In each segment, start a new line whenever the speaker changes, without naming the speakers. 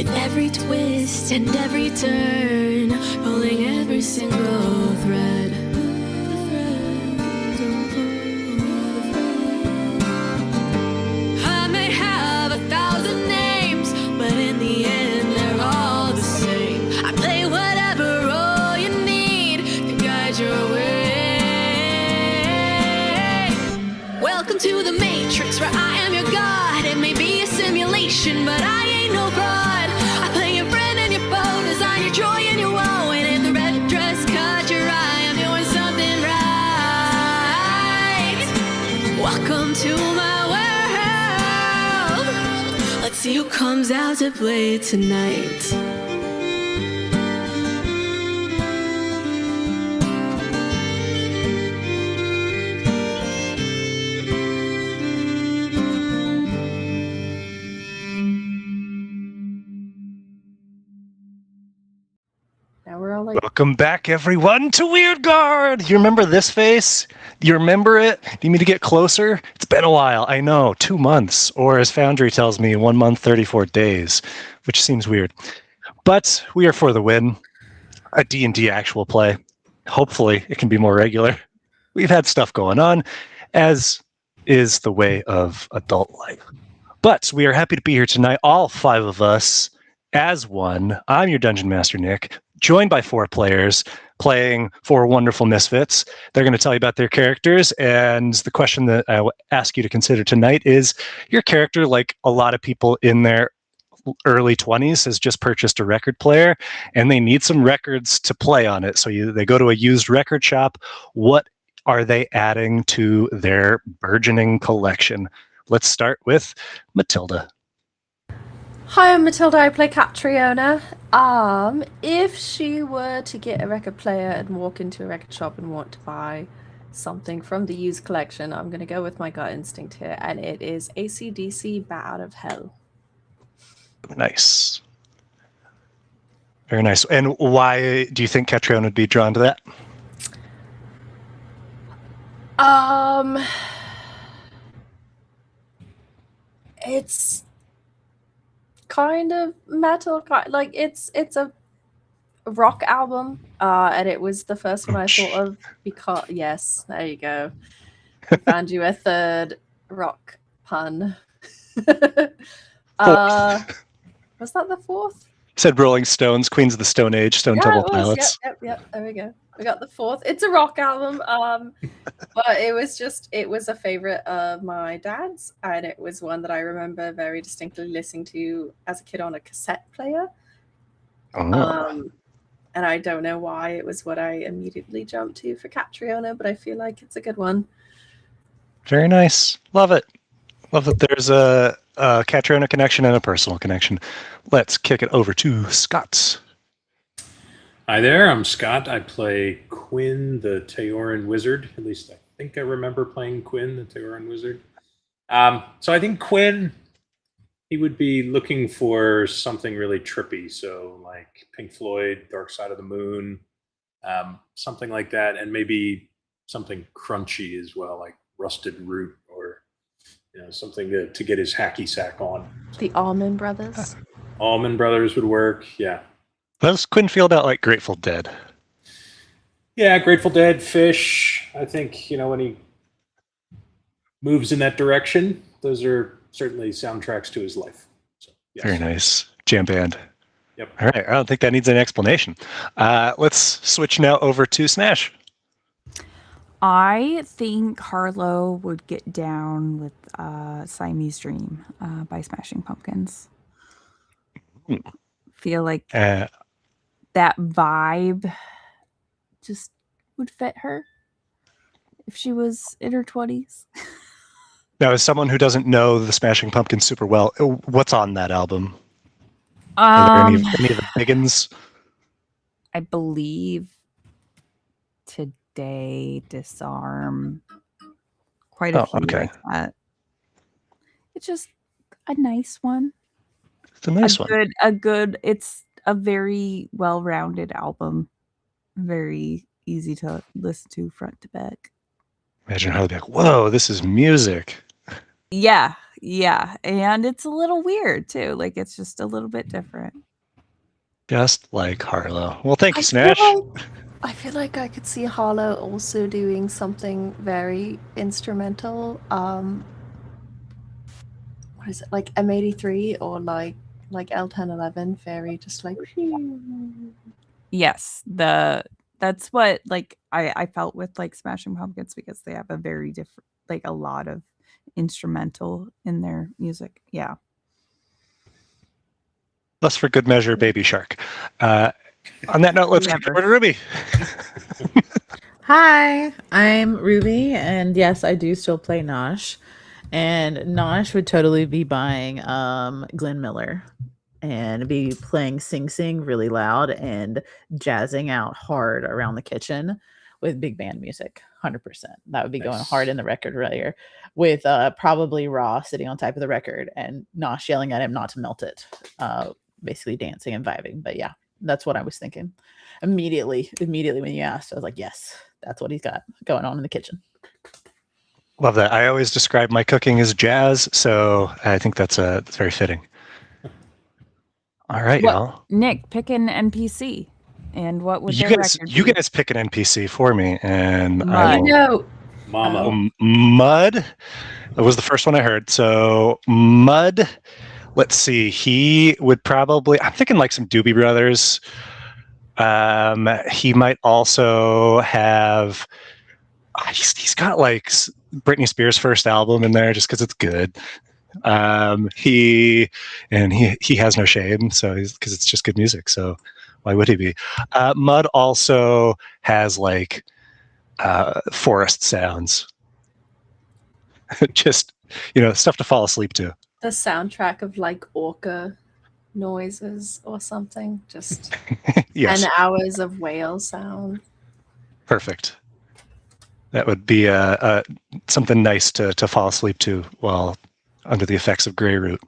With every twist and every turn, pulling every single thread. I may have 1,000 names, but in the end they're all the same. I play whatever role you need to guide your way. Welcome to the Matrix, where I am your god. It may be a simulation, but I ain't no fraud. I play your friend and your foe, design your joy and your woe. And if the red dress caught your eye, I'm doing something right. Welcome to my world. Let's see who comes out to play tonight.
Now we're all like,
Welcome back, everyone, to Wyrdgard! You remember this face? You remember it? Do you need me to get closer? It's been a while, I know, 2 months, or as Foundry tells me, 1 month, 34 days, which seems weird. But we are for the win. A D&D actual play. Hopefully, it can be more regular. We've had stuff going on, as is the way of adult life. But we are happy to be here tonight, all 5 of us, as one. I'm your Dungeon Master, Nick, joined by 4 players playing 4 wonderful misfits. They're going to tell you about their characters, and the question that I will ask you to consider tonight is, your character, like a lot of people in their early 20s, has just purchased a record player, and they need some records to play on it. So they go to a used record shop. What are they adding to their burgeoning collection? Let's start with Matilda.
hi, I'm Matilda. I play Catriona. If she were to get a record player and walk into a record shop and want to buy something from the used collection, I'm going to go with my gut instinct here, and it is AC/DC Bat Out of Hell.
Nice. Very nice. And why do you think Catriona would be drawn to that?
It's kind of metal, like it's a rock album, and it was the first one I thought of because yes, there you go. I found you a third rock pun. Was that the fourth?
Said Rolling Stones, Queens of the Stone Age, Stone Temple Pilots.
Yep. There we go. We got the fourth. It's a rock album. But it was a favorite of my dad's, and it was one that I remember very distinctly listening to as a kid on a cassette player.
Oh.
And I don't know why it was what I immediately jumped to for Catriona, but I feel like it's a good one.
Very nice. Love it. Love that there's a Catriona connection and a personal connection. Let's kick it over to Scott.
Hi there, I'm Scott. I play Quinn, the Teoran Wizard. At least I think I remember playing Quinn, the Teoran Wizard. So I think Quinn, he would be looking for something really trippy. So like Pink Floyd, Dark Side of the Moon, something like that. And maybe something crunchy as well, like Rusted Root or something to get his hacky sack on.
The Allman Brothers.
Allman Brothers would work, yeah.
Does Quinn feel about like Grateful Dead?
Yeah, Grateful Dead, Fish. I think, when he moves in that direction, those are certainly soundtracks to his life. So, yes.
Very nice. Jam band.
Yep.
All right. I don't think that needs an explanation. Let's switch now over to Snash.
I think Harlow would get down with Siamese Dream by Smashing Pumpkins. Feel like that vibe just would fit her if she was in her 20s.
Now, as someone who doesn't know the Smashing Pumpkins super well, what's on that album? Are there any of the biggins?
I believe Today, Disarm, quite a few like that. It's just a nice one.
It's a nice one.
It's a very well-rounded album. Very easy to listen to front to back.
Imagine how they'd be like, whoa, this is music.
Yeah. Yeah, and it's a little weird too. Like it's just a little bit different.
Just like Harlow. Well, thank you,
I
Snash.
I feel like I could see Harlow also doing something very instrumental. What is it, like M83 or like L1011, very just like.
Yes, that's what like I felt with like Smashing Pumpkins because they have a very different, like a lot of instrumental in their music. Yeah.
Thus, for good measure, Baby Shark. On that note, let's get over to Ruby.
Hi, I'm Ruby, and yes, I do still play Nosh. And Nosh would totally be buying Glenn Miller and be playing Sing Sing really loud and jazzing out hard around the kitchen with big band music. 100%. That would be going hard in the record layer with probably Raw sitting on top of the record and Nosh yelling at him not to melt it. Basically dancing and vibing. But yeah, that's what I was thinking. Immediately when you asked, I was like, yes, that's what he's got going on in the kitchen.
Love that. I always describe my cooking as jazz, so I think that's very fitting. All right, y'all.
Nick, pick an NPC, and what would
you
their
guys?
record
You
be?
guys pick an NPC for me, and
Mud.
You know,
Mama.
Mud was the first one I heard. So Mud. Let's see. He would probably. I'm thinking like some Doobie Brothers. He might also have. He's got like Britney Spears' first album in there just because it's good. He has no shame, so because it's just good music. So why would he be? Mud also has like forest sounds, just stuff to fall asleep to.
the soundtrack of like orca noises or something. Just
Yes,
10 hours of whale sound.
perfect. That would be something nice to fall asleep to while under the effects of Grey Root.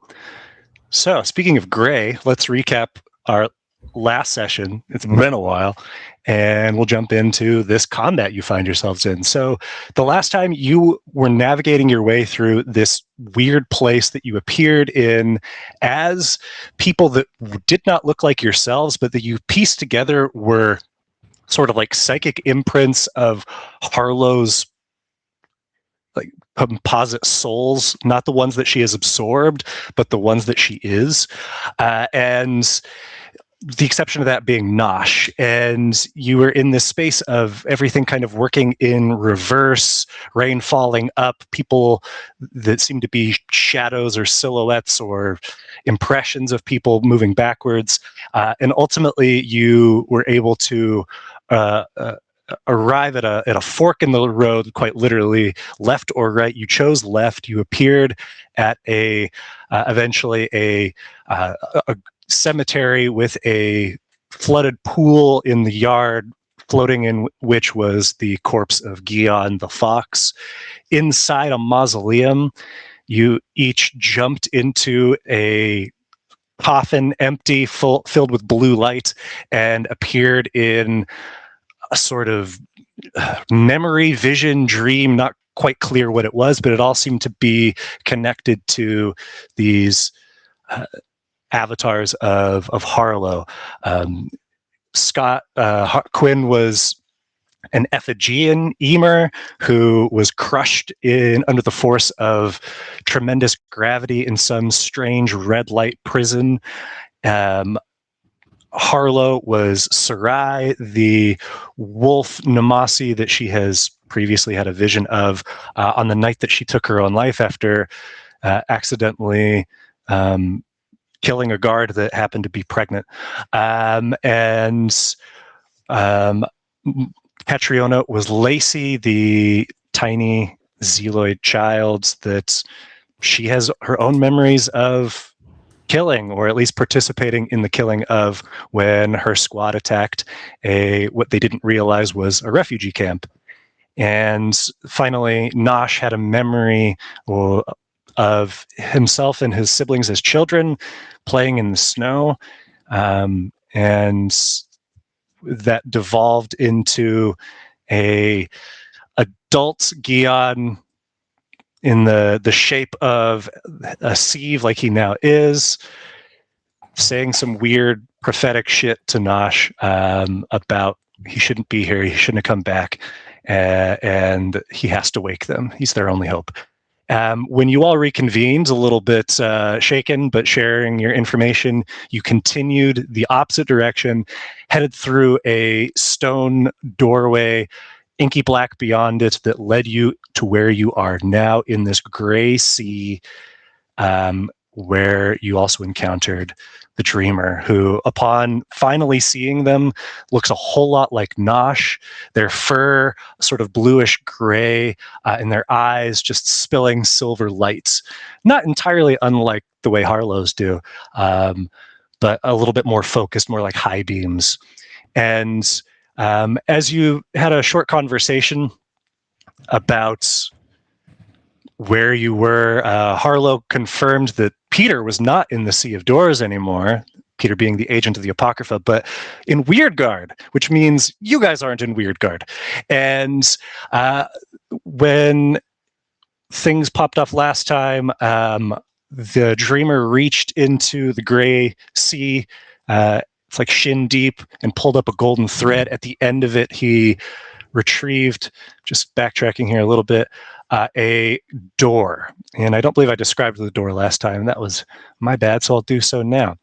So, speaking of Grey, let's recap our last session. It's been a while, and we'll jump into this combat you find yourselves in. So, the last time you were navigating your way through this weird place that you appeared in as people that did not look like yourselves, but that you pieced together were sort of like psychic imprints of Harlow's like composite souls, not the ones that she has absorbed, but the ones that she is. And the exception of that being Nosh. And you were in this space of everything kind of working in reverse, rain falling up, people that seem to be shadows or silhouettes or impressions of people moving backwards. And ultimately, you were able to arrive at a fork in the road, quite literally, left or right. You chose left. You appeared at eventually a cemetery with a flooded pool in the yard, floating in which was the corpse of Gion the fox. Inside a mausoleum, you each jumped into a coffin, empty, filled with blue light, and appeared in a sort of memory, vision, dream, not quite clear what it was, but it all seemed to be connected to these avatars of Harlow. Quinn was an Ephigean Emer who was crushed under the force of tremendous gravity in some strange red light prison. Harlow was Sarai, the wolf Namasi that she has previously had a vision of on the night that she took her own life after accidentally killing a guard that happened to be pregnant. And Catriona was Lacey, the tiny Zealoid child that she has her own memories of killing, or at least participating in the killing of, when her squad attacked what they didn't realize was a refugee camp. And finally, Nosh had a memory of himself and his siblings as children playing in the snow, and that devolved into a adult Gion in the shape of a sieve like he now is, saying some weird prophetic shit to Nosh about he shouldn't be here, he shouldn't have come back, and he has to wake them. He's their only hope. When you all reconvened, a little bit shaken, but sharing your information, you continued the opposite direction, headed through a stone doorway, inky black beyond it, that led you to where you are now in this gray sea, where you also encountered the Dreamer, who, upon finally seeing them, looks a whole lot like Nosh. Their fur sort of bluish gray, and their eyes just spilling silver lights. Not entirely unlike the way Harlow's do, but a little bit more focused, more like high beams. And as you had a short conversation about where you were, Harlow confirmed that Peter was not in the Sea of Doors anymore, Peter being the agent of the Apocrypha, but in Wyrdgard, which means you guys aren't in Wyrdgard. And when things popped off last time, the Dreamer reached into the gray sea, it's like shin deep, and pulled up a golden thread. At the end of it, he retrieved, just backtracking here a little bit, a door. And I don't believe I described the door last time. That was my bad, so I'll do so now.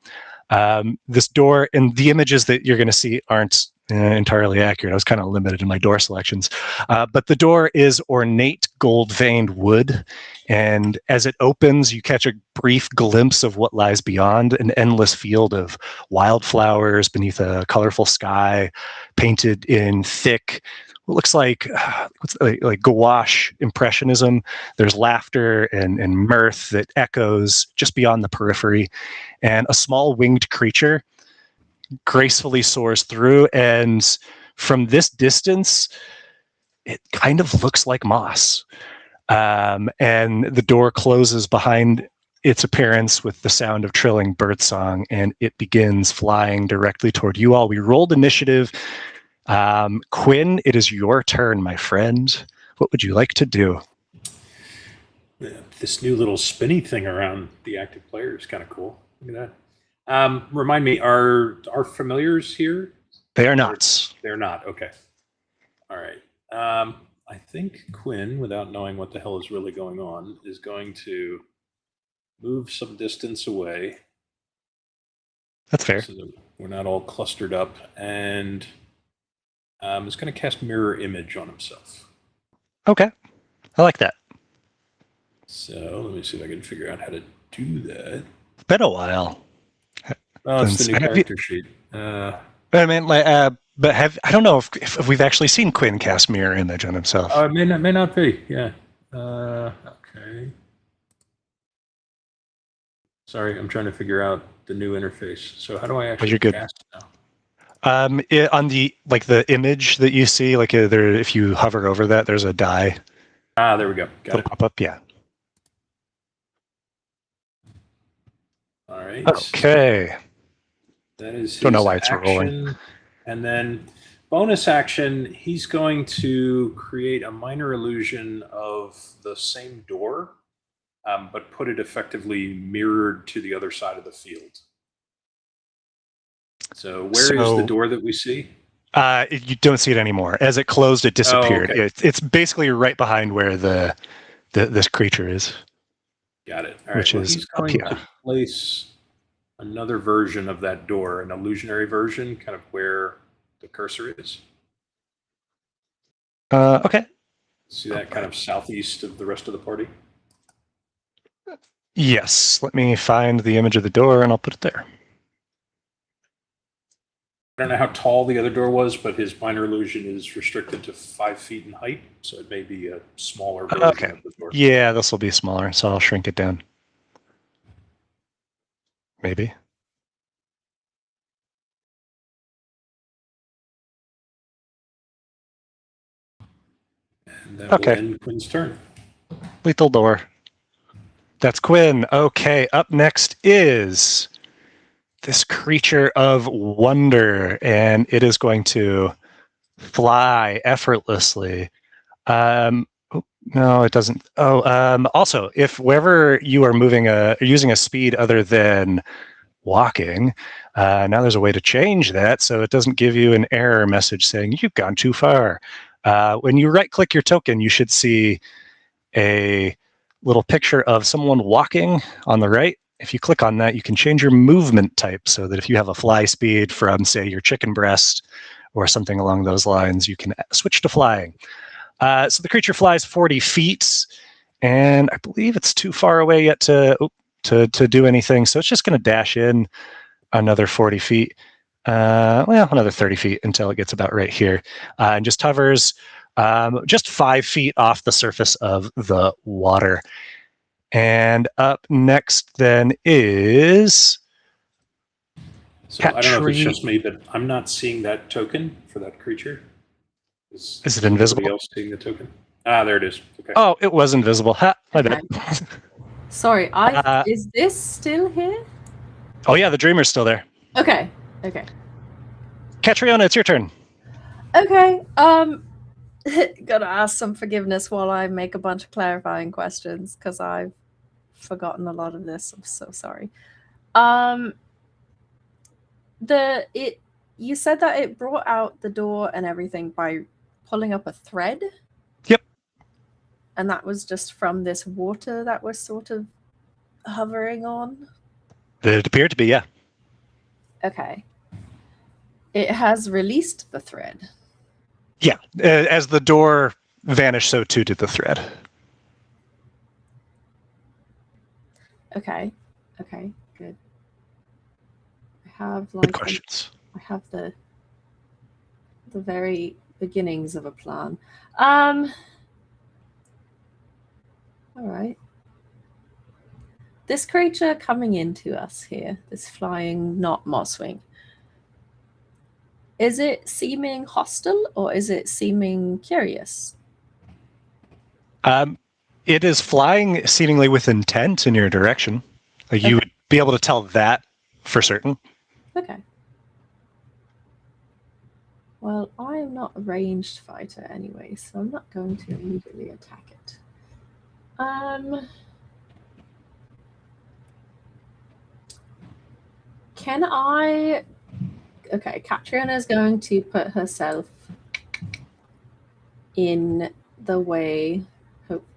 This door, and the images that you're going to see aren't entirely accurate. I was kind of limited in my door selections. But the door is ornate gold-veined wood, and as it opens, you catch a brief glimpse of what lies beyond, an endless field of wildflowers beneath a colorful sky, painted in thick, what looks like gouache impressionism. There's laughter and mirth that echoes just beyond the periphery, and a small winged creature gracefully soars through, and from this distance, it kind of looks like moss. And the door closes behind its appearance with the sound of trilling birdsong, and it begins flying directly toward you all. We rolled initiative. Quinn, it is your turn, my friend. What would you like to do?
This new little spinny thing around the active player is kind of cool. Look at that. Remind me, are familiars here?
They are not.
They're not. Okay. All right. I think Quinn, without knowing what the hell is really going on, is going to move some distance away.
That's fair.
So that we're not all clustered up, and is going to cast Mirror Image on himself.
Okay. I like that.
So let me see if I can figure out how to do that.
It's been a while.
Oh, it's the new character sheet.
I mean, but I don't know if we've actually seen Quinn cast Mirror Image on himself.
It may not be. Yeah. Okay. Sorry, I'm trying to figure out the new interface. So how do I actually cast now?
On the image that you see, if you hover over that, there's a die.
There we go. Got it.
Pop up, yeah.
All right.
Okay.
That is his
don't know why it's
action.
rolling.
And then bonus action, he's going to create a minor illusion of the same door, but put it effectively mirrored to the other side of the field. So where is the door that we see?
You don't see it anymore. As it closed, it disappeared.
Oh, okay.
It's basically right behind where this creature is.
Got it. All right.
Which is
he's going to place another version of that door, an illusionary version, kind of where the cursor is.
Okay.
See that kind of southeast of the rest of the party?
Yes. Let me find the image of the door, and I'll put it there.
I don't know how tall the other door was, but his minor illusion is restricted to 5 feet in height, so it may be a smaller version of the door.
Yeah, this will be smaller, so I'll shrink it down. Maybe.
And that will end Quinn's turn.
Lethal door. That's Quinn. Okay, up next is this creature of wonder, and it is going to fly effortlessly. No, it doesn't. Oh, also, if wherever you are moving using a speed other than walking, now there's a way to change that so it doesn't give you an error message saying you've gone too far. When you right-click your token, you should see a little picture of someone walking on the right. If you click on that, you can change your movement type so that if you have a fly speed from, say, your chicken breast or something along those lines, you can switch to flying. So the creature flies 40 feet, and I believe it's too far away yet to do anything. So it's just going to dash in another 40 feet, another 30 feet until it gets about right here, and just hovers just 5 feet off the surface of the water. And up next then is...
So I don't know if it's just me, but I'm not seeing that token for that creature.
Is it invisible?
Somebody else seeing the token? Ah, there it is. Okay.
Oh, it was invisible. Ha, my bad.
Sorry, is this still here?
Oh yeah, the dreamer's still there.
Okay.
Catriona, it's your turn.
Okay. Gotta ask some forgiveness while I make a bunch of clarifying questions because I've forgotten a lot of this. I'm so sorry. You said that it brought out the door and everything by pulling up a thread?
Yep.
And that was just from this water that we're sort of hovering on?
It appeared to be, yeah.
Okay. It has released the thread.
Yeah. As the door vanished, so too did the thread.
Okay, good. I have
Good questions.
I have the very beginnings of a plan. All right. This creature coming into us here, this flying not Mosswing, is it seeming hostile or is it seeming curious?
It is flying seemingly with intent in your direction. Like you would be able to tell that for certain.
Okay. Well, I am not a ranged fighter anyway, so I'm not going to immediately attack it. Can I... Okay, Catriona is going to put herself in the way,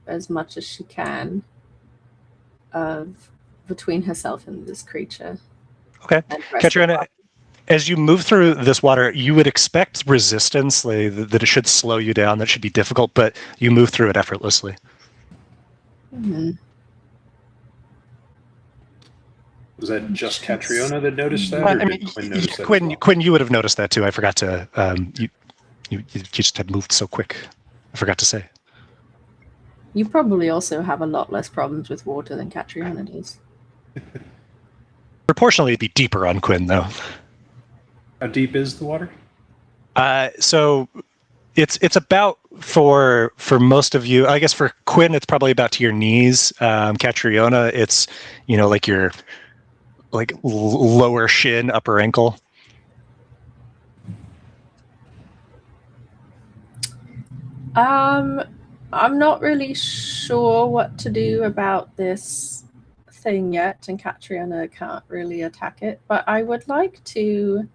as much as she can, of between herself and this creature.
Okay. Catriona, as you move through this water, you would expect resistance, like, that it should slow you down, that should be difficult, but you move through it effortlessly.
Mm-hmm.
Was that just Catriona that noticed that, or did Quinn notice that?
Quinn, you would have noticed that too. I forgot to. You just had moved so quick. I forgot to say.
You probably also have a lot less problems with water than Catriona does.
Proportionally, it'd be deeper on Quinn, though.
How deep is the water?
So it's about for most of you. I guess for Quinn, it's probably about to your knees. Catriona, it's like your lower shin, upper ankle.
I'm not really sure what to do about this thing yet, and Catriona can't really attack it, but I would like to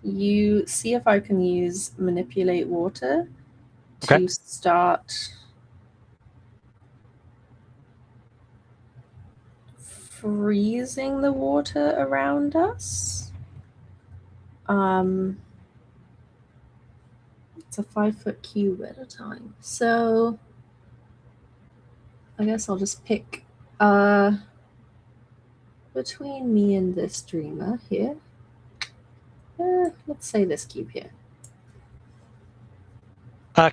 see if I can use manipulate water to start freezing the water around us. It's a 5-foot cube at a time. So I guess I'll just pick between me and this dreamer here. Let's say this cube here.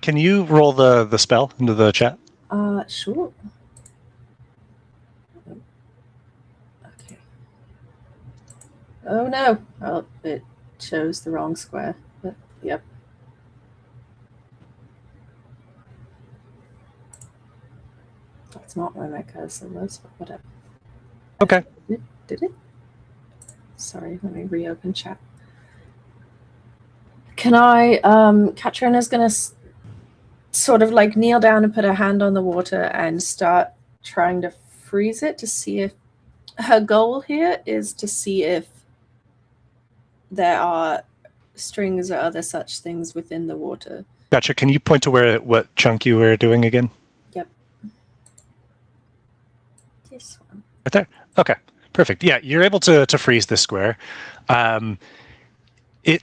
Can you roll the spell into the chat?
Sure. Okay. Oh no! Oh, it chose the wrong square. But yep. That's not where my cursor was, but whatever.
Okay.
Did it? Sorry, let me reopen chat. Can I, Catriona's gonna sort of like kneel down and put her hand on the water and start trying to freeze it to see if her goal here is to see if there are strings or other such things within the water.
Gotcha. Can you point to what chunk you were doing again?
Yep. This one.
Right there. Okay. Perfect. Yeah, you're able to freeze this square. It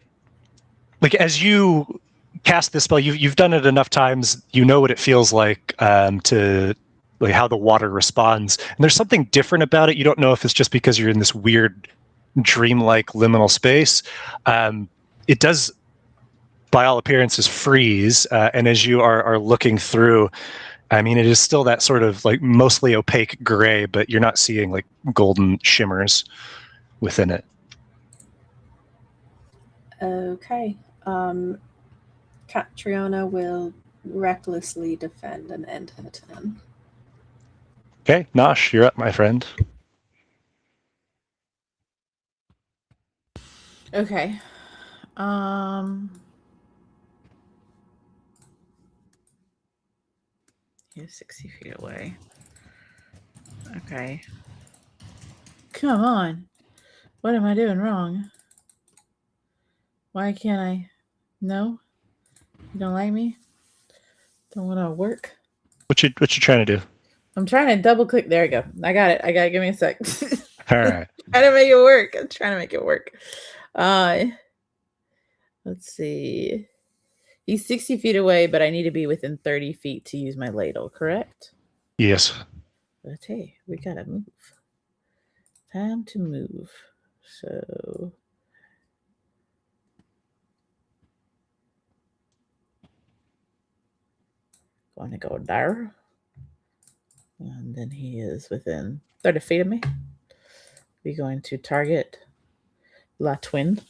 like as you cast this spell, you've done it enough times. You know what it feels like to like how the water responds. And there's something different about it. You don't know if it's just because you're in this weird dreamlike liminal space. It does, by all appearances, freeze. And as you are looking through, I mean, it is still that sort of like mostly opaque gray, but you're not seeing like golden shimmers within it.
Okay. Catriona will recklessly defend and end her turn.
Okay, Nosh, you're up, my friend.
Okay. He's 60 feet away. Okay. Come on. What am I doing wrong? Why can't I? No? You don't like me? Don't want to work?
What you trying to do?
I'm trying to double click. There we go. I got it. Give me a sec.
All right.
Trying to make it work. I'm trying to make it work. Let's see. He's 60 feet away, but I need to be within 30 feet to use my ladle, correct?
Yes.
But hey, we gotta move. Time to move. So going to go there. And then he is within 30 feet of me. We're going to target La Twin.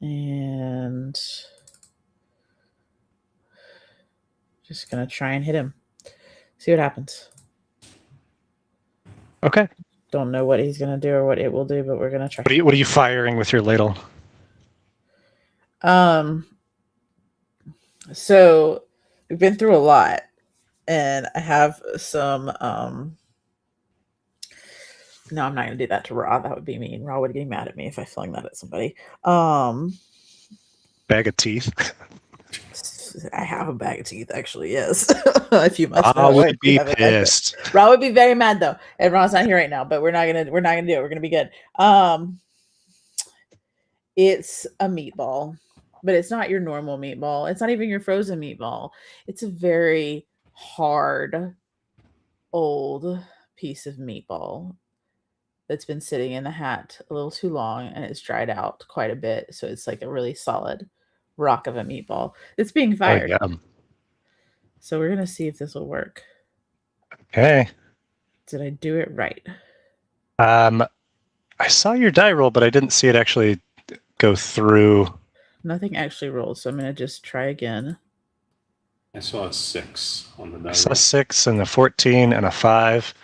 And just going to try and hit him. See what happens.
Okay.
Don't know what he's going to do or what it will do, but we're going to try.
What are you firing with your ladle?
So we've been through a lot. And I have some, no, I'm not going to do that to Ra. That would be mean. Ra would get mad at me if I flung that at somebody.
Bag of teeth.
I have a bag of teeth, actually, yes. If you must know.
I would be pissed.
Ra would be very mad, though. And Ra's not here right now, but we're not gonna do it. We're going to be good. It's a meatball, but it's not your normal meatball. It's not even your frozen meatball. It's a very hard, old piece of meatball that's been sitting in the hat a little too long, and it's dried out quite a bit. So it's like a really solid rock of a meatball. It's being fired.
Oh, yeah.
So we're going to see if this will work.
Okay.
Did I do it right?
I saw your die roll, but I didn't see it actually go through.
Nothing actually rolled, so I'm going to just try again.
I saw a 6 on the die.
I saw 6 and a 14 and a 5.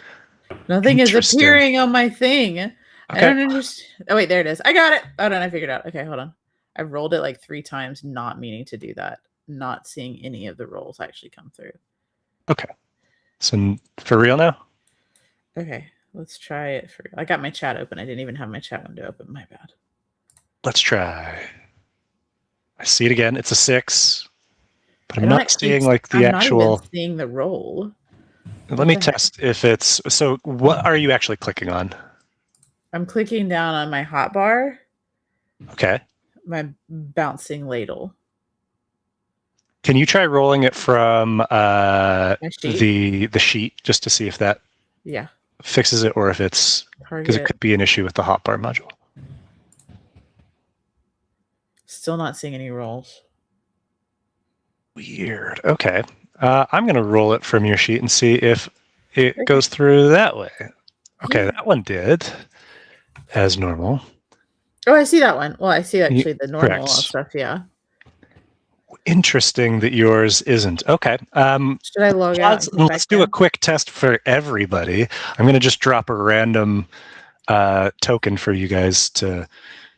Nothing is appearing on my thing. Okay. I don't understand. Oh, wait, there it is. I got it. Oh, no, I figured it out. Okay, hold on. I've rolled it like 3 times, not meaning to do that. Not seeing any of the rolls actually come through.
Okay. So for real now?
Okay, let's try it. I got my chat open. I didn't even have my chat window open. My bad.
Let's try. I see it again. It's a 6. But I'm not seeing like the actual.
I'm not even seeing the roll.
Let me test if it's. So what are you actually clicking on?
I'm clicking down on my hotbar.
Okay.
My bouncing ladle.
Can you try rolling it from the sheet just to see if that fixes it, or if it's because it could be an issue with the hotbar module.
Still not seeing any rolls.
Weird. Okay. I'm going to roll it from your sheet and see if it goes through that way. Okay, that one did, as normal.
Oh, I see that one. Well, I see actually the normal stuff, yeah.
Interesting that yours isn't. Okay.
Should I log out?
Let's do a quick test for everybody. I'm going to just drop a random token for you guys to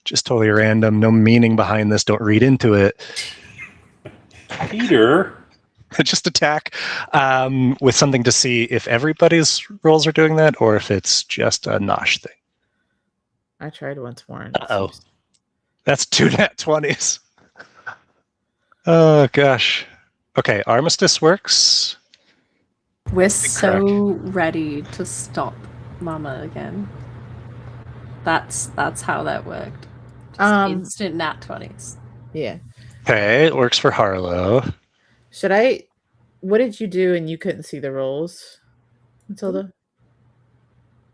just totally random. No meaning behind this. Don't read into it.
Peter.
Just attack with something to see if everybody's rolls are doing that or if it's just a Nosh thing.
I tried once more. And it
Uh-oh.
seems-
That's 2 nat 20s. Oh, gosh. Okay, Armistice works.
We're
Big
so ready to stop Mama again. That's how that worked. Just instant nat 20s.
Yeah.
Okay, it works for Harlow.
Should I? What did you do and you couldn't see the rolls, Matilda?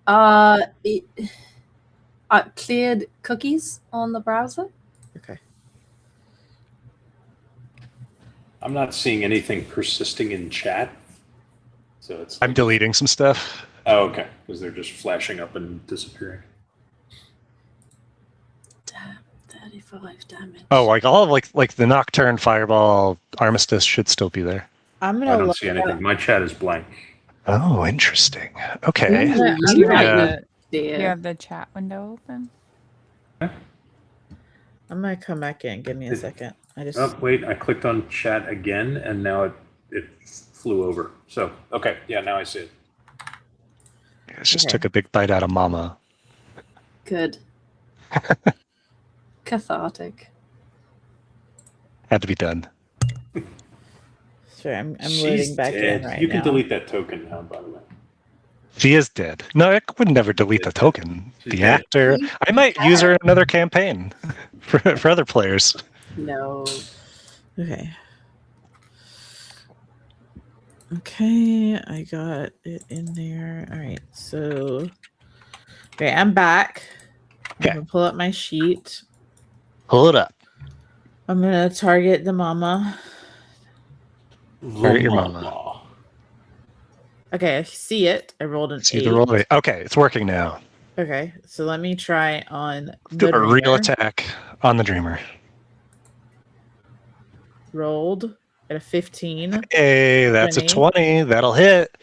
I cleared cookies on the browser.
Okay.
I'm not seeing anything persisting in chat. So it's.
I'm deleting some stuff.
Oh, okay. Because they're just flashing up and disappearing.
Damn, 35 damage.
Oh, like all of like the Nocturne, Fireball, Armistice should still be there.
I'm
I
gonna
don't
look
see
up-
anything. My chat is blank.
Oh, interesting. Okay.
Yeah,
Do
I'm
you,
right.
have the,
Dear.
do you have the chat window open?
I'm gonna come back in. Give me a second. I just.
Oh, wait. I clicked on chat again, and now it flew over. So, okay. Yeah, now I see it.
It just
Okay.
took a big bite out of Mama.
Good. Cathartic.
Had to be done.
Sorry, I'm
She's
loading back
dead.
in right
You
now.
can delete that token now, by the way.
She is dead. No, I would never delete the token.
She's
The
dead.
actor. I might use her in another campaign for other players.
No.
Okay. Okay, I got it in there. All right, so okay, I'm back.
Okay.
I'm gonna pull up my sheet.
Pull it up.
I'm gonna target the mama.
Target your mama.
Okay, I see it. I rolled an
See
8.
the roll. Okay, it's working now.
Okay, so let me try on
Do
the
a real
dreamer.
attack on the Dreamer.
Rolled at a 15.
Hey, that's
20.
a 20. That'll hit.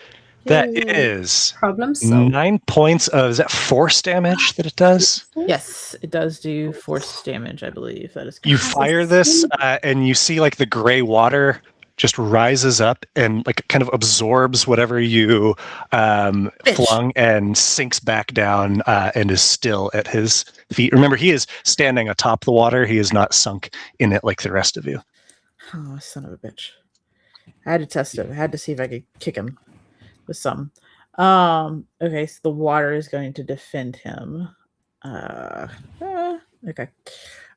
That
Yay.
is
Problem solved.
9 points of, is that force damage that it does?
Yes, it does do force damage, I believe. That is
You
correct.
fire this and you see like the gray water just rises up and like kind of absorbs whatever you flung and sinks back down and is still at his feet. Remember, he is standing atop the water. He is not sunk in it like the rest of you.
Oh, son of a bitch. I had to test it. I had to see if I could kick him with some. Okay, so the water is going to defend him. Okay.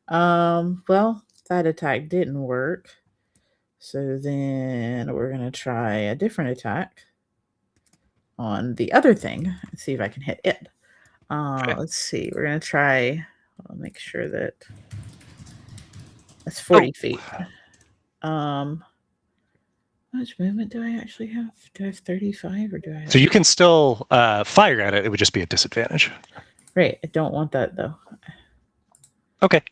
Well, that attack didn't work. So then we're going to try a different attack on the other thing and see if I can hit it.
Okay.
Let's see. We're going to try. I'll make sure that that's 40 feet. How much movement do I actually have? Do I have 35 or do I have...
So you can still fire at it. It would just be a disadvantage.
Right. I don't want that though.
Okay.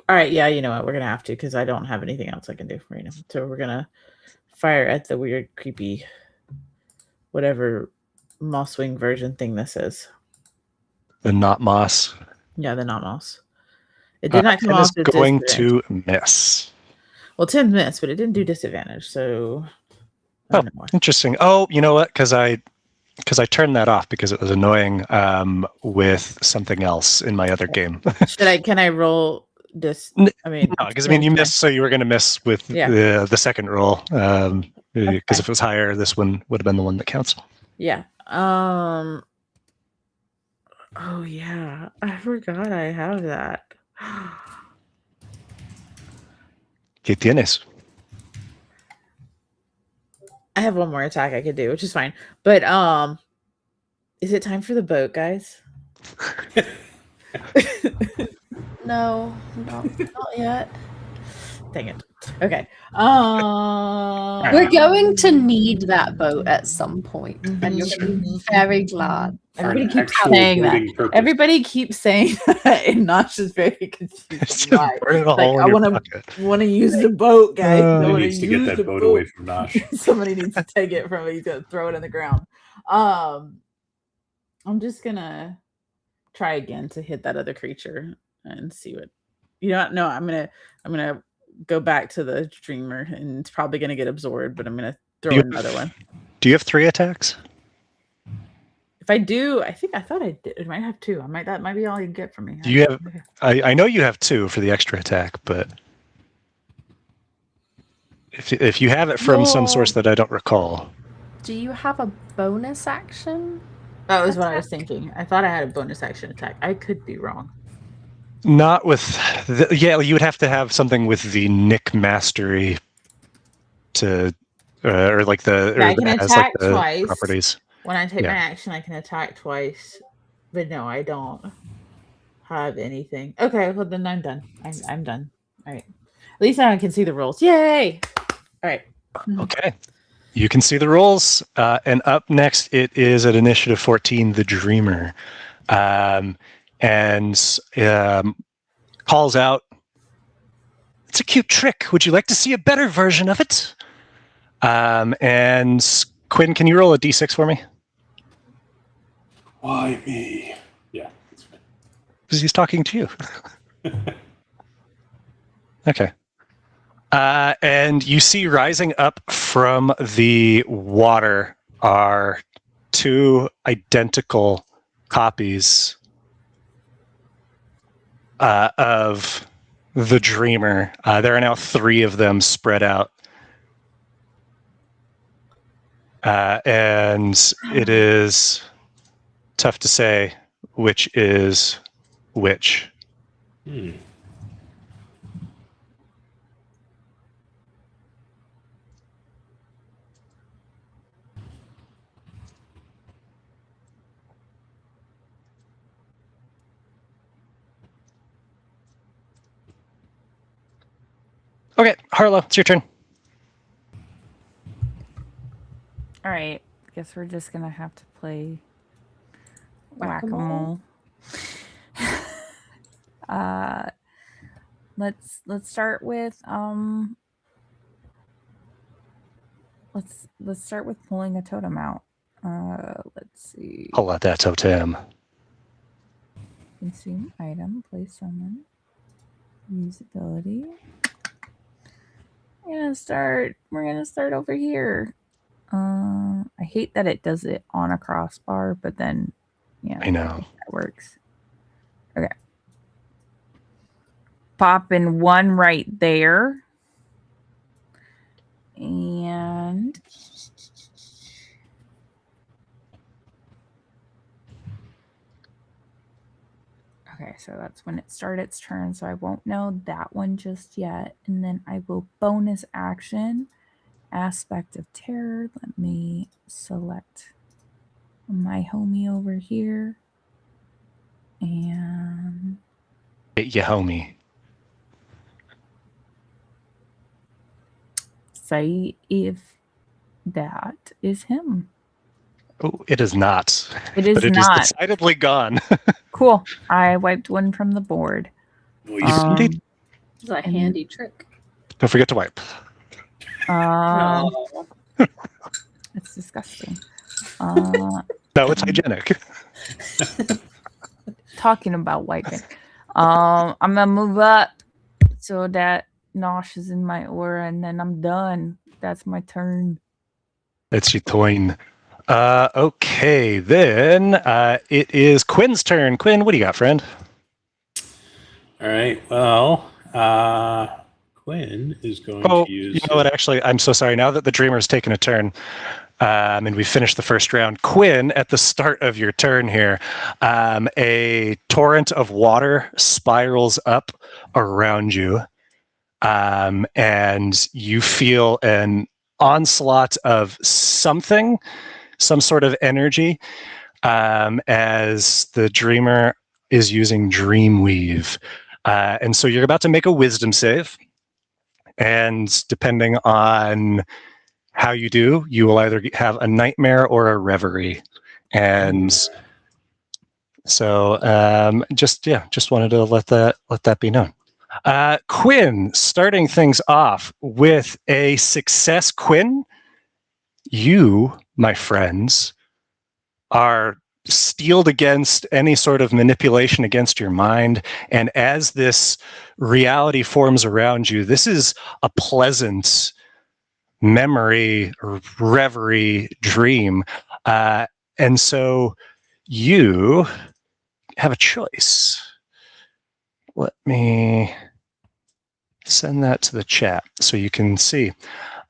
All right. Yeah, you know what? We're going to have to because I don't have anything else I can do right now. So we're going to fire at the weird, creepy, whatever Mosswing version thing this is.
The not moss.
Yeah, the not moss. It did not come
10
off
is
the
going
disadvantage.
to miss.
Well, 10 missed, but it didn't do disadvantage. So I
Oh,
don't know why.
interesting. Oh, you know what? Because I turned that off because it was annoying with something else in my other game.
Can I roll this? I mean,
No, because you missed, so you were going to miss with
Yeah.
the second roll. Because if it was higher, this one would have been the one that counts.
Yeah. Oh yeah, I forgot I have that.
¿Qué tienes?
I have one more attack I could do, which is fine. But is it time for the boat, guys?
No, not yet.
Dang it. Okay.
We're going to need that boat at some point, and you're going to be very glad.
Everybody
For an
keeps
actual
saying that.
voting purpose.
Everybody keeps saying that, and Nosh is very confused. Why?
Burn a
Like,
hole in
I
your
want to
pocket.
use the boat, guys. I
He
wanna
needs to get
use
that
the
boat away from Nosh.
Somebody needs to take it from me. He's gonna throw it in the ground. I'm just gonna try again to hit that other creature and see what You know, no, I'm gonna go back to the dreamer, and it's probably gonna get absorbed, but I'm gonna throw in another one.
Do you have 3 attacks?
If I do, I thought I did. I might have 2. That might be all you get from me.
Do you have? I know you have 2 for the extra attack, but if you have it from some source that I don't recall,
Do you have a bonus action?
That was what I was thinking. I thought I had a bonus action attack. I could be wrong.
not with. You would have to have something with the Nick mastery to, or like the.
Yeah,
or
I can
that has,
attack
the
twice.
properties.
When I take
Yeah.
my action, I can attack twice. But no, I don't have anything. Okay, well then I'm done. I'm done. All right. At least now I can see the rolls. Yay! All right.
Okay. You can see the rolls. And up next, it is at initiative 14, the Dreamer. And calls out, "It's a cute trick. Would you like to see a better version of it?" And Quinn, can you roll a d6 for me?
Why me? Yeah, that's fine.
Because he's talking to you. Okay. And you see rising up from the water are 2 identical copies of the Dreamer. There are now 3 of them spread out. And it is tough to say which is which. Okay, Harlow, it's your turn.
All right. Guess we're just gonna have to play
Whack-a-mole.
whack-a-mole. Let's start with let's start with pulling a totem out. Let's see.
Pull out that totem.
Consume item, play summon, use ability. We're gonna start over here. I hate that it does it on a crossbar, but then yeah,
I know.
that works. Okay. Pop in 1 right there. And okay, so that's when it started its turn, so I won't know that one just yet. And then I will bonus action Aspect of Terror. Let me select my homie over here. And
Get you, homie.
say if that is him.
Oh, it is not.
It is
but it
not.
is decidedly gone.
Cool. I wiped one from the board.
Nice.
Indeed.
It's a handy trick.
Don't forget to wipe.
It's disgusting.
No, it's hygienic.
Talking about wiping. I'm gonna move up so that Nosh is in my aura, and then I'm done. That's my turn.
It's your turn. Okay, then it is Quinn's turn. Quinn, what do you got, friend?
All right. Well, Quinn is going to use.
You know what? Actually, I'm so sorry. Now that the Dreamer's taken a turn, and we finished the first round, Quinn, at the start of your turn here, a torrent of water spirals up around you, and you feel an onslaught of something, some sort of energy, as the Dreamer is using Dreamweave. And so you're about to make a wisdom save. And depending on how you do, you will either have a nightmare or a reverie. And so just wanted to let that be known. Quinn, starting things off with a success. Quinn, you, my friends, are steeled against any sort of manipulation against your mind. And as this reality forms around you, this is a pleasant memory, reverie, dream. And so you have a choice. Let me send that to the chat so you can see.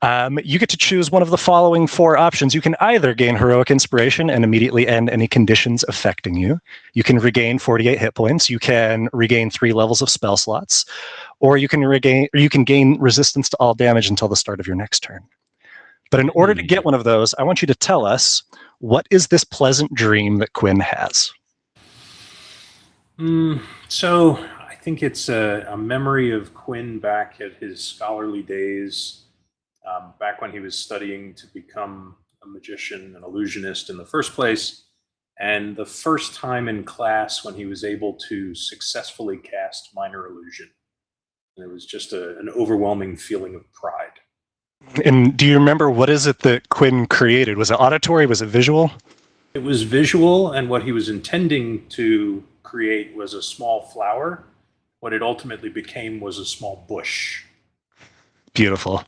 You get to choose one of the following 4 options. You can either gain heroic inspiration and immediately end any conditions affecting you. You can regain 48 hit points. You can regain 3 levels of spell slots, or you can gain resistance to all damage until the start of your next turn. But in order to get one of those, I want you to tell us, what is this pleasant dream that Quinn has?
So I think it's a memory of Quinn back at his scholarly days. Back when he was studying to become a magician, an illusionist in the first place, and the first time in class when he was able to successfully cast minor illusion. And it was just an overwhelming feeling of pride.
And do you remember, what is it that Quinn created? Was it auditory? Was it visual?
It was visual, and what he was intending to create was a small flower. What it ultimately became was a small bush.
Beautiful.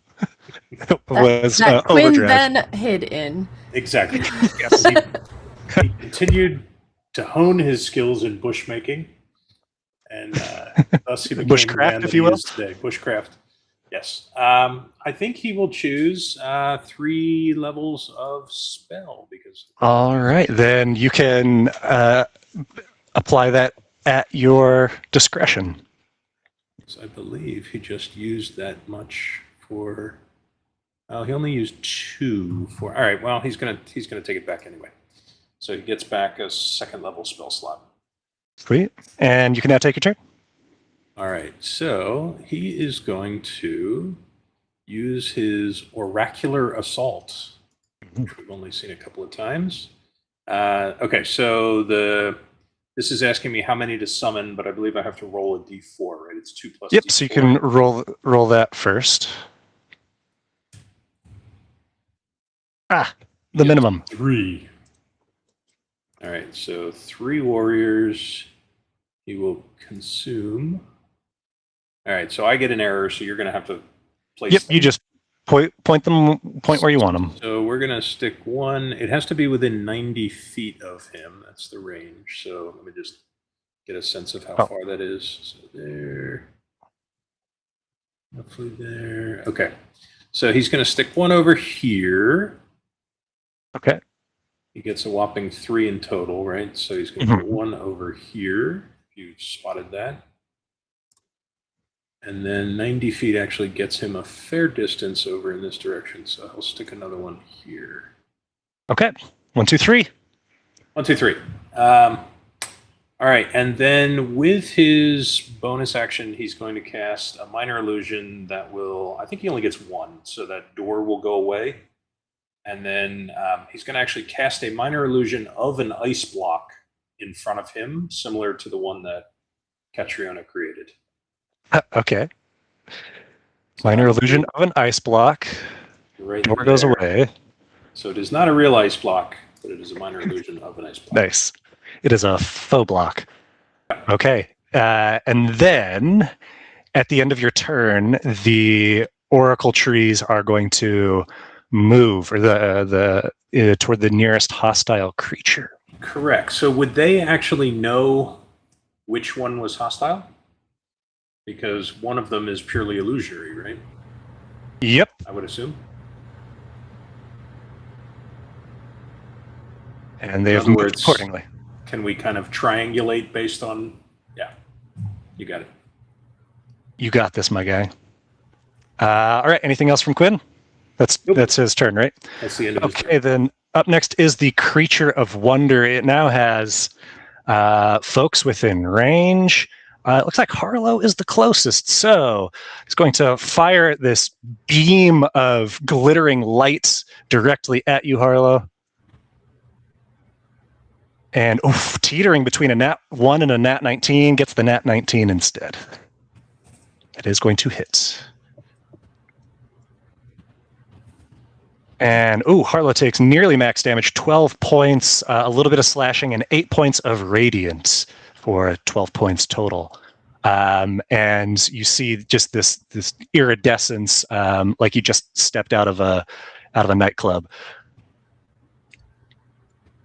It was
that Quinn
overdrive.
then hid in.
Exactly. Yes. He continued to hone his skills in bushmaking, and thus he became the
Bushcraft,
man
if
that
you
he
will.
is today. Bushcraft. Yes. I think he will choose 3 levels of spell because.
All right, then you can apply that at your discretion.
So I believe he just used that much for. He only used 2 for. All right. Well, he's gonna take it back anyway. So he gets back a 2nd level spell slot.
Sweet. And you can now take your turn.
All right. So he is going to use his oracular assault, which we've only seen a couple of times. Okay. So this is asking me how many to summon, but I believe I have to roll a d4, right? It's 2 plus.
Yep.
D4.
So you can roll that first. The minimum.
3. All right, so 3 warriors he will consume. All right, so I get an error, so you're going to have to place.
Yep, you just point where you want them.
So we're going to stick 1. It has to be within 90 feet of him. That's the range. So let me just get a sense of how far that is. So there. Roughly there. Okay. So he's going to stick 1 over here.
Okay.
He gets a whopping 3 in total, right? So he's going to put 1 over here. You spotted that. And then 90 feet actually gets him a fair distance over in this direction. So he'll stick another 1 here.
Okay. 1, 2, 3.
1, 2, 3. All right. And then with his bonus action, he's going to cast a minor illusion that will, I think he only gets 1. So that door will go away. And then he's going to actually cast a minor illusion of an ice block in front of him, similar to the one that Catriona created.
Okay. Minor illusion of an ice block.
Right
Door
there.
goes away.
So it is not a real ice block, but it is a minor illusion of an ice block.
Nice. It is a faux block. Okay. And then at the end of your turn, the oracle trees are going to move or toward the nearest hostile creature.
Correct. So would they actually know which one was hostile? Because one of them is purely illusory, right?
Yep.
I would assume.
And they
In
have
other
moved
words,
accordingly.
Can we kind of triangulate based on? Yeah, you got it.
You got this, my guy. All right. Anything else from Quinn? That's his turn, right?
That's the end of his turn.
Okay, then up next is the Creature of Wonder. It now has folks within range. It looks like Harlow is the closest, so it's going to fire this beam of glittering lights directly at you, Harlow. And teetering between a nat 1 and a nat 19, gets the nat 19 instead. It is going to hit. And Harlow takes nearly max damage, 12 points, a little bit of slashing, and 8 points of radiant for 12 points total. And you see just this iridescence, like you just stepped out of a nightclub.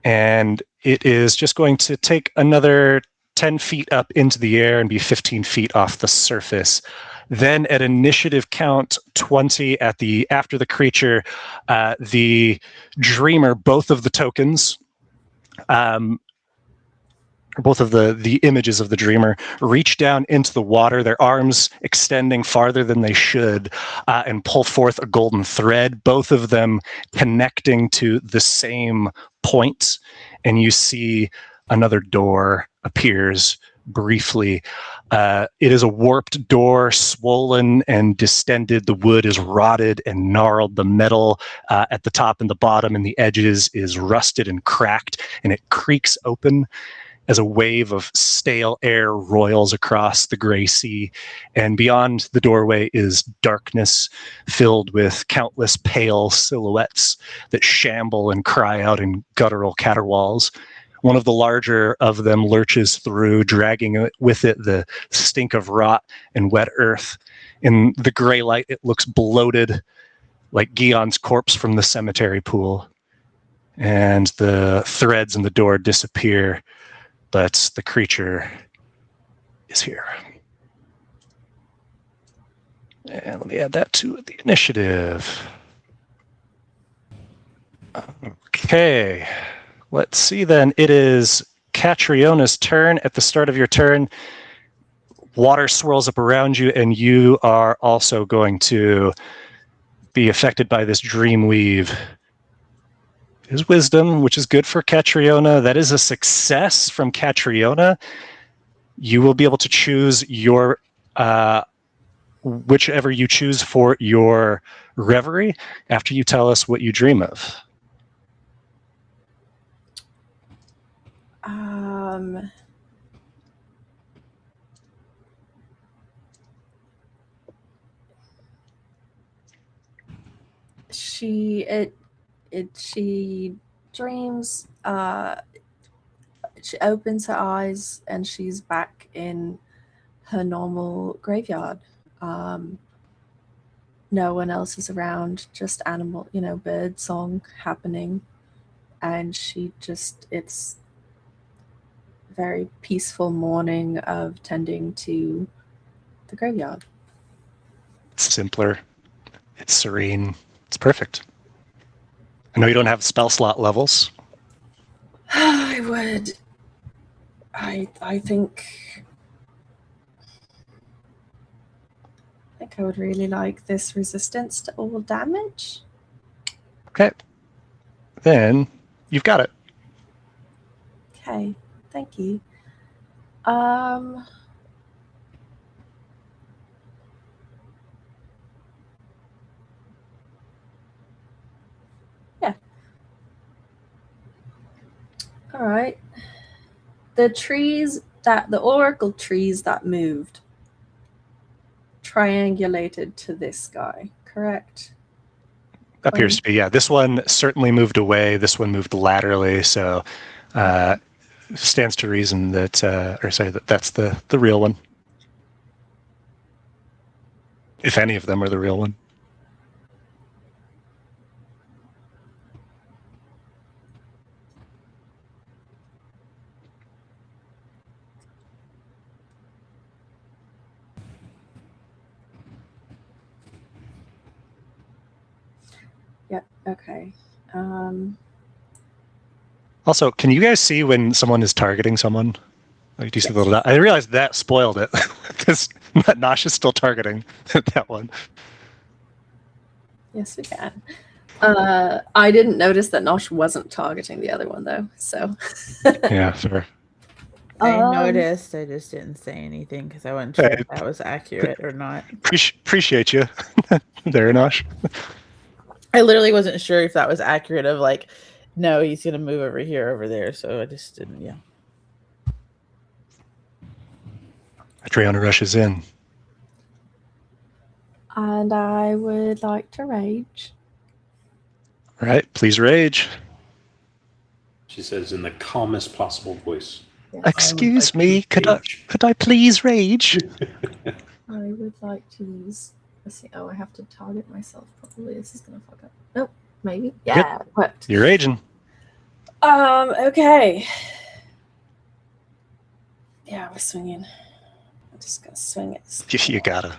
And it is just going to take another 10 feet up into the air and be 15 feet off the surface. Then at initiative count 20 after the creature, the dreamer, both of the tokens, both of the images of the dreamer, reach down into the water, their arms extending farther than they should, and pull forth a golden thread, both of them connecting to the same point. And you see another door appears briefly. It is a warped door, swollen and distended. The wood is rotted and gnarled. The metal at the top and the bottom and the edges is rusted and cracked, and it creaks open as a wave of stale air roils across the gray sea. And beyond the doorway is darkness filled with countless pale silhouettes that shamble and cry out in guttural caterwauls. One of the larger of them lurches through, dragging with it the stink of rot and wet earth. In the gray light, it looks bloated, like Gion's corpse from the cemetery pool. And the threads in the door disappear, but the creature is here. And let me add that to the initiative. Okay. Let's see then. It is Catriona's turn. At the start of your turn, water swirls up around you, and you are also going to be affected by this dream weave. It is wisdom, which is good for Catriona. That is a success from Catriona. You will be able to choose your whichever you choose for your reverie after you tell us what you dream of.
She dreams, she opens her eyes and she's back in her normal graveyard. No one else is around, just animal, bird song happening. And it's very peaceful morning of tending to the graveyard.
It's simpler. It's serene. It's perfect. I know you don't have spell slot levels.
I think I would really like this resistance to all damage.
Okay. Then you've got it.
Okay, thank you. Yeah. All right. The oracle trees that moved triangulated to this guy, correct?
Appears to be, yeah. This one certainly moved away. This one moved laterally, so stands to reason that, that's the real one. If any of them are the real one.
Yep, okay.
Also, can you guys see when someone is targeting someone? Like, do you see the little dot? I realized that spoiled it because Nosh is still targeting that one.
Yes, we can. I didn't notice that Nosh wasn't targeting the other one, though, so.
Yeah, sure.
I noticed. I just didn't say anything because I wasn't sure if that was accurate or not.
Appreciate you there, Nosh.
I literally wasn't sure if that was accurate of like, no, he's going to move over here, over there. So I just didn't, yeah.
Adriana rushes in.
And I would like to rage.
All right, please rage.
She says in the calmest possible voice.
Yes,
Excuse me, could
Rage.
I please rage?
I would like to use. Let's see. Oh, I have to target myself. Probably this is gonna fuck up. Nope. Maybe. Yeah, it worked.
You're raging.
Okay. Yeah, we're swinging. I'm just gonna swing it.
You gotta.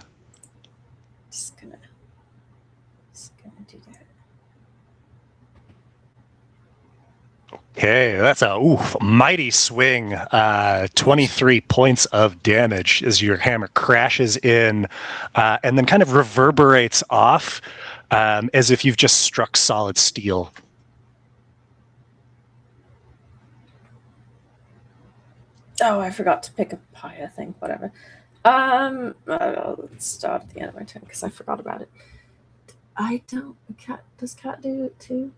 Just gonna do that.
Okay, that's a mighty swing. 23 points of damage as your hammer crashes in and then kind of reverberates off as if you've just struck solid steel.
Oh, I forgot to pick a pyre thing. Whatever. Let's start at the end of my turn because I forgot about it. I don't. Cat does Cat do it too?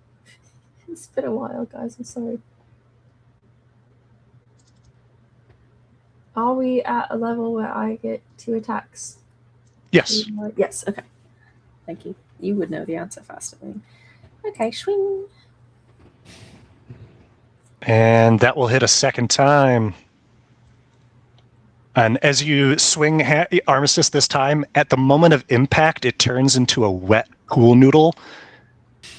It's been a while, guys. I'm sorry. Are we at a level where I get 2 attacks?
Yes.
Yes. Okay. Thank you. You would know the answer faster than me. Okay. Swing.
And that will hit a second time. And as you swing Armistice this time, at the moment of impact, it turns into a wet pool noodle.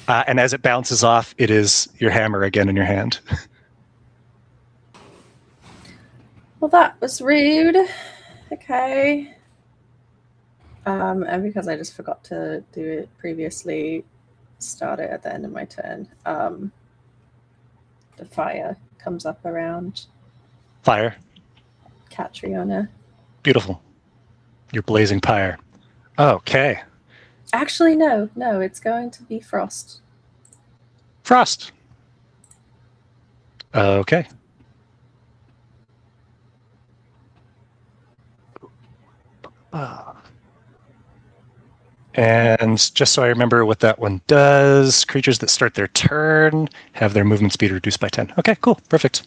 And as it bounces off, it is your hammer again in your hand.
Well, that was rude. Okay. And because I just forgot to do it previously, start it at the end of my turn. The fire comes up around
Fire.
Catriona.
Beautiful. Your blazing pyre. Okay.
Actually, no, it's going to be frost.
Frost. Okay. And just so I remember what that one does, creatures that start their turn have their movement speed reduced by 10. Okay, cool. Perfect.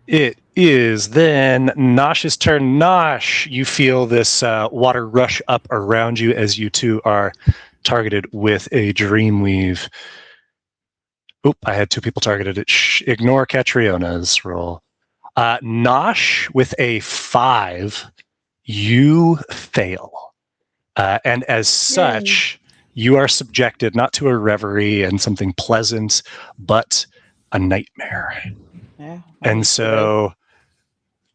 It is then Nosh's turn. Nosh, you feel this water rush up around you as you two are targeted with a Dreamweave. Oop, I had 2 people targeted. Ignore Catriona's roll. Nosh, with a 5, you fail. And as such, you are subjected not to a reverie and something pleasant, but a nightmare.
Yeah.
And so,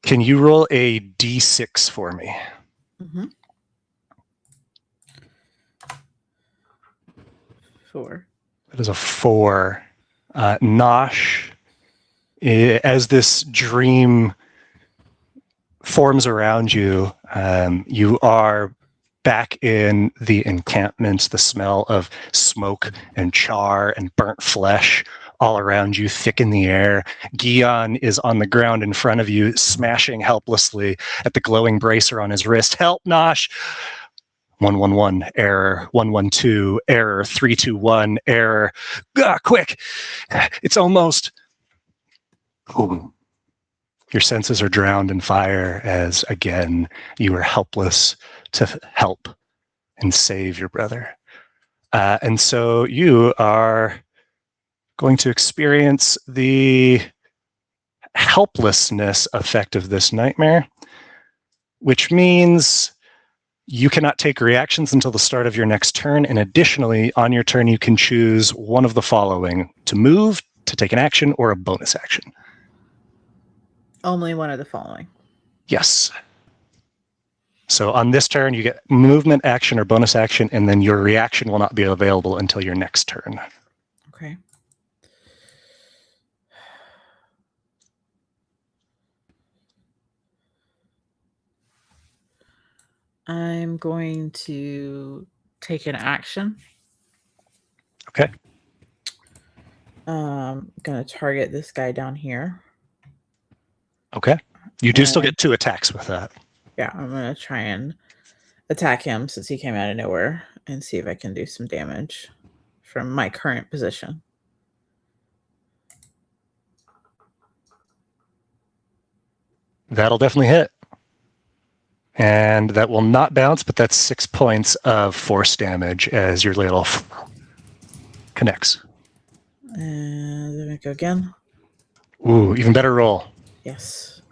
can you roll a d6 for me?
Mm-hmm. 4.
That is a 4. Nosh, as this dream forms around you, you are back in the encampment. The smell of smoke and char and burnt flesh all around you, thick in the air. Gion is on the ground in front of you, smashing helplessly at the glowing bracer on his wrist. Help, Nosh! 111, error. 112, error. 321, error. Quick! It's almost... Ooh. Your senses are drowned in fire as, again, you are helpless to help and save your brother. And so you are going to experience the helplessness effect of this nightmare, which means you cannot take reactions until the start of your next turn. And additionally, on your turn, you can choose one of the following: to move, to take an action, or a bonus action.
Only one of the following.
Yes. So on this turn, you get movement, action, or bonus action, and then your reaction will not be available until your next turn.
Okay. I'm going to take an action.
Okay.
Going to target this guy down here.
Okay. You do still get 2 attacks with that.
Yeah, I'm going to try and attack him since he came out of nowhere and see if I can do some damage from my current position.
That'll definitely hit. And that will not bounce, but that's 6 points of force damage as your ladle connects.
And then we go again.
Ooh, even better roll.
Yes.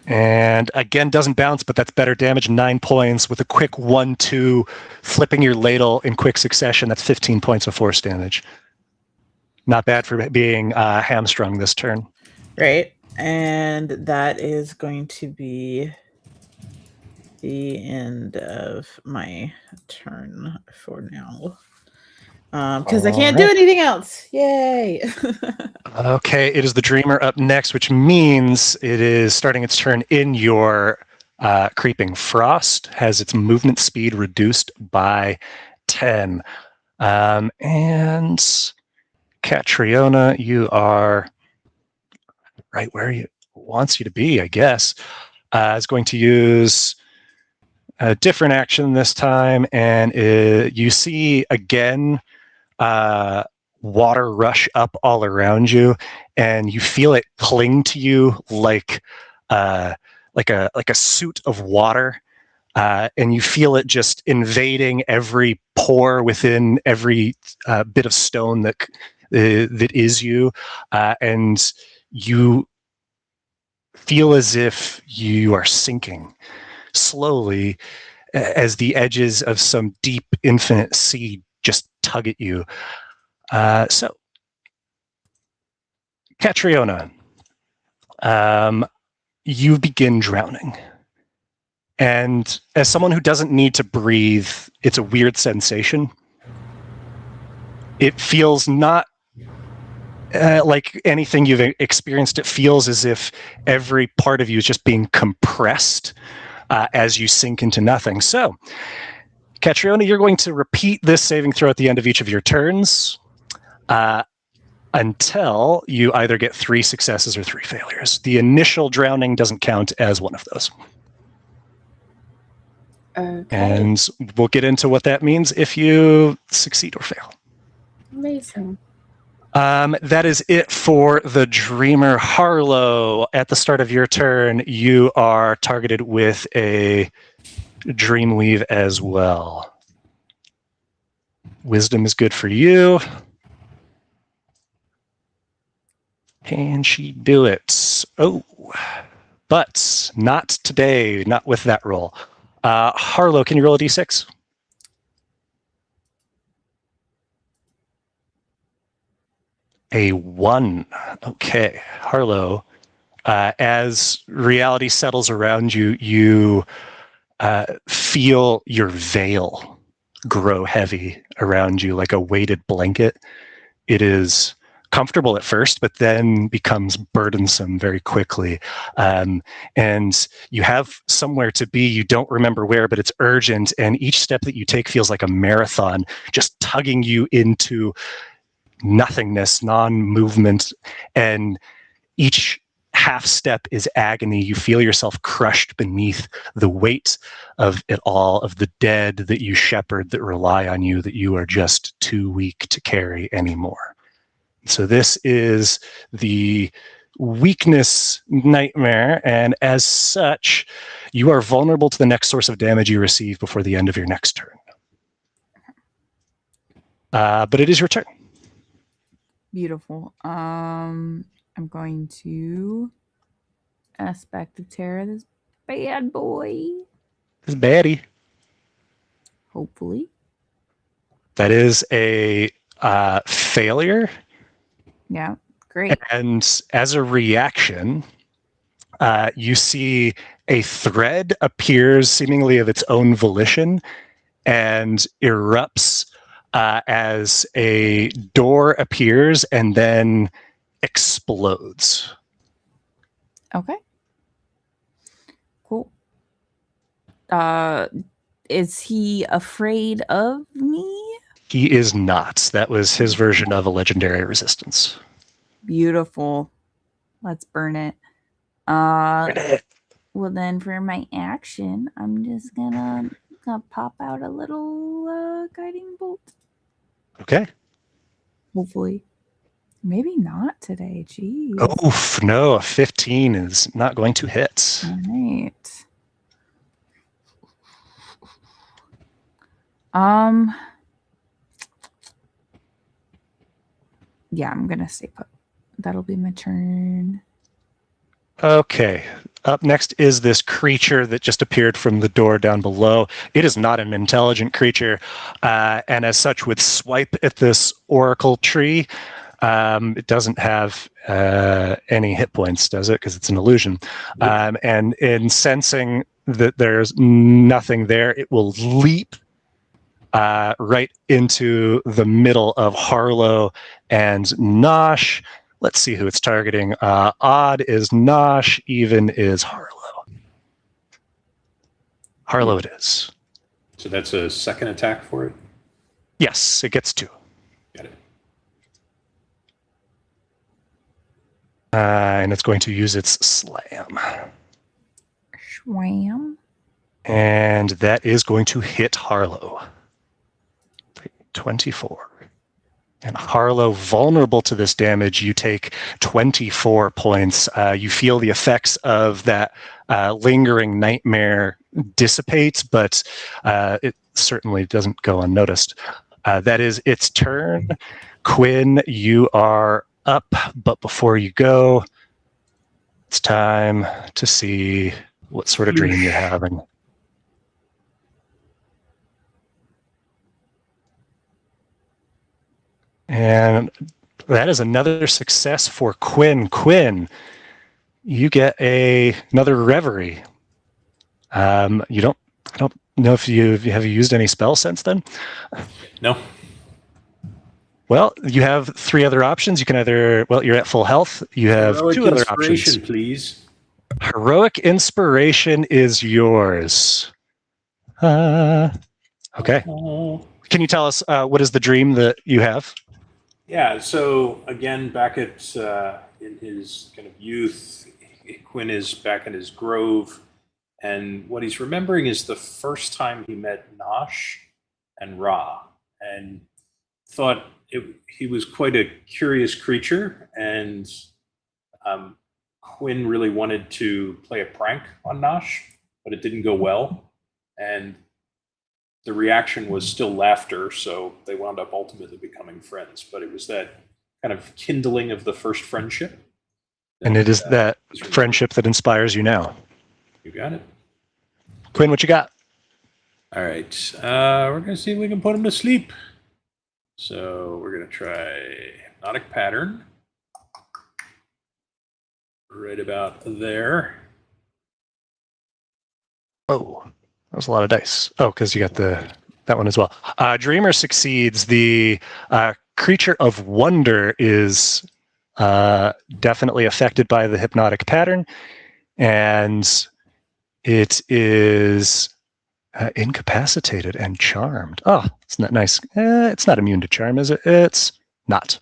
And again, doesn't bounce, but that's better damage, 9 points with a quick 1-2, flipping your ladle in quick succession. That's 15 points of force damage. Not bad for being hamstrung this turn.
Right. And that is going to be the end of my turn for now. Because I can't do anything else. Yay.
Okay, it is the Dreamer up next, which means it is starting its turn in your Creeping Frost, has its movement speed reduced by 10. And Catriona, you are right where it wants you to be, I guess. Is going to use a different action this time, and you see again water rush up all around you, and you feel it cling to you like a suit of water, and you feel it just invading every pore within every bit of stone that is you, and you feel as if you are sinking slowly as the edges of some deep infinite sea just tug at you. So, Catriona, you begin drowning. And as someone who doesn't need to breathe, it's a weird sensation. It feels not like anything you've experienced. It feels as if every part of you is just being compressed as you sink into nothing. So, Catriona, you're going to repeat this saving throw at the end of each of your turns until you either get 3 successes or 3 failures. The initial drowning doesn't count as one of those.
Okay.
And we'll get into what that means if you succeed or fail.
Amazing.
That is it for the Dreamer. Harlow, at the start of your turn, you are targeted with a Dreamweave as well. Wisdom is good for you. Can she do it? Oh, but not today, not with that roll. Harlow, can you roll a d6? A 1. Okay, Harlow, as reality settles around you, you feel your veil grow heavy around you like a weighted blanket. It is comfortable at first, but then becomes burdensome very quickly. And you have somewhere to be. You don't remember where, but it's urgent. And each step that you take feels like a marathon, just tugging you into nothingness, non-movement. And each half step is agony. You feel yourself crushed beneath the weight of it all, of the dead that you shepherd, that rely on you, that you are just too weak to carry anymore. So this is the weakness nightmare, and as such, you are vulnerable to the next source of damage you receive before the end of your next turn. But it is your turn.
Beautiful. I'm going to Aspect of Terror this bad boy.
This is baddie.
Hopefully.
That is a failure.
Yeah, great.
And as a reaction, you see a thread appears seemingly of its own volition and erupts as a door appears and then explodes.
Okay. Cool. Is he afraid of me?
He is not. That was his version of a legendary resistance.
Beautiful. Let's burn it. Well, then for my action, I'm just gonna pop out a little guiding bolt.
Okay.
Hopefully. Maybe not today. Jeez.
Oof, no, a 15 is not going to hit.
All right. Yeah, I'm gonna stay put. That'll be my turn.
Okay. Up next is this creature that just appeared from the door down below. It is not an intelligent creature, and as such, would swipe at this oracle tree. It doesn't have any hit points, does it? Because it's an illusion. And in sensing that there's nothing there, it will leap right into the middle of Harlow and Nosh. Let's see who it's targeting. Odd is Nosh, even is Harlow. Harlow it is.
So that's a second attack for it?
Yes, it gets 2.
Got it.
And it's going to use its slam.
Schwam.
And that is going to hit Harlow. 24. And Harlow, vulnerable to this damage, you take 24 points. You feel the effects of that lingering nightmare dissipate, but it certainly doesn't go unnoticed. That is its turn. Quinn, you are up, but before you go, it's time to see what sort of dream you're having. And that is another success for Quinn. Quinn, you get another reverie. I don't know if you have used any spells since then.
No.
Well, you have 3 other options. You can either, you're at full health. You have
Heroic
2 other
inspiration,
options.
please.
Heroic inspiration is yours. Okay. Can you tell us what is the dream that you have?
Yeah, so again, back at in his kind of youth, Quinn is back in his grove, and what he's remembering is the first time he met Nosh and Ra, and thought he was quite a curious creature, and Quinn really wanted to play a prank on Nosh, but it didn't go well, and the reaction was still laughter, so they wound up ultimately becoming friends. But it was that kind of kindling of the first friendship.
And it is that friendship that inspires you now.
You got it.
Quinn, what you got?
All right. We're going to see if we can put him to sleep. So we're going to try Hypnotic Pattern. Right about there.
Oh. That was a lot of dice. Oh, because you got that one as well. Dreamer succeeds. The creature of wonder is definitely affected by the hypnotic pattern, and it is incapacitated and charmed. Oh, isn't that nice? It's not immune to charm, is it? It's not.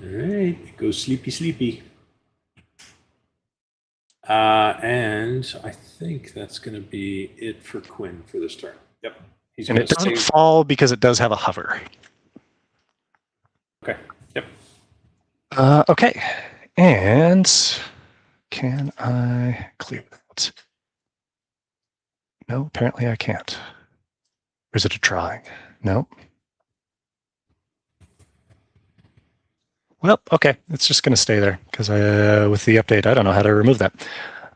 All right. Go sleepy, sleepy. And I think that's going to be it for Quinn for this turn. Yep.
And it doesn't fall because it does have a hover.
Okay. Yep.
Okay. And can I clear that? No, apparently I can't. Or is it a drawing? No. Well, okay, it's just going to stay there because with the update, I don't know how to remove that.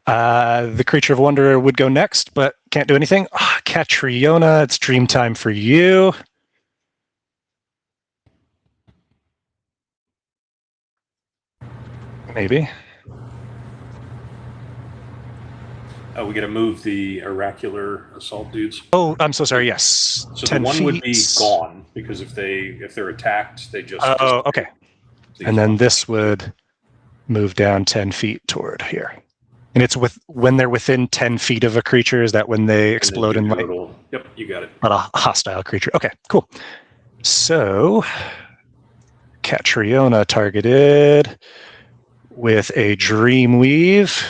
The Creature of Wonder would go next, but can't do anything. Catriona, it's dream time for you. Maybe.
Oh, we got to move the oracular assault dudes.
Oh, I'm so sorry. Yes,
So
10
the one
feet.
would be gone because if they're attacked, they just.
Oh, okay. And then this would move down 10 feet toward here. And it's when they're within 10 feet of a creature, is that when they explode in light?
Yep, you got it.
Not a hostile creature. Okay, cool. So, Catriona targeted with a Dreamweave.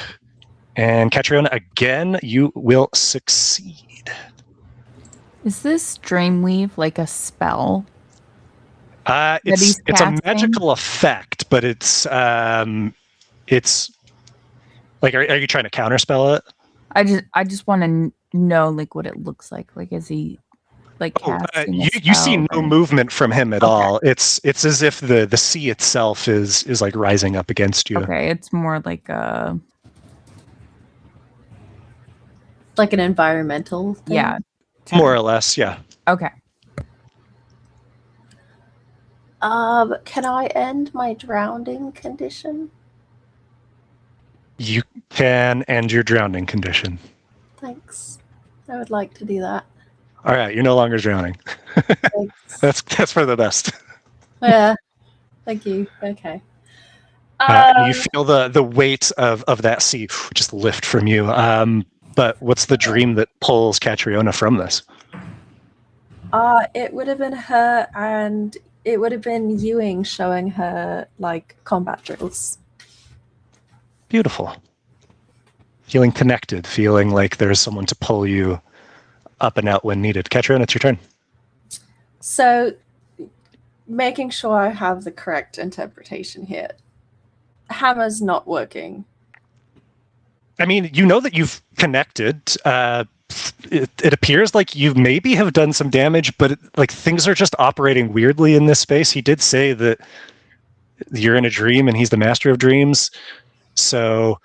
And Catriona, again, you will succeed.
Is this Dreamweave like a spell?
It's a magical effect, but it's like, are you trying to counterspell it?
I just want to know like what it looks like. Like, is he like casting a
you see
spell,
no
or-
movement from him at
Okay.
all. It's as if the sea itself is like rising up against you.
Okay, it's more like a
Like an environmental thing.
yeah.
More or less, yeah.
Okay.
Can I end my drowning condition?
You can end your drowning condition.
Thanks. I would like to do that.
All right, you're no longer drowning.
Thanks.
That's for the best.
Yeah. Thank you. Okay.
You feel the weight of that sea just lift from you. But what's the dream that pulls Catriona from this?
It would have been her, and it would have been Ewing showing her like combat drills.
Beautiful. Feeling connected, feeling like there's someone to pull you up and out when needed. Catriona, it's your turn.
So, making sure I have the correct interpretation here. Hammer's not working.
I mean, you know that you've connected. It appears like you maybe have done some damage, but like things are just operating weirdly in this space. He did say that you're in a dream and he's the master of dreams. So,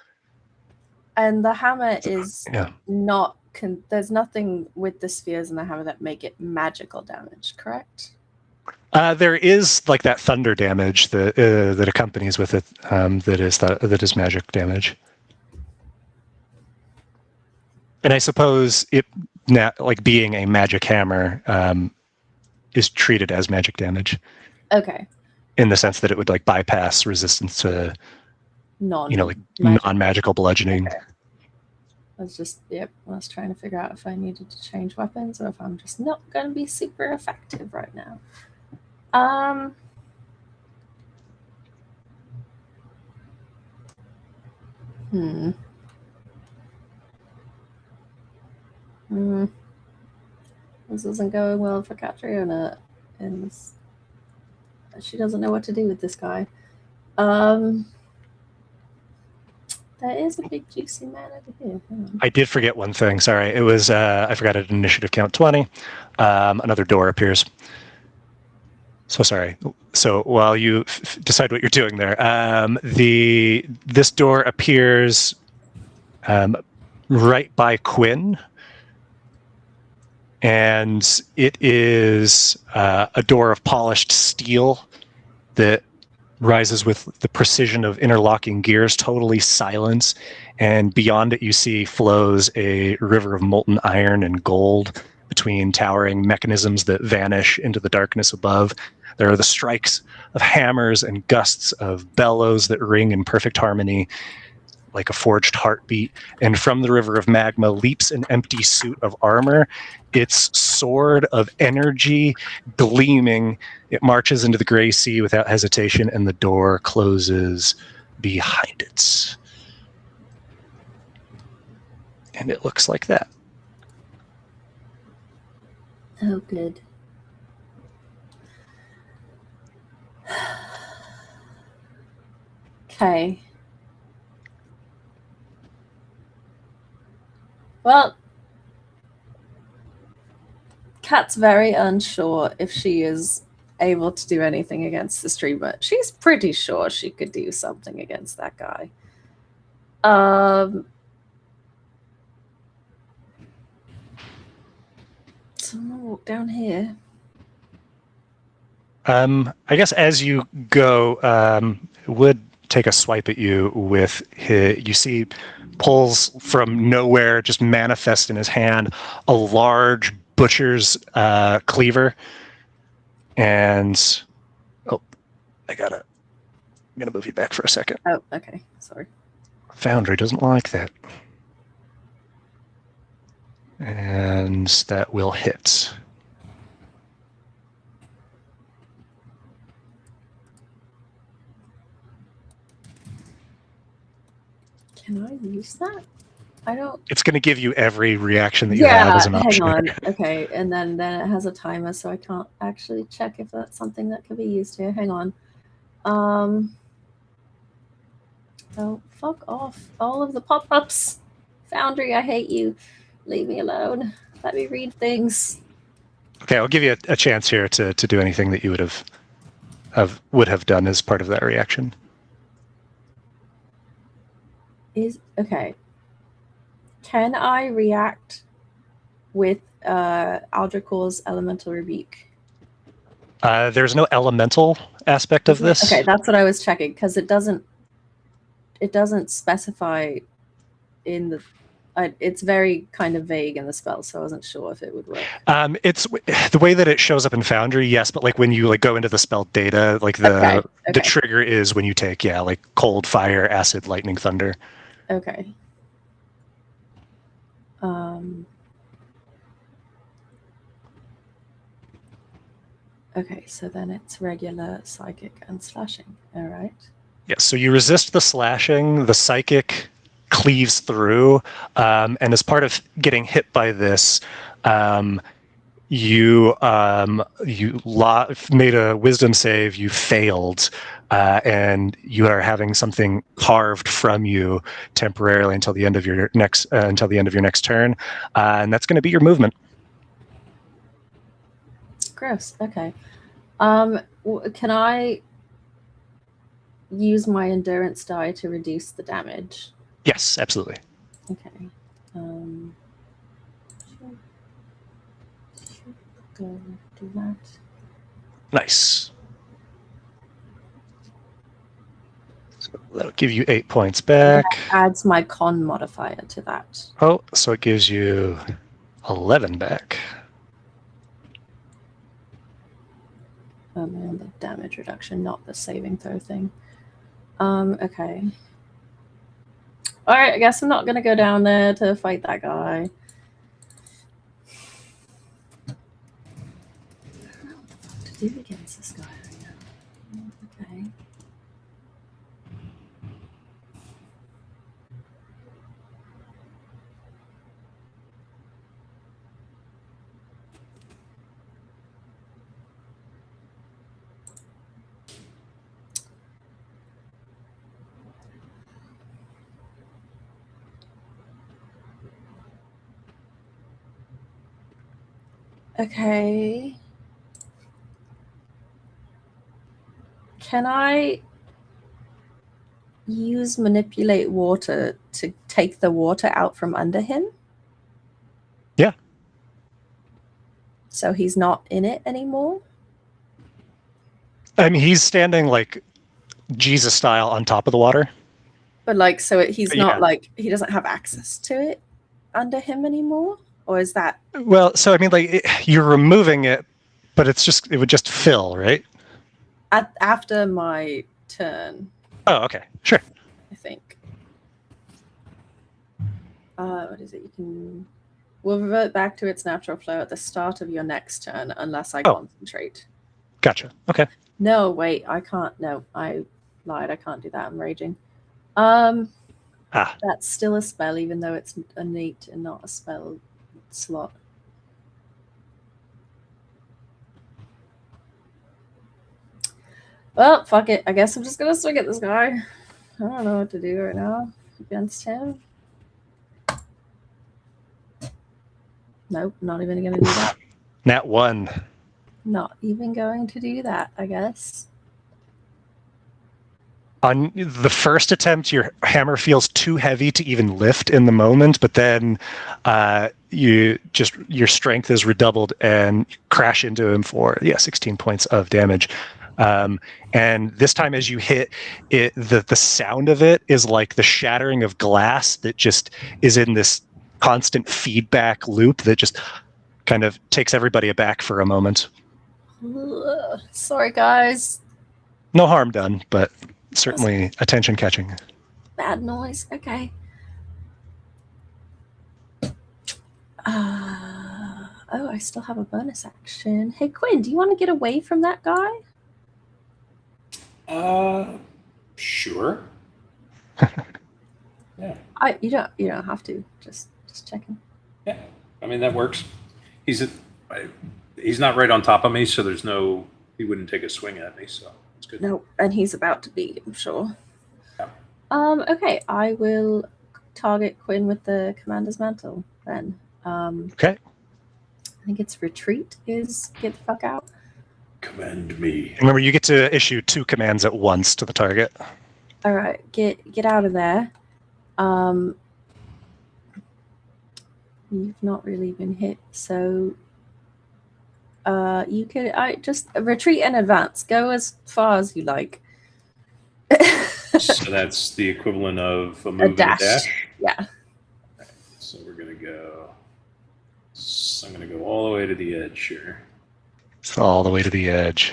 And the hammer is
yeah.
not. There's nothing with the spheres in the hammer that make it magical damage, correct?
There is like that thunder damage that accompanies with it. That is magic damage. And I suppose it, like being a magic hammer, is treated as magic damage
Okay.
in the sense that it would like bypass resistance to, non-magical bludgeoning.
Okay. I was trying to figure out if I needed to change weapons or if I'm just not going to be super effective right now. This isn't going well for Catriona, and she doesn't know what to do with this guy. There is a big juicy man over here. Hang on.
I did forget one thing. Sorry, it was I forgot at initiative count 20. Another door appears. So sorry. So while you decide what you're doing there, this door appears right by Quinn, and it is a door of polished steel that rises with the precision of interlocking gears, totally silent, and beyond it you see flows a river of molten iron and gold between towering mechanisms that vanish into the darkness above. There are the strikes of hammers and gusts of bellows that ring in perfect harmony like a forged heartbeat, and from the river of magma leaps an empty suit of armor, its sword of energy gleaming. It marches into the gray sea without hesitation, and the door closes behind it. And it looks like that.
Oh, good. Okay. Well, Kat's very unsure if she is able to do anything against the streamer. She's pretty sure she could do something against that guy. So I'm gonna walk down here.
I guess as you go, would take a swipe at you with you see pulls from nowhere, just manifest in his hand, a large butcher's cleaver. And I'm gonna move you back for a second.
Oh, okay. Sorry.
Foundry doesn't like that. And that will hit.
Can I use that? I don't.
It's going to give you every reaction that you have as an option.
Hang on. Okay, and then it has a timer, so I can't actually check if that's something that can be used here. Hang on. Oh, fuck off. All of the pop-ups. Foundry, I hate you. Leave me alone. Let me read things.
Okay, I'll give you a chance here to do anything that you would have done as part of that reaction.
Okay. Can I react with Aldricor's elemental rebuke?
There's no elemental aspect of this.
Okay, that's what I was checking because it doesn't specify in the. It's very kind of vague in the spell, so I wasn't sure if it would work.
It's the way that it shows up in Foundry, yes, but like when you like go into the spell data, like the trigger is when you take like cold, fire, acid, lightning, thunder.
Okay. Okay, so then it's regular psychic and slashing. All right.
Yes, so you resist the slashing, the psychic cleaves through, and as part of getting hit by this, you made a wisdom save, you failed, and you are having something carved from you temporarily until the end of your next turn, and that's going to be your movement.
Gross. Okay. Can I use my endurance die to reduce the damage?
Yes, absolutely.
Okay. Should go do that.
Nice. So that'll give you 8 points back.
That adds my con modifier to that.
Oh, so it gives you 11 back.
And the damage reduction, not the saving throw thing. Okay. All right, I guess I'm not going to go down there to fight that guy. I don't know what to do against this guy right now. Okay. Okay. Can I use manipulate water to take the water out from under him?
Yeah.
So he's not in it anymore?
I mean, he's standing like Jesus style on top of the water.
But like, so he's not
Yeah.
like, he doesn't have access to it under him anymore? Or is that?
Well, so I mean, like you're removing it, but it would just fill, right?
After my turn,
Oh, okay, sure.
I think. What is it? Will revert back to its natural flow at the start of your next turn unless I concentrate.
Gotcha. Okay.
No, wait, I can't. No, I lied. I can't do that. I'm raging. That's still a spell, even though it's innate and not a spell slot. Well, fuck it. I guess I'm just gonna swing at this guy. I don't know what to do right now against him. Nope, not even gonna do that.
Nat 1.
Not even going to do that, I guess.
On the first attempt, your hammer feels too heavy to even lift in the moment, but then your strength is redoubled and crash into him for 16 points of damage. And this time, as you hit it, the sound of it is like the shattering of glass that just is in this constant feedback loop that just kind of takes everybody aback for a moment.
Ugh, sorry, guys.
No harm done, but certainly attention catching.
Bad noise. Okay. I still have a bonus action. Hey, Quinn, do you want to get away from that guy?
Sure. Yeah.
You don't have to. Just checking.
Yeah. I mean, that works. He's not right on top of me, so he wouldn't take a swing at me, so it's good.
No, and he's about to be, I'm sure.
Yeah.
Okay, I will target Quinn with the Commander's Mantle then.
Okay.
I think it's retreat is get the fuck out.
Command me.
Remember, you get to issue 2 commands at once to the target.
All right, get out of there. You've not really been hit, so you could just retreat and advance. Go as far as you like.
So that's the equivalent of a move and a dash?
Yeah.
Right, so we're going to go... So I'm going to go all the way to the edge here.
It's all the way to the edge.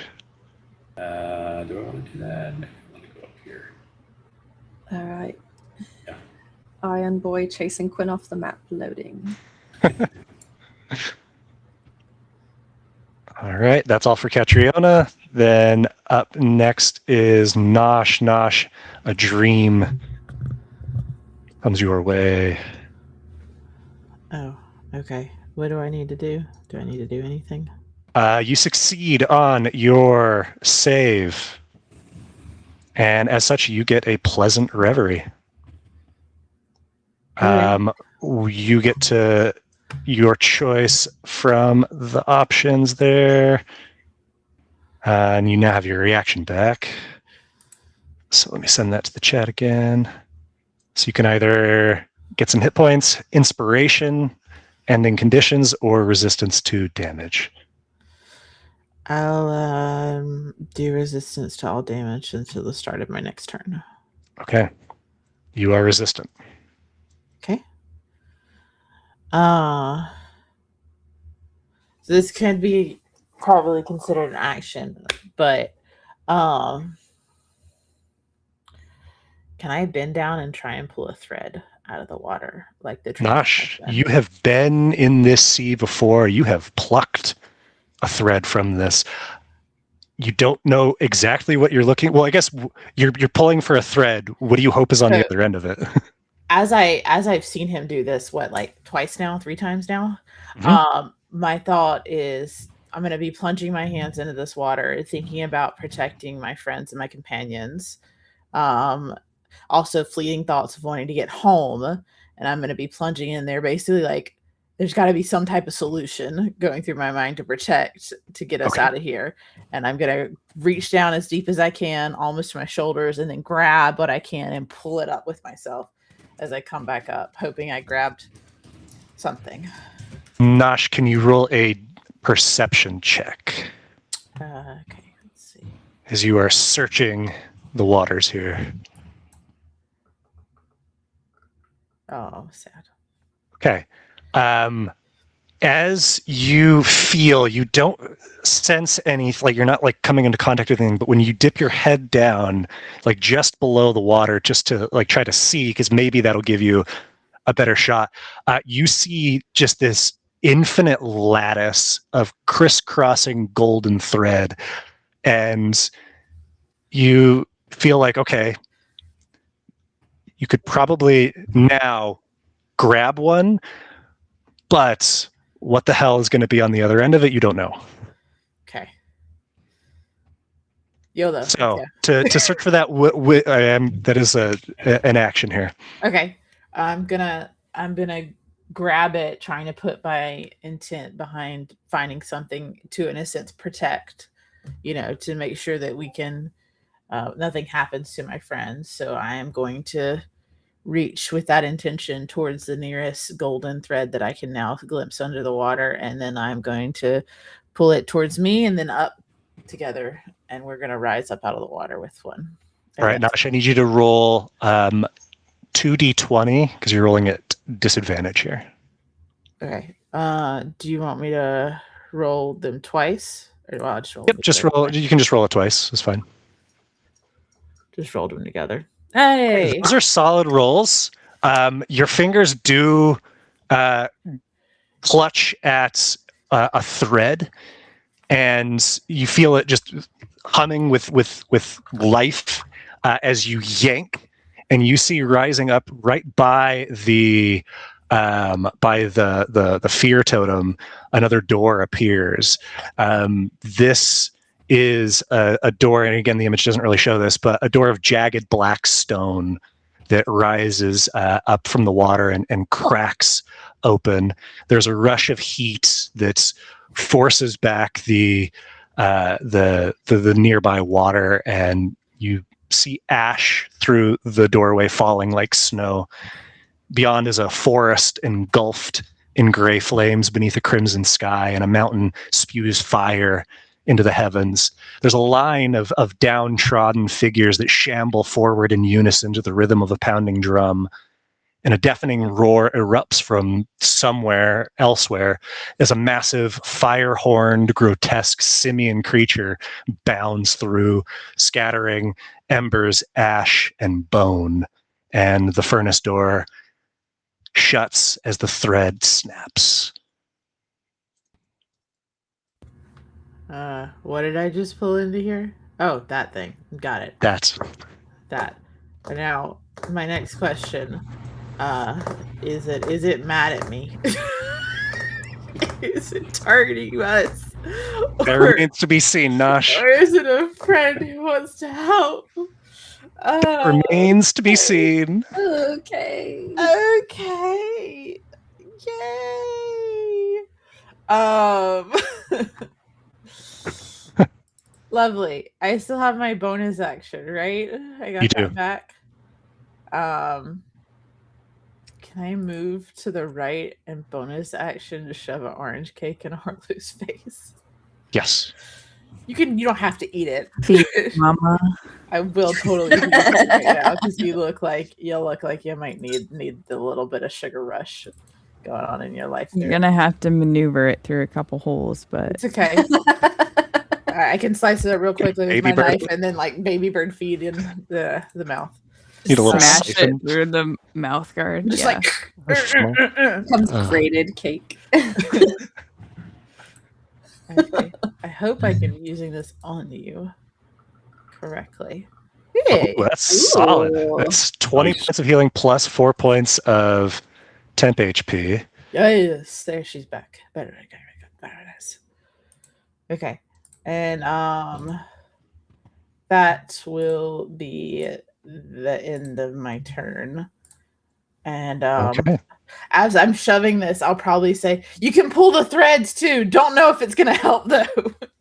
Do I want to do that? I want to go up here.
All right.
Yeah.
Iron Boy chasing Quinn off the map, loading.
All right, that's all for Catriona. Then up next is Nosh. Nosh, a dream comes your way.
Oh, okay. What do I need to do? Do I need to do anything?
You succeed on your save. And as such, you get a pleasant reverie. You get to your choice from the options there. And you now have your reaction back. So let me send that to the chat again. So you can either get some hit points, inspiration, ending conditions, or resistance to damage.
I'll do resistance to all damage until the start of my next turn.
Okay. You are resistant.
Okay. So this could be probably considered an action, but can I bend down and try and pull a thread out of the water like the
Nosh, you have been in this sea before. You have plucked a thread from this. You don't know exactly what you're looking. Well, I guess you're pulling for a thread. What do you hope is on the other end of it?
As I've seen him do this, like 3 times now.
Mm-hmm.
My thought is I'm going to be plunging my hands into this water, thinking about protecting my friends and my companions. Also fleeting thoughts of wanting to get home, and I'm going to be plunging in there. Basically, like there's got to be some type of solution going through my mind to get us out of here. And I'm going to reach down as deep as I can, almost to my shoulders, and then grab what I can and pull it up with myself as I come back up, hoping I grabbed something.
Nosh, can you roll a perception check?
Okay, let's see.
As you are searching the waters here.
Oh, sad.
Okay. As you feel, you don't sense any, like you're not like coming into contact with anything, but when you dip your head down, like just below the water, just to like try to see, because maybe that'll give you a better shot, you see just this infinite lattice of crisscrossing golden thread, and you feel like, okay, you could probably now grab one, but what the hell is going to be on the other end of it, you don't know.
Okay. YOLO.
So
yeah.
to search for that, that is an action here.
Okay. I'm gonna grab it, trying to put my intent behind finding something to, in a sense, protect, to make sure that we can, nothing happens to my friends. So I am going to reach with that intention towards the nearest golden thread that I can now glimpse under the water. And then I'm going to pull it towards me and then up together. And we're going to rise up out of the water with one.
All right, Nosh, I need you to roll 2d20 because you're rolling at disadvantage here.
Okay. Do you want me to roll them twice? Or I'll just roll
Yep, just roll. You can just roll it twice. It's fine.
Just rolled them together. Hey,
those are solid rolls. Your fingers do clutch at a thread, and you feel it just humming with life as you yank, and you see rising up right by the fear totem, another door appears. This is a door, and again, the image doesn't really show this, but a door of jagged black stone that rises up from the water and cracks open. There's a rush of heat that forces back the nearby water, and you see ash through the doorway falling like snow. Beyond is a forest engulfed in gray flames beneath a crimson sky, and a mountain spews fire into the heavens. There's a line of downtrodden figures that shamble forward in unison to the rhythm of a pounding drum, and a deafening roar erupts from somewhere elsewhere as a massive fire-horned, grotesque simian creature bounds through, scattering embers, ash, and bone. And the furnace door shuts as the thread snaps.
What did I just pull into here? Oh, that thing. Got it.
That's
That. But now, my next question. Is it mad at me? Is it targeting us?
that remains to be seen, Nosh.
Or is it a friend who wants to help?
Remains to be seen.
Okay.
Okay. Yay. Lovely. I still have my bonus action, right? I got
You
that
do.
back. Can I move to the right and bonus action to shove an orange cake in Harlow's face?
Yes.
You don't have to eat it.
Feed Mama.
I will totally eat it right now because you look like you might need the little bit of sugar rush going on in your life.
You're
there.
gonna have to maneuver it through a couple holes, but
It's okay. I can slice it up real quickly with
Baby
my
bird.
knife and then like baby bird feed in the mouth.
Need a little
smash it
siphon.
through the mouth guard.
Just
yeah.
Comes grated cake.
Okay. I hope I can be using this on you correctly. Hey.
Ooh, that's solid. That's 20
Nice.
points of healing plus 4 points of temp HP.
Yes, there she's back. Better. There it is. Okay. And that will be the end of my turn. And
Okay.
as I'm shoving this, I'll probably say, "You can pull the threads too." Don't know if it's gonna help though.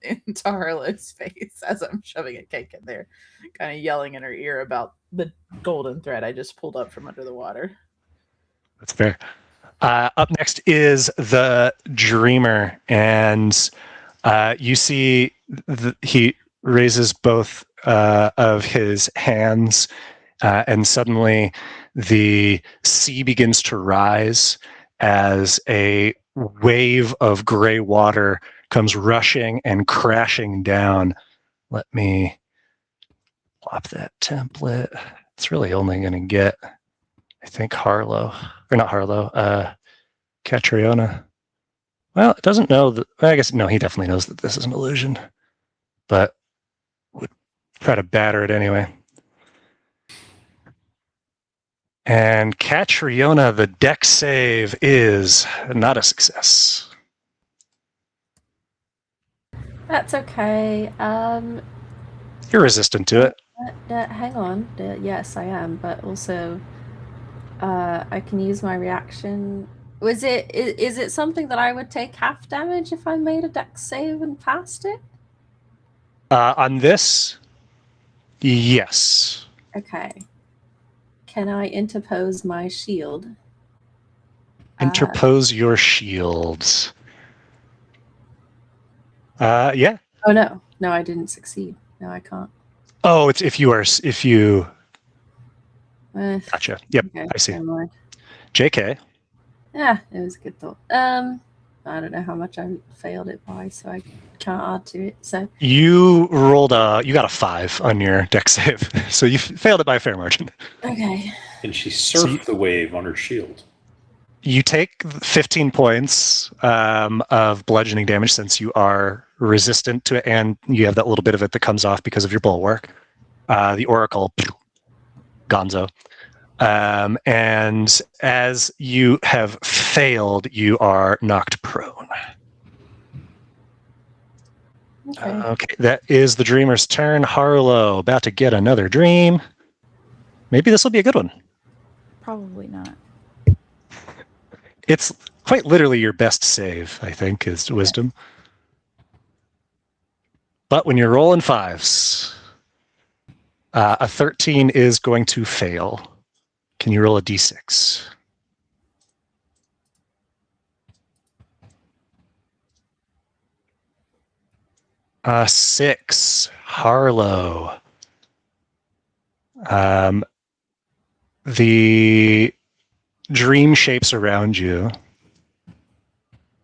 Into Harlow's face as I'm shoving a cake in there, kind of yelling in her ear about the golden thread I just pulled up from under the water.
That's fair. Up next is the Dreamer, and you see he raises both of his hands, and suddenly the sea begins to rise as a wave of gray water comes rushing and crashing down. Let me plop that template. It's really only going to get, I think, Catriona. Well, it doesn't know that. I guess, no, he definitely knows that this is an illusion, but would try to batter it anyway. And Catriona, the dex save is not a success.
That's okay.
You're resistant to it.
Hang on. Yes, I am, but also I can use my reaction. Is it something that I would take half damage if I made a dex save and passed it?
On this, yes.
Okay. Can I interpose my shield?
Interpose your shields. Yeah.
Oh no, I didn't succeed. No, I can't.
Oh, it's if you. Gotcha. Yep,
Okay,
I see.
never mind.
JK.
Yeah, it was a good thought. I don't know how much I failed it by, so I can't add to it. So
You rolled you got a 5 on your dex save, so you failed it by a fair margin.
okay.
And she surfed the wave on her shield.
You take 15 points of bludgeoning damage since you are resistant to it, and you have that little bit of it that comes off because of your bulwark. The Oracle, gonzo. And as you have failed, you are knocked prone.
Okay.
Okay, that is the Dreamer's turn. Harlow, about to get another dream. Maybe this will be a good one.
Probably not.
It's quite literally your best save, I think, is wisdom. But when you're rolling fives, a 13 is going to fail. Can you roll a d6? Six. Harlow. The dream shapes around you,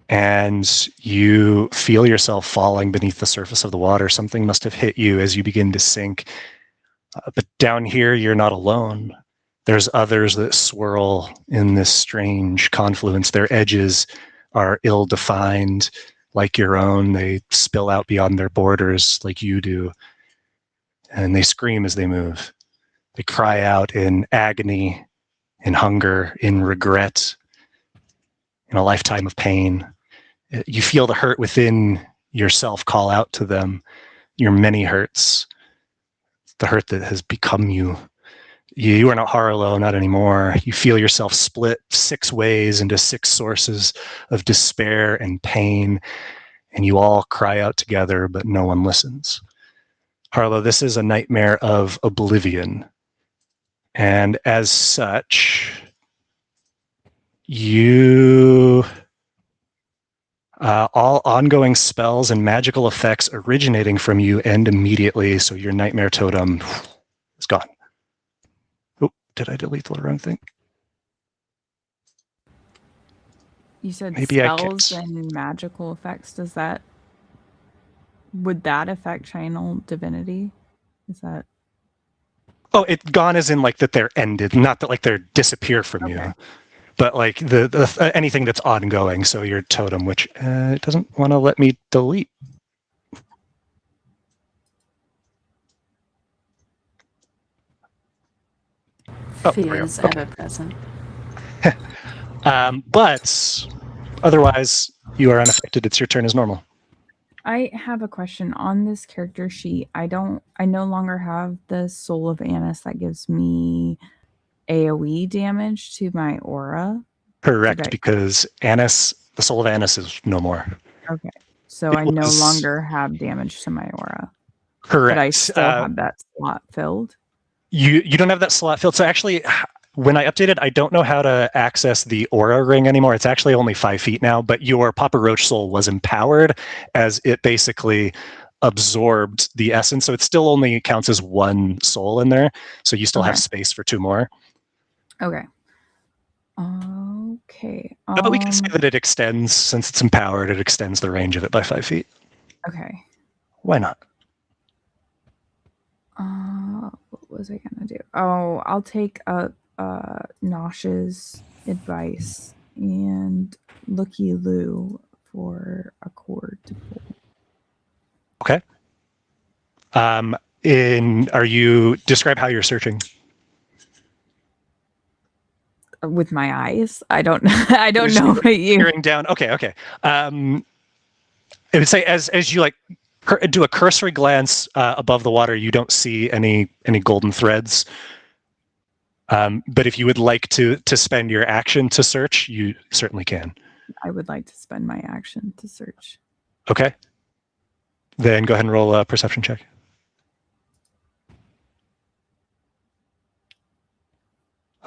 and you feel yourself falling beneath the surface of the water. Something must have hit you as you begin to sink. But down here, you're not alone. There's others that swirl in this strange confluence. Their edges are ill-defined, like your own. They spill out beyond their borders like you do. And they scream as they move. They cry out in agony, in hunger, in regret, in a lifetime of pain. You feel the hurt within yourself call out to them, your many hurts, the hurt that has become you. You are not Harlow, not anymore. You feel yourself split 6 ways into 6 sources of despair and pain, and you all cry out together, but no one listens. Harlow, this is a nightmare of oblivion. And as such, you... all ongoing spells and magical effects originating from you end immediately, so your nightmare totem is gone. Oh, did I delete the wrong thing?
You said
Maybe
spells and magical effects. Would that affect channel divinity? Is that...
Oh, it gone as in like that they're ended, not that like they're disappear from you, but like the anything that's ongoing. So your totem, which it doesn't want to let me delete.
Fears ever present.
But otherwise, you are unaffected. It's your turn as normal.
I have a question on this character sheet. I no longer have the Soul of Annis that gives me AoE damage to my aura.
Correct, because Annis, the Soul of Annis, is no more.
Okay, so I no longer have damage to my aura.
Correct.
But I still have that slot filled.
You don't have that slot filled. So actually, when I updated, I don't know how to access the aura ring anymore. It's actually only 5 feet now, but your Papa Roach soul was empowered as it basically absorbed the essence. So it still only counts as 1 soul in there. So you still have space for 2 more.
Okay. Okay.
But we can say that it extends, since it's empowered, it extends the range of it by 5 feet.
Okay.
Why not?
What was I gonna do? Oh, I'll take Nosh's advice and Looky Loo for a cord to pull.
Okay. Describe how you're searching.
With my eyes, I don't know what you.
Peering down. Okay. I would say as you like do a cursory glance above the water, you don't see any golden threads. But if you would like to spend your action to search, you certainly can.
I would like to spend my action to search.
Okay. Then go ahead and roll a perception check.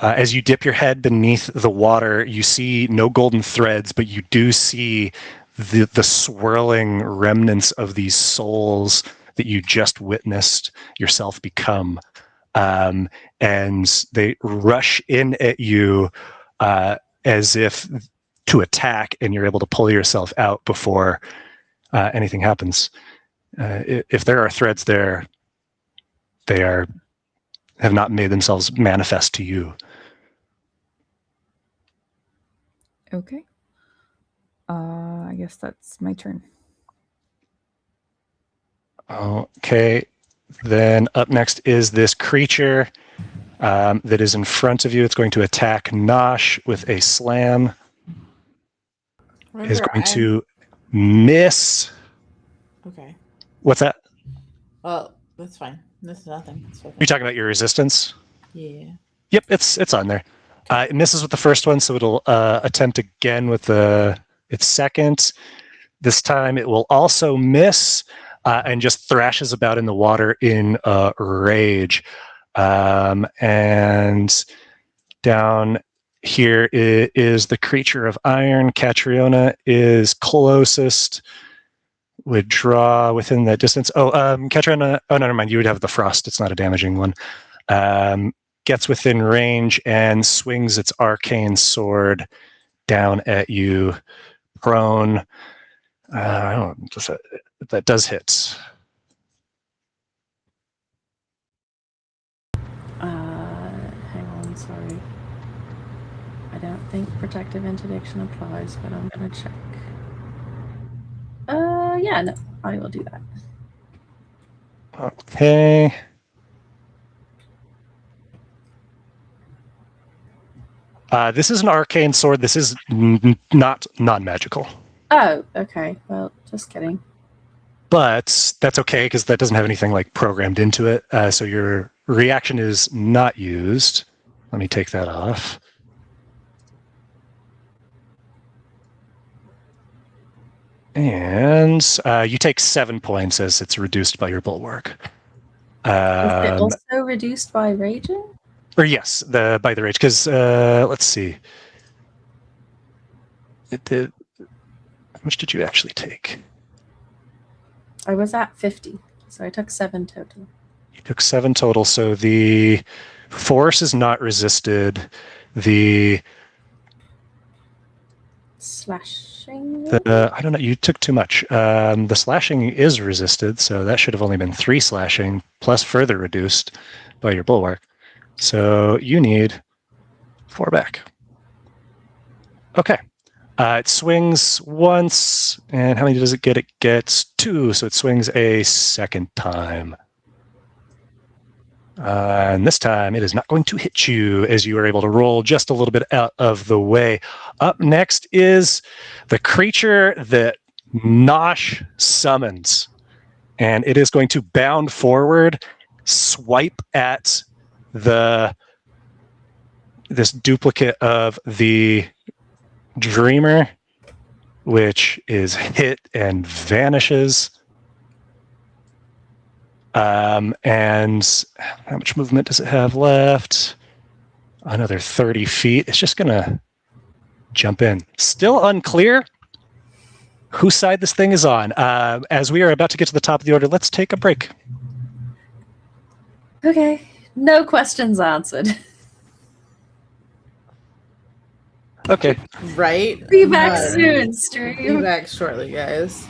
As you dip your head beneath the water, you see no golden threads, but you do see the swirling remnants of these souls that you just witnessed yourself become. And they rush in at you as if to attack, and you're able to pull yourself out before anything happens. If there are threads there, they have not made themselves manifest to you.
Okay. I guess that's my turn.
Okay. Then up next is this creature that is in front of you. It's going to attack Nosh with a slam. Is going to miss.
Okay.
What's that?
Well, that's fine. That's nothing. It's okay.
You're talking about your resistance?
Yeah.
Yep, it's on there. It misses with the first one, so it'll attempt again with its second. This time it will also miss and just thrashes about in the water in rage. And down here is the creature of iron. Catriona is closest, would draw within that distance. Catriona, oh, no, never mind. You would have the frost. It's not a damaging one. Gets within range and swings its arcane sword down at you, prone. I don't know if that does hit.
Hang on, sorry. I don't think protective interdiction applies, but I'm gonna check. Yeah, no, I will do that.
Okay. This is an arcane sword. This is not non-magical.
Oh, okay. Well, just kidding.
But that's okay because that doesn't have anything like programmed into it. So your reaction is not used. Let me take that off. And you take 7 points as it's reduced by your bulwark.
Is it also reduced by raging?
Or yes, by the rage. Because let's see. How much did you actually take?
I was at 50, so I took 7 total.
You took 7 total, so the force is not resisted. The
slashing?
I don't know, you took too much. The slashing is resisted, so that should have only been 3 slashing, plus further reduced by your bulwark. So you need 4 back. Okay. It swings once, and how many does it get? It gets 2, so it swings a second time. And this time it is not going to hit you, as you are able to roll just a little bit out of the way. Up next is the creature that Nosh summons, and it is going to bound forward, swipe at this duplicate of the Dreamer, which is hit and vanishes. And how much movement does it have left? Another 30 feet. It's just going to jump in. Still unclear whose side this thing is on. As we are about to get to the top of the order, let's take a break.
Okay. No questions answered.
Okay.
Right?
Be back soon, stream.
Be back shortly, guys.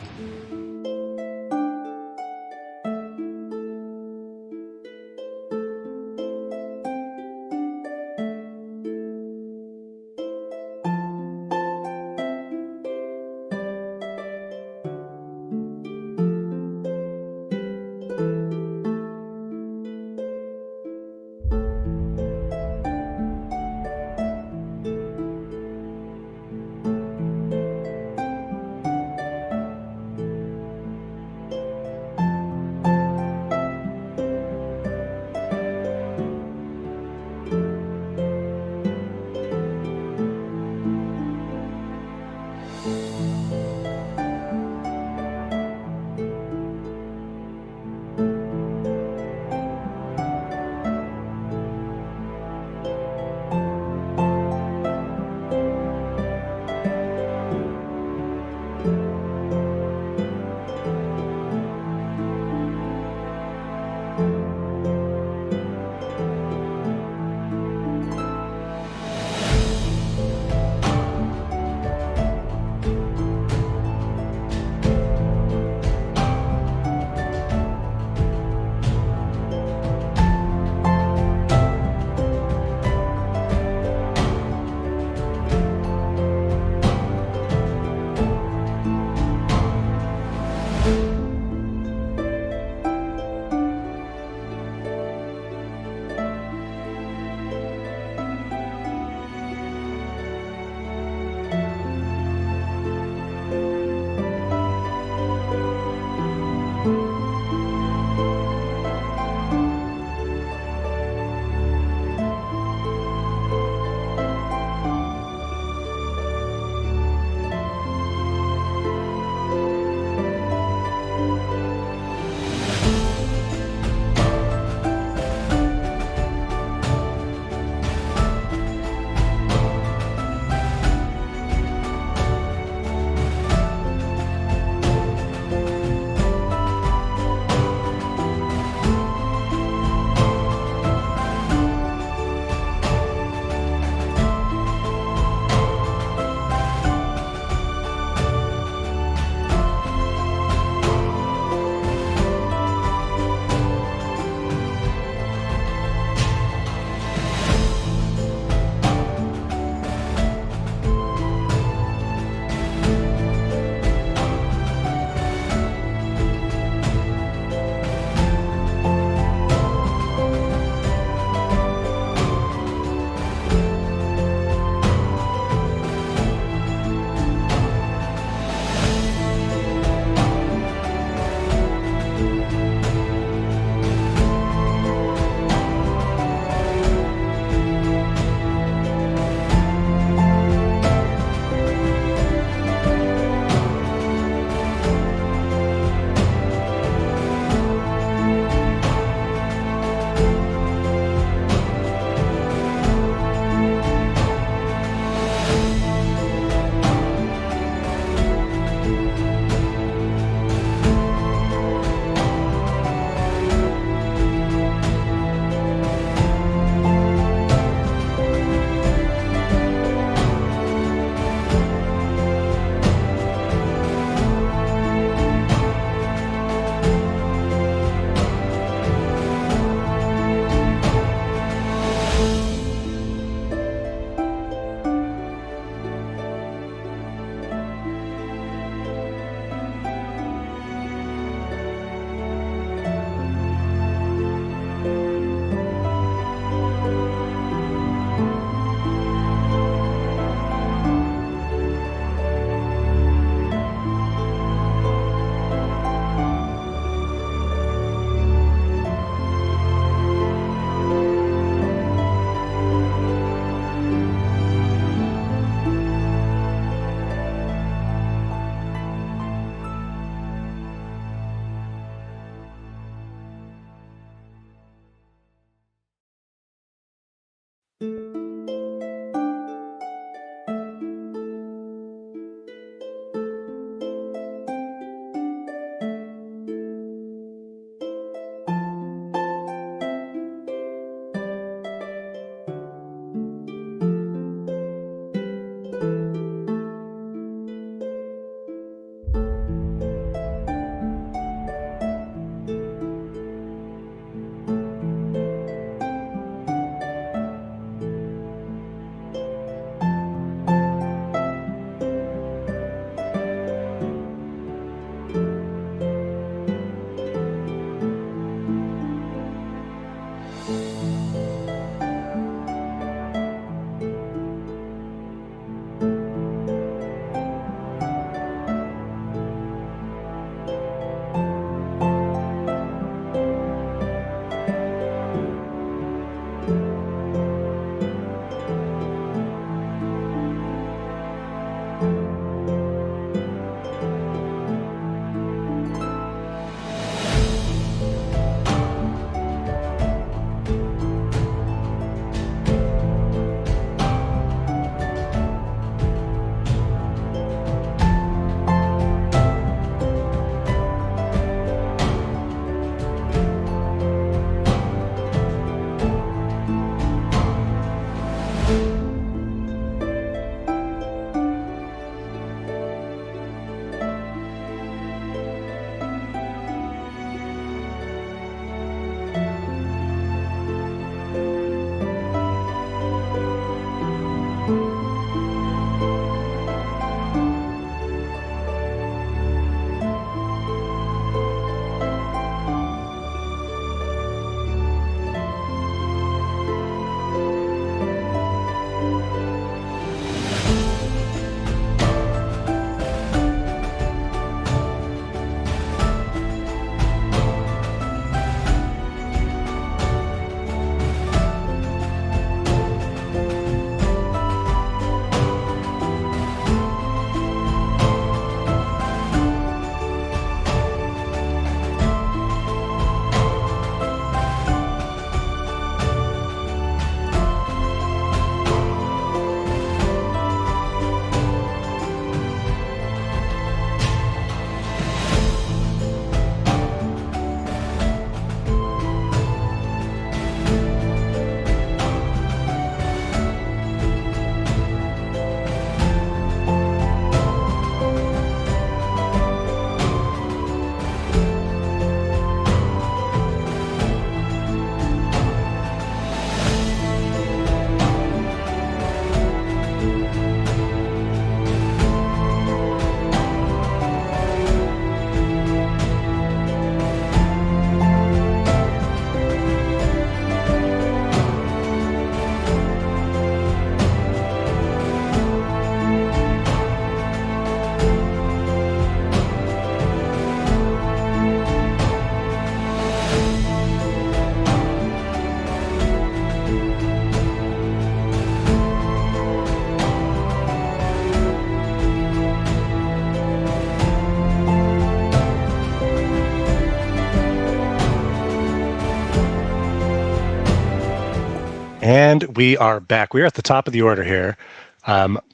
And we are back. We're at the top of the order here.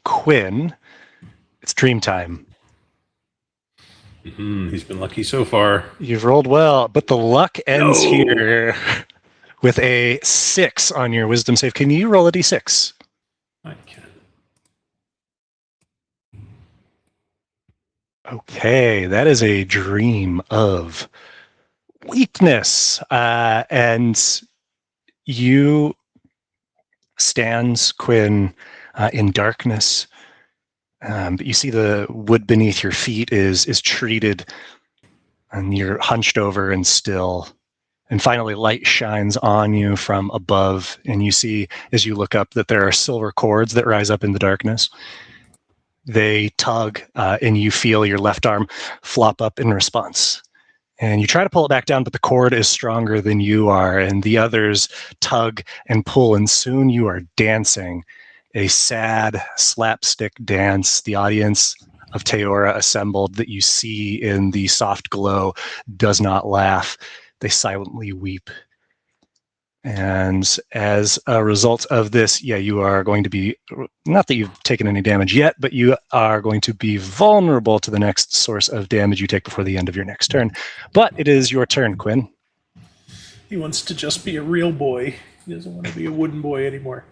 Quinn, it's dream time.
He's been lucky so far.
You've rolled well, but the luck ends here with a 6 on your wisdom save. Can you roll a d6?
I can.
Okay, that is a dream of weakness. And you stands, Quinn, in darkness. But you see the wood beneath your feet is treated, and you're hunched over and still. And finally, light shines on you from above, and you see, as you look up, that there are silver cords that rise up in the darkness. They tug, and you feel your left arm flop up in response. And you try to pull it back down, but the cord is stronger than you are, and the others tug and pull, and soon you are dancing a sad slapstick dance. The audience of Teora assembled that you see in the soft glow does not laugh. They silently weep. And as a result of this, you are going to be, not that you've taken any damage yet, but you are going to be vulnerable to the next source of damage you take before the end of your next turn. But it is your turn, Quinn.
He wants to just be a real boy. He doesn't want to be a wooden boy anymore.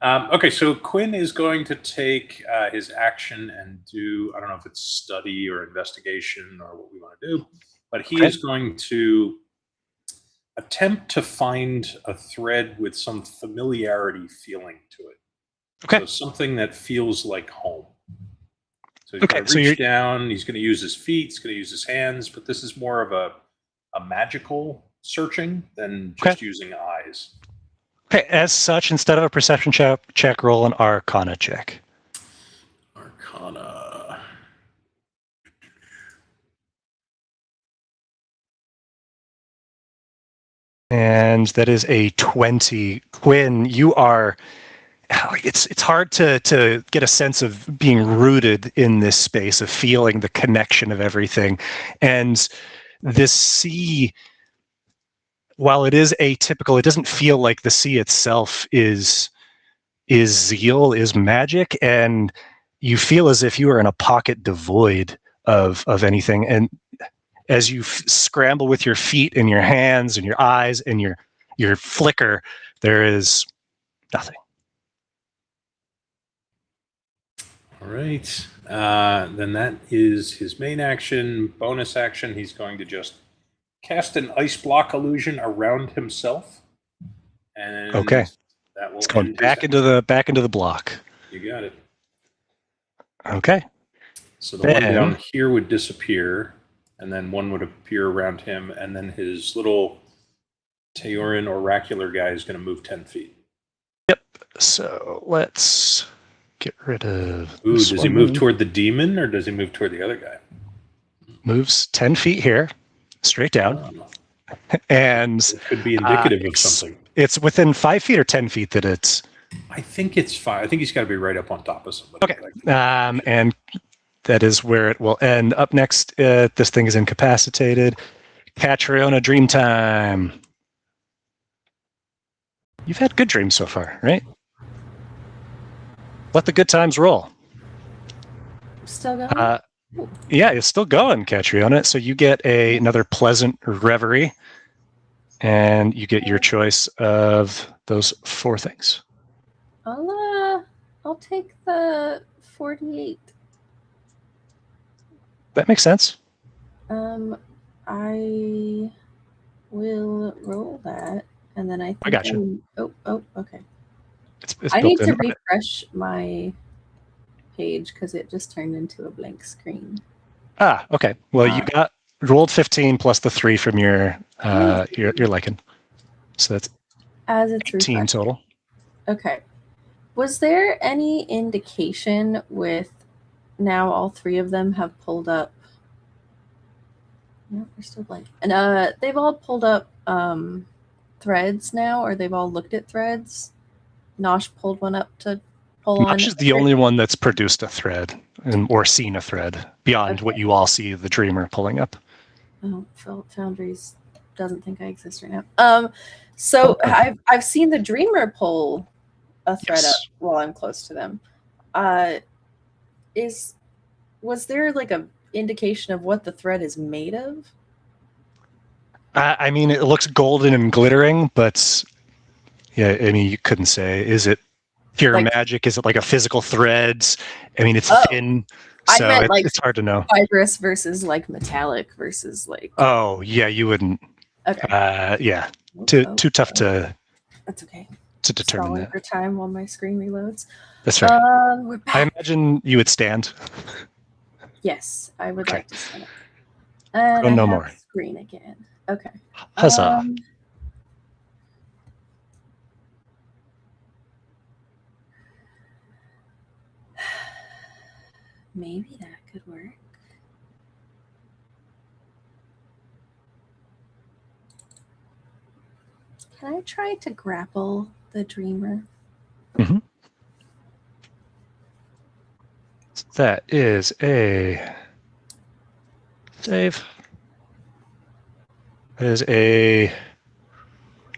Okay, so Quinn is going to take his action and do, I don't know if it's study or investigation or what we want to do, but he is going to attempt to find a thread with some familiarity feeling to it.
Okay.
So something that feels like home. So he's going to reach down, he's going to use his feet, he's going to use his hands, but this is more of a magical searching than just using eyes.
Okay, as such, instead of a perception check, roll an Arcana check.
Arcana.
And that is a 20. Quinn, you are... It's hard to get a sense of being rooted in this space, of feeling the connection of everything. And this sea... While it is atypical, it doesn't feel like the sea itself is zeal, is magic, and you feel as if you are in a pocket devoid of anything. And as you scramble with your feet and your hands and your eyes and your flicker, there is nothing.
All right. Then that is his main action. Bonus action, he's going to just cast an ice block illusion around himself, and that will.
It's going back into the block.
You got it.
Okay.
So the one down here would disappear, and then one would appear around him, and then his little Teoran oracular guy is going to move 10 feet.
Yep. So let's get rid of.
Ooh, does he move toward the demon, or does he move toward the other guy?
Moves 10 feet here. Straight down. And
it could be indicative of something.
It's within 5 feet or 10 feet that it's...
I think it's 5. I think he's got to be right up on top of somebody.
Okay. And that is where it will end. Up next, this thing is incapacitated. Catriona, dream time. You've had good dreams so far, right? Let the good times roll.
Still going?
Yeah, it's still going, Catriona. So you get another pleasant reverie, and you get your choice of those 4 things.
I'll take the 48.
That makes sense.
I will roll that, and then I think
I got you.
Okay.
It's
I need
built
to
in.
refresh my page because it just turned into a blank screen.
Okay. Well, you rolled 15 plus the 3 from your lichen. So that's
as it's
18
refreshed.
total.
Okay. Was there any indication with now all 3 of them have pulled up? No, they're still blank. And they've all pulled up threads now, or they've all looked at threads. Nosh pulled one up to pull on.
Nosh is the only one that's produced a thread or seen a thread beyond what you all see the dreamer pulling up.
Oh, Foundries doesn't think I exist right now. So
Okay.
I've seen the dreamer pull a thread
Yes.
up while I'm close to them. Was there like a indication of what the thread is made of?
I mean, it looks golden and glittering, but yeah, I mean, you couldn't say. Is it pure
Like-
magic? Is it like a physical thread? I mean, it's
Oh,
thin,
I
so
meant, like,
it's hard to know.
Fibrous versus like metallic versus like.
Oh, yeah, you wouldn't.
Okay.
Yeah,
Oh,
too tough to
That's okay.
determine
Stalling
that.
for time while my screen reloads.
That's right.
We're
I
back.
imagine you would stand.
Yes, I would
Okay.
like to stand up. And
Oh,
I
no
have
more.
screen again. Okay.
Huzzah.
Maybe that could work. Can I try to grapple the dreamer?
That is a save. That is a
He has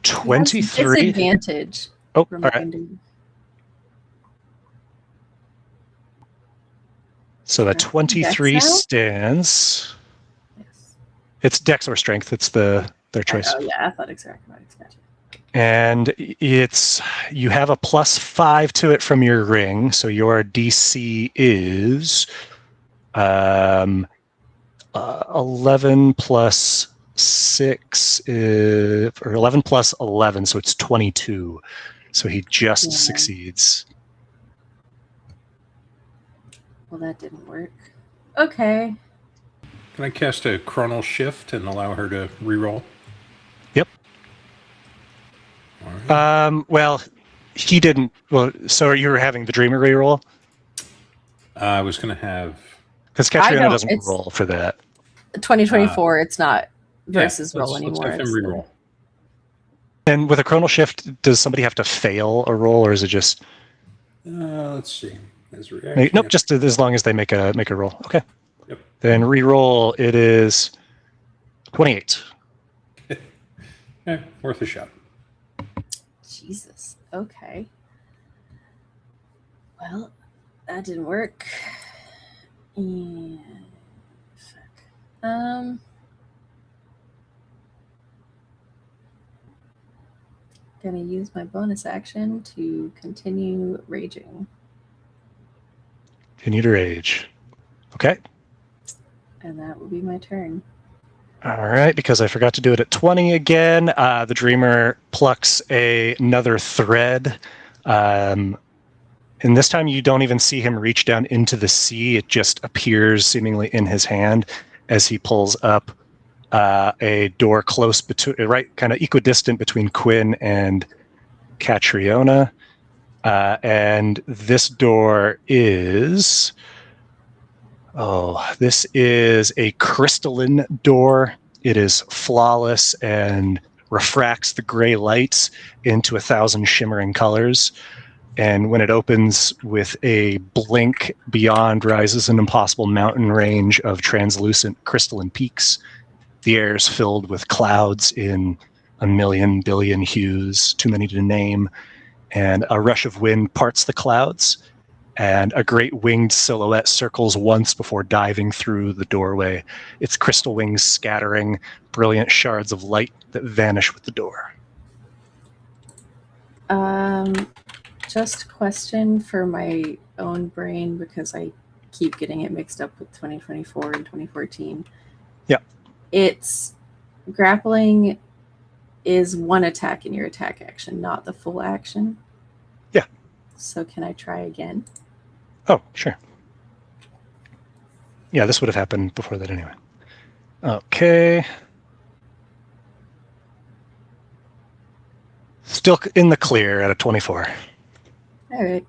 23.
disadvantage.
Oh, all right.
Reminding.
So the
Dex
23
now?
stands.
Yes.
It's Dex or Strength. It's their choice.
Oh yeah, athletics or acrobatics. Gotcha.
And you have a +5 to it from your ring, so your DC is 11 plus 6 or 11 plus 11, so it's 22. So he just
Yeah.
succeeds.
Well, that didn't work. Okay.
Can I cast a chronal shift and allow her to reroll?
Yep.
All right.
Well, he didn't. Well, so you were having the Dreamer reroll?
I was going to have...
Because
I
Catriona
don't-
doesn't
it's-
roll for that.
2024. It's not versus roll
let's
anymore.
have him
it's-
reroll.
And with a chronal shift, does somebody have to fail a roll, or is it just
Let's see. His reaction.
nope? Just as long as they make a roll. Okay.
Yep.
Then re-roll. It is 28.
Worth a shot.
Jesus. Okay. Well, that didn't work. And fuck. Gonna use my bonus action to continue raging.
Continue to rage. Okay.
And that will be my turn.
All right. Because I forgot to do it at 20 again. The Dreamer plucks another thread. And this time you don't even see him reach down into the sea. It just appears seemingly in his hand as he pulls up a door close between, right, kind of equidistant between Quinn and Catriona. And this door is, this is a crystalline door. It is flawless and refracts the gray lights into 1,000 shimmering colors. And when it opens with a blink, beyond rises an impossible mountain range of translucent crystalline peaks. The air is filled with clouds in a million billion hues, too many to name. And a rush of wind parts the clouds, and a great winged silhouette circles once before diving through the doorway, its crystal wings scattering brilliant shards of light that vanish with the door.
Just question for my own brain, because I keep getting it mixed up with 2024 and 2014.
Yeah.
It's grappling is one attack in your attack action, not the full action.
Yeah.
So can I try again?
Oh, sure. Yeah, this would have happened before that anyway. Okay. Still in the clear at a 24.
All right.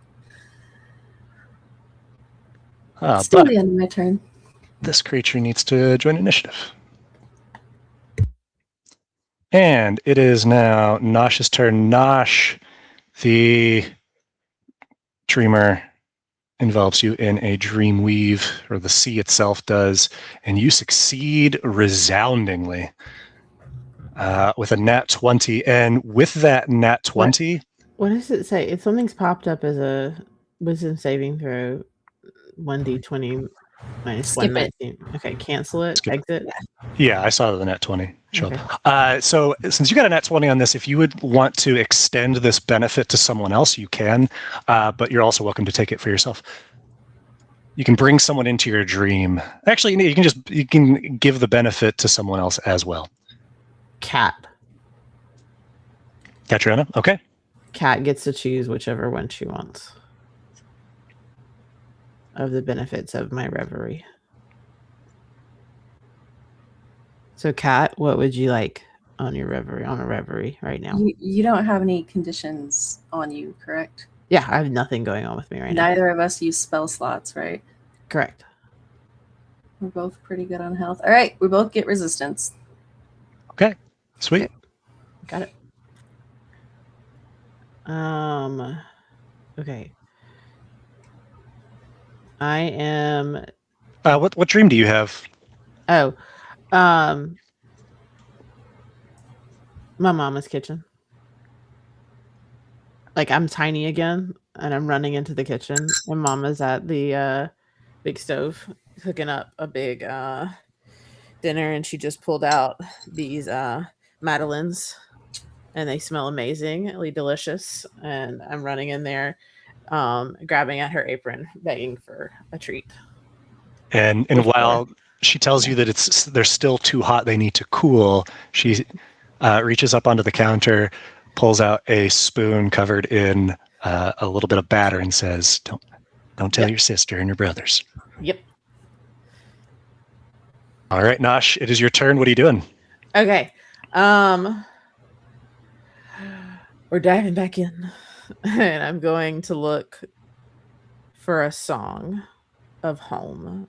But
Still the end of my turn.
this creature needs to join initiative. And it is now Nosh's turn. Nosh, the Dreamer envelops you in a dream weave, or the sea itself does, and you succeed resoundingly. with a nat 20. And with that nat 20,
What does it say? If something's popped up as a wisdom saving throw, 1d20 minus
Skip it.
119. Okay, cancel it.
Skip it.
Exit.
yeah, I saw the nat 20 show
Okay.
up. So since you got a nat 20 on this, if you would want to extend this benefit to someone else, you can, but you're also welcome to take it for yourself. You can bring someone into your dream. Actually, you can give the benefit to someone else as well.
Cat.
Katrina, okay.
Cat gets to choose whichever one she wants of the benefits of my reverie. So, Cat, what would you like on your reverie? On a reverie right now?
You don't have any conditions on you, correct?
Yeah, I have nothing going on with me right now.
Neither of us use spell slots, right?
Correct.
We're both pretty good on health. All right, we both get resistance.
Okay, sweet.
Got it. Okay. I am.
What dream do you have?
Oh, my mama's kitchen. Like, I'm tiny again, and I'm running into the kitchen, and Mama's at the big stove cooking up a big dinner, and she just pulled out these madeleines, and they smell amazingly delicious. And I'm running in there, grabbing at her apron, begging for a treat.
And while she tells you that they're still too hot, they need to cool, she reaches up onto the counter, pulls out a spoon covered in a little bit of batter, and says, "Don't tell your sister and your brothers."
Yep.
All right, Nosh, it is your turn. What are you doing?
Okay. We're diving back in, and I'm going to look for a song of home.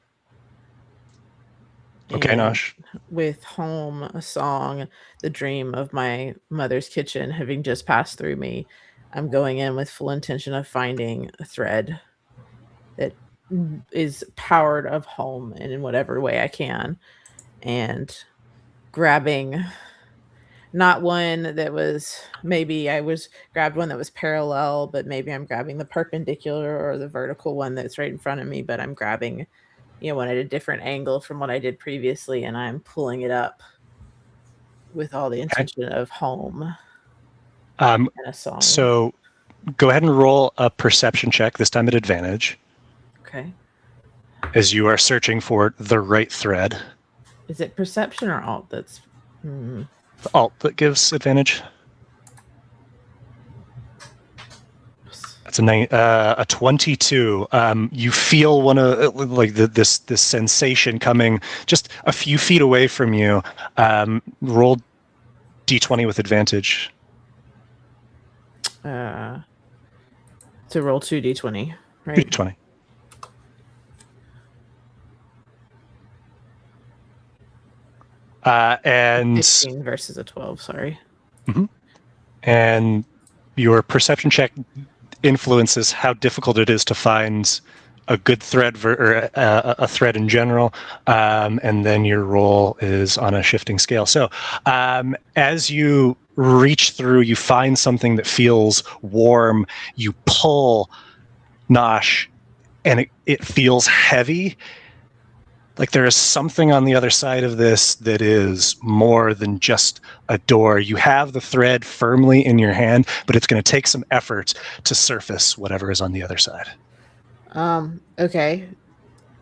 Okay,
And
Nosh.
with home, a song, the dream of my mother's kitchen having just passed through me, I'm going in with full intention of finding a thread that is powered of home and in whatever way I can, and grabbing not one that was, maybe I was grabbed one that was parallel, but maybe I'm grabbing the perpendicular or the vertical one that's right in front of me, but I'm grabbing, one at a different angle from what I did previously, and I'm pulling it up with all the intention of home and a song.
So go ahead and roll a perception check, this time at advantage,
Okay.
as you are searching for the right thread.
Is it perception or alt that's...
The alt that gives advantage. That's a 22. You feel one of this sensation coming just a few feet away from you. Roll d20 with advantage.
To roll 2d20, right?
D20. And
15 versus a 12, sorry.
And your perception check influences how difficult it is to find a good thread or a thread in general, and then your roll is on a shifting scale. So as you reach through, you find something that feels warm, you pull, Nosh, and it feels heavy. Like there is something on the other side of this that is more than just a door. You have the thread firmly in your hand, but it's going to take some effort to surface whatever is on the other side.
Okay.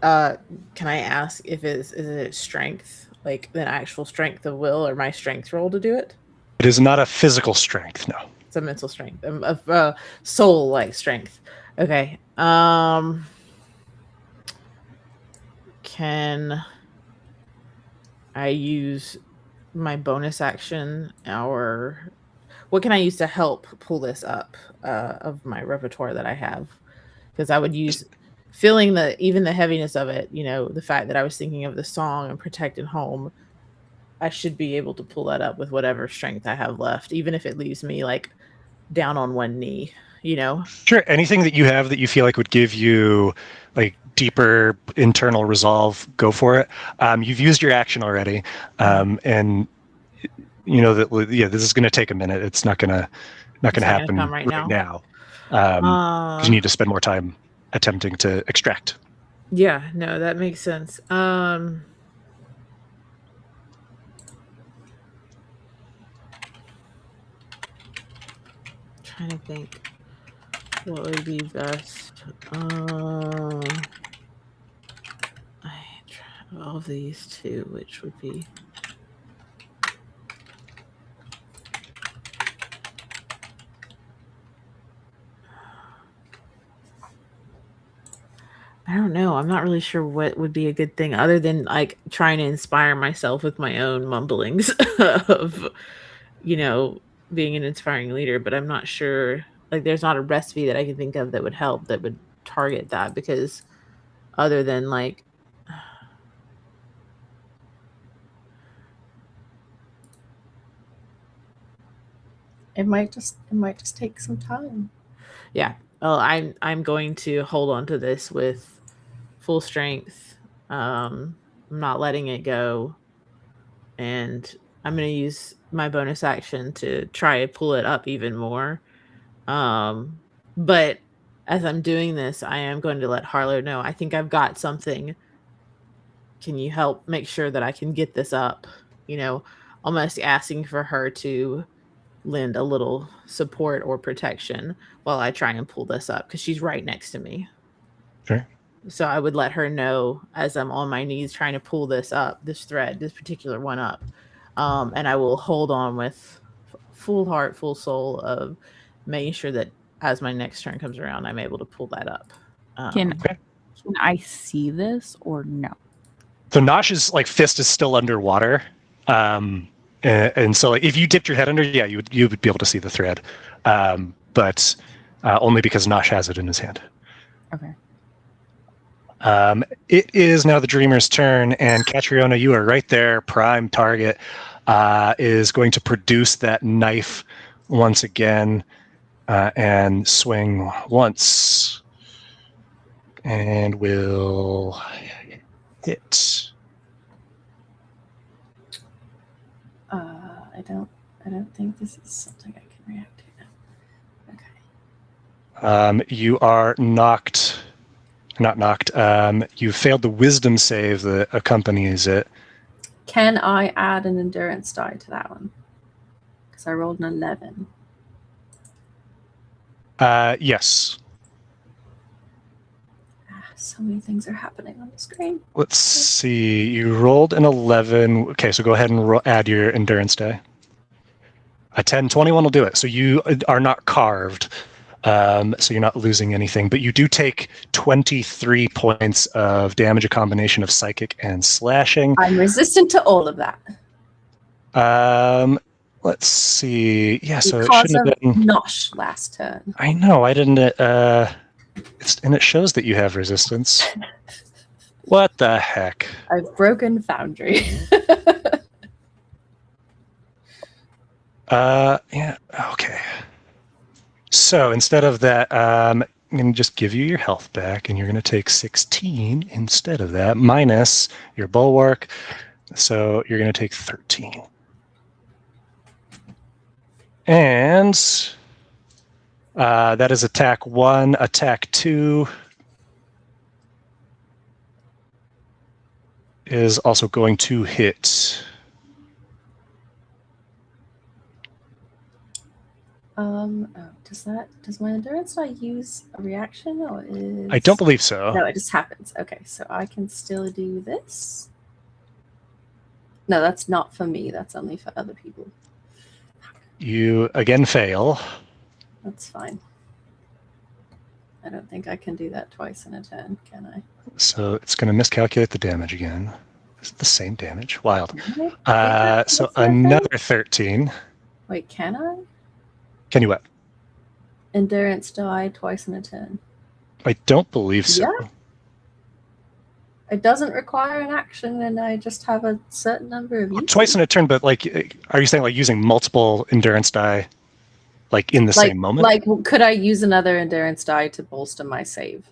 Can I ask if is it strength, like an actual strength of will, or my strength roll to do it?
It is not a physical strength, no.
It's a mental strength, of soul-like strength. Okay. Can I use my bonus action, or what can I use to help pull this up of my repertoire that I have? Because I would use feeling even the heaviness of it, the fact that I was thinking of the song and protecting home. I should be able to pull that up with whatever strength I have left, even if it leaves me like down on one knee,
Sure. Anything that you have that you feel like would give you like deeper internal resolve, go for it. You've used your action already. And you know that this is going to take a minute. It's not going to happen
come right
now. You need to spend more time attempting to extract.
Yeah, no, that makes sense. Trying to think what would be best. I try all of these two, which would be. I don't know. I'm not really sure what would be a good thing other than like trying to inspire myself with my own mumblings of, being an inspiring leader. But I'm not sure. Like, there's not a recipe that I can think of that would help, that would target that, because other than like.
It might just take some time.
Yeah. Well, I'm going to hold on to this with full strength. I'm not letting it go, and I'm going to use my bonus action to try to pull it up even more. But as I'm doing this, I am going to let Harlow know, I think I've got something. Can you help make sure that I can get this up? Almost asking for her to lend a little support or protection while I try and pull this up, because she's right next to me.
Okay.
So I would let her know as I'm on my knees trying to pull this up, this particular one up. And I will hold on with full heart, full soul of making sure that as my next turn comes around, I'm able to pull that up.
Can I see this or no?
So Nosh's fist is still underwater. And so if you dipped your head under, yeah, you would be able to see the thread. But only because Nosh has it in his hand.
Okay.
It is now the Dreamer's turn, and Catriona, you are right there. Prime target is going to produce that knife once again and swing once, and will hit.
I don't think this is something I can react to now. Okay.
You are knocked. Not knocked. You failed the wisdom save that accompanies it.
Can I add an endurance die to that one? Because I rolled an 11.
Yes.
So many things are happening on the screen.
Let's see. You rolled an 11. Okay, so go ahead and add your endurance die. A 10, 21 will do it. So you are not carved. So you're not losing anything, but you do take 23 points of damage, a combination of psychic and slashing.
I'm resistant to all of that.
Let's see. Yeah, so
because
it shouldn't have been
Nosh last turn.
I know. I didn't. And it shows that you have resistance. What the heck?
I've broken Foundry.
Yeah. Okay. So instead of that, I'm going to just give you your health back, and you're going to take 16 instead of that, minus your bulwark. So you're going to take 13. And that is attack 1. Attack 2 is also going to hit.
Does my endurance die use a reaction, or is
I don't believe so.
No, it just happens. Okay, so I can still do this. No, that's not for me. That's only for other people.
You again fail.
That's fine. I don't think I can do that twice in a turn, can I?
So it's going to miscalculate the damage again. Is it the same damage? Wild.
Really?
So another 13.
Wait, can I?
Can you what?
Endurance die twice in a turn.
I don't believe so.
Yeah. It doesn't require an action, and I just have a certain number of uses.
Twice in a turn, but are you saying using multiple endurance die, in the same moment?
Could I use another endurance die to bolster my save?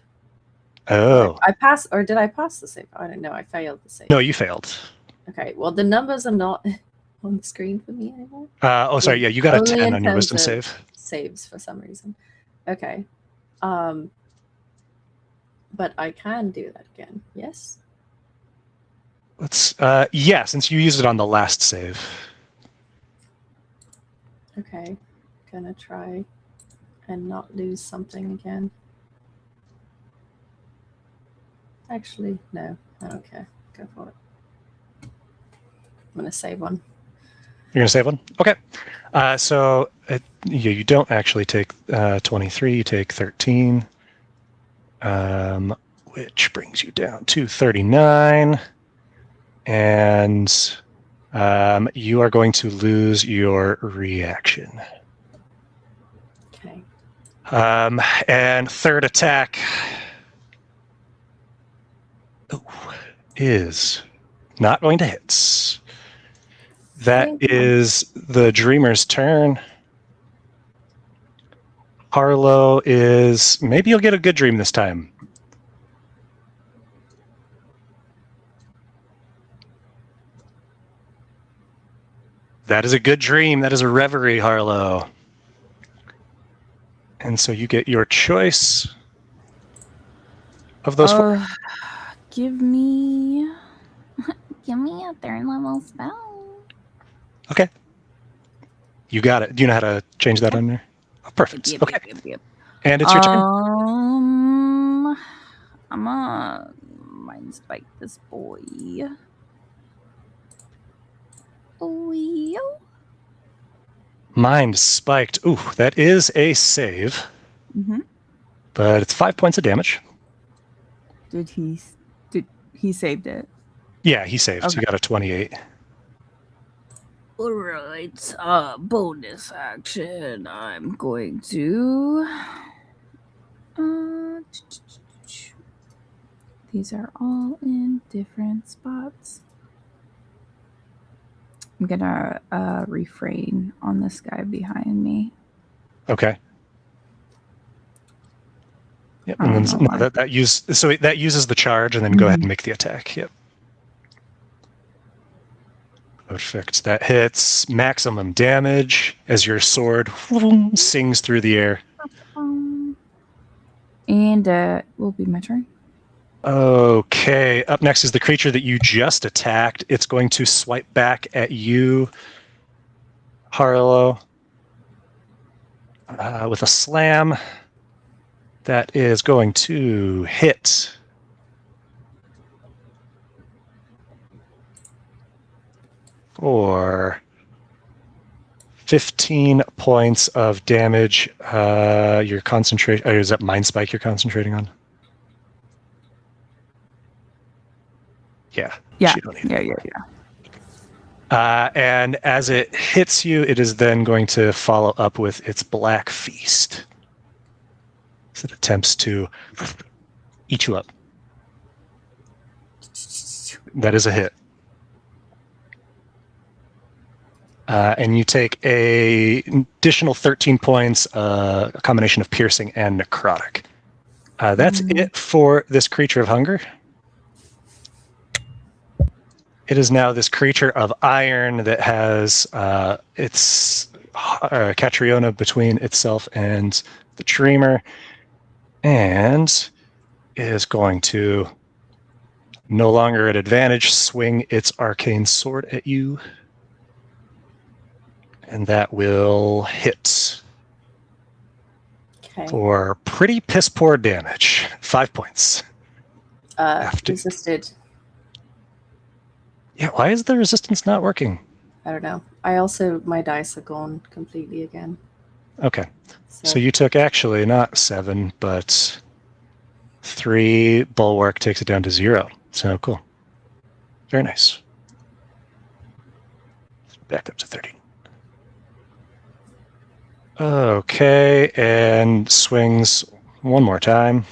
Oh.
I passed, or did I pass the save? I don't know. I failed the save.
No, you failed.
Okay. Well, the numbers are not. on the screen for me anymore.
Sorry. Yeah, you got a
Only
10
in
on your
terms
wisdom
of
save.
Saves for some reason. Okay. But I can do that again. Yes.
Yeah, since you used it on the last save.
Okay. Gonna try and not lose something again. Actually, no. I don't care. Go for it. I'm gonna save one.
You're gonna save one? Okay. You don't actually take 23. You take 13, which brings you down to 39. And you are going to lose your reaction.
Okay.
And third attack is not going to hit. That is the Dreamer's turn. Harlow is... Maybe you'll get a good dream this time. That is a good dream. That is a reverie, Harlow. And so you get your choice of those four.
Give me a third level spell.
Okay. You got it. Do you know how to change that on there? Oh, perfect.
Yep.
And it's your turn.
I'm gonna mind spike this boy. Oh, yo.
Mind spiked. Ooh, that is a save.
Mm-hmm.
But it's 5 points of damage.
Did he saved it?
Yeah, he saved.
Okay.
You got a 28.
All right. Bonus action. I'm going to. These are all in different spots. I'm gonna refrain on this guy behind me.
Okay. Yep. And then that uses the charge, and then go ahead and make the attack. Yep. Perfect. That hits maximum damage as your sword sings through the air.
And will be my turn.
Okay. Up next is the creature that you just attacked. It's going to swipe back at you, Harlow, with a slam. That is going to hit. For 15 points of damage. Your concentration. Is that Mind Spike you're concentrating on? Yeah.
Yeah.
You don't need
Yeah.
And as it hits you, it is then going to follow up with its Black Feast. So it attempts to eat you up. That is a hit. And you take an additional 13 points, a combination of piercing and necrotic. That's it for this creature of hunger. It is now this creature of iron that has its Catriona between itself and the Dreamer, and is going to, no longer at advantage, swing its arcane sword at you. And that will hit for pretty piss poor damage. 5 points.
Resisted.
Yeah, why is the resistance not working?
I don't know. My dice are gone completely again.
Okay. So you took actually not 7, but 3. Bulwark takes it down to 0. So cool. Very nice. Back up to 30. Okay, and swings one more time.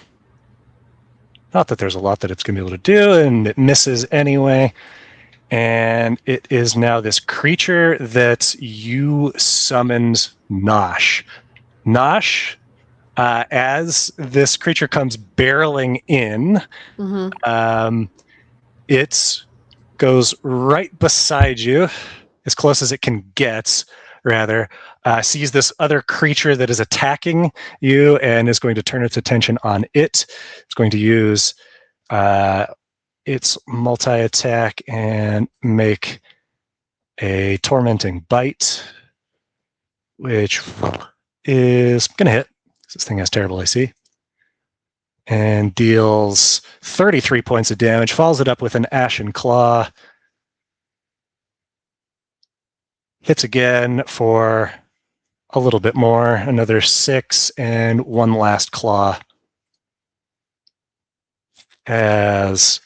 Not that there's a lot that it's going to be able to do, and it misses anyway. And it is now this creature that you summoned, Nosh. Nosh, as this creature comes barreling in, it goes right beside you as close as it can get, rather, sees this other creature that is attacking you and is going to turn its attention on it. It's going to use its multi-attack and make a tormenting bite, which is going to hit. This thing has terrible AC. And deals 33 points of damage, follows it up with an Ashen Claw. Hits again for a little bit more, another 6, and one last claw. As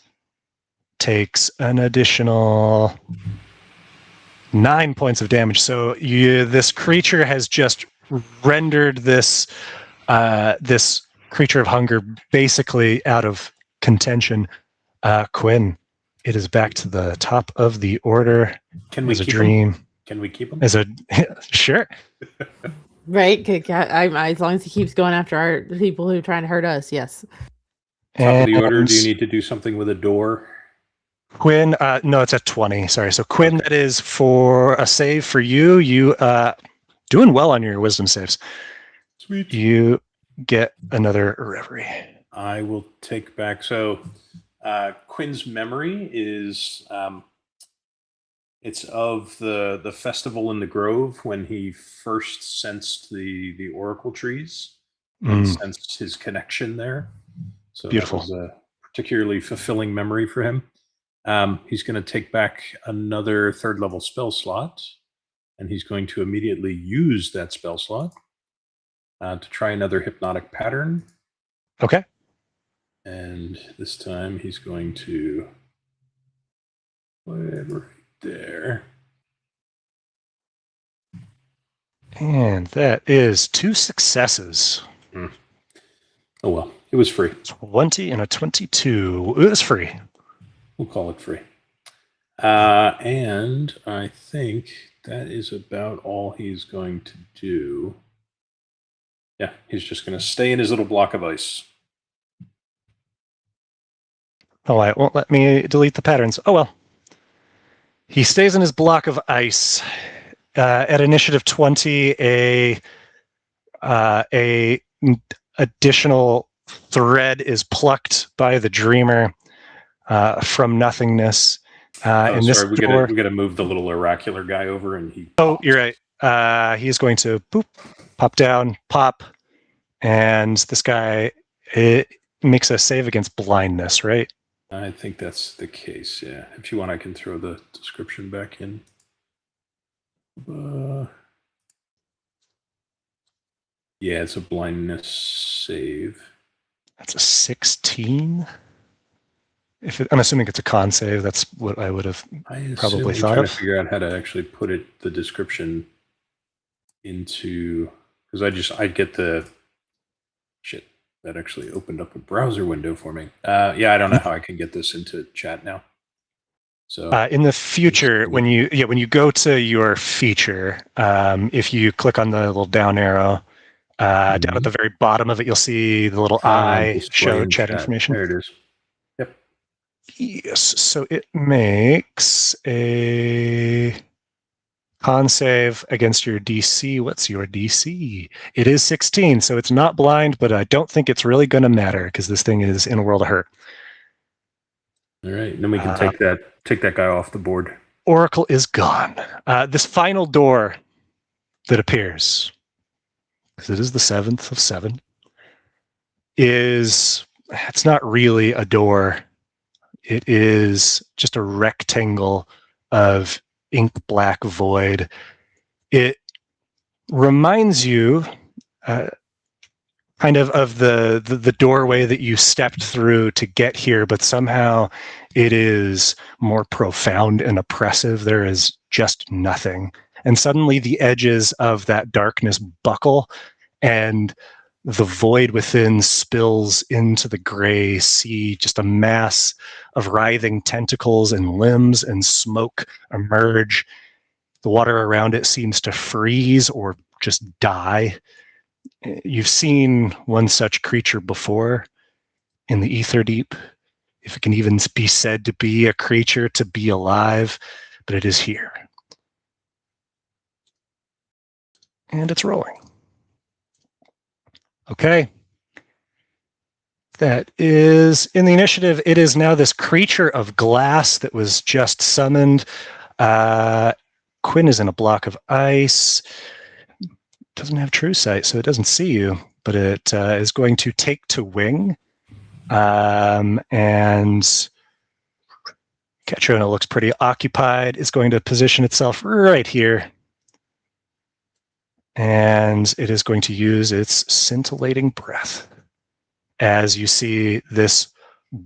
takes an additional 9 points of damage. So this creature has just rendered this this creature of hunger basically out of contention. Quinn, it is back to the top of the order.
Can we
as a
keep
dream?
him? Can we keep him?
As a sure.
Right? As long as he keeps going after the people who are trying to hurt us, yes.
Top of the order. Do you need to do something with a door?
Quinn, no, it's at 20. Sorry. So Quinn, that is for a save for you. You doing well on your wisdom saves.
Sweet.
You get another reverie.
I will take back. So Quinn's memory is it's of the festival in the grove when he first sensed the oracle trees and sensed his connection there. So
beautiful.
That was a particularly fulfilling memory for him. He's going to take back another 3rd level spell slot, and he's going to immediately use that spell slot to try another hypnotic pattern.
Okay.
And this time he's going to put it right there.
And that is 2 successes.
Oh well, it was free.
20 and a 22. It was free.
We'll call it free. And I think that is about all he's going to do. Yeah, he's just going to stay in his little block of ice.
Oh, it won't let me delete the patterns. Oh, well. He stays in his block of ice. At initiative 20, a additional thread is plucked by the dreamer from nothingness. And this
we got to move the little oracular guy over, and he.
Oh, you're right. He is going to boop, pop down, pop, and this guy makes a save against blindness, right?
I think that's the case. Yeah. If you want, I can throw the description back in. Yeah, it's a blindness save.
That's a 16. I'm assuming it's a con save. That's what I would have probably thought
trying
of.
to figure out how to actually put the description into, because I get the shit that actually opened up a browser window for me. Yeah, I don't know how I can get this into chat now. So
in the future, when you go to your feature, if you click on the little down arrow, down at the very bottom of it, you'll see the little eye show chat information.
There it is. Yep.
Yes. So it makes a con save against your DC. What's your DC? It is 16, so it's not blind, but I don't think it's really going to matter because this thing is in a world of hurt.
All right, and then we can take that guy off the board.
Oracle is gone. This final door that appears, because it is the 7th of 7, it's not really a door. It is just a rectangle of ink black void. It reminds you kind of the doorway that you stepped through to get here, but somehow it is more profound and oppressive. There is just nothing. And suddenly the edges of that darkness buckle and the void within spills into the gray sea. Just a mass of writhing tentacles and limbs and smoke emerge. The water around it seems to freeze or just die. You've seen one such creature before in the ether deep, if it can even be said to be a creature, to be alive, but it is here. And it's rolling. Okay. That is in the initiative. It is now this creature of glass that was just summoned. Quinn is in a block of ice. Doesn't have true sight, so it doesn't see you, but it is going to take to wing. And Catriona looks pretty occupied. It's going to position itself right here. And it is going to use its scintillating breath. As you see this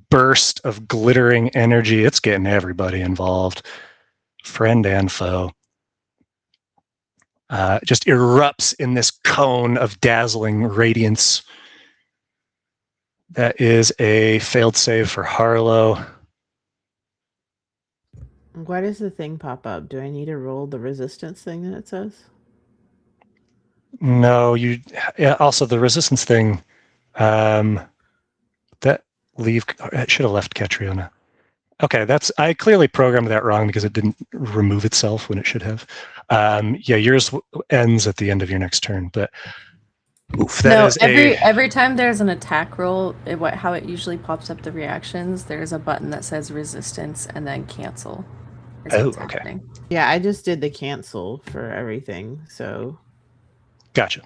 burst of glittering energy, it's getting everybody involved, friend and foe. Just erupts in this cone of dazzling radiance. That is a failed save for Harlow.
Why does the thing pop up? Do I need to roll the resistance thing that it says?
No, you. Yeah, also, the resistance thing. That leave. It should have left Catriona. Okay, I clearly programmed that wrong because it didn't remove itself when it should have. Yeah, yours ends at the end of your next turn, but oof,
every time there's an attack roll, how it usually pops up the reactions, there's a button that says resistance and then cancel.
Oh, okay. Happening.
Yeah, I just did the cancel for everything, so.
Gotcha.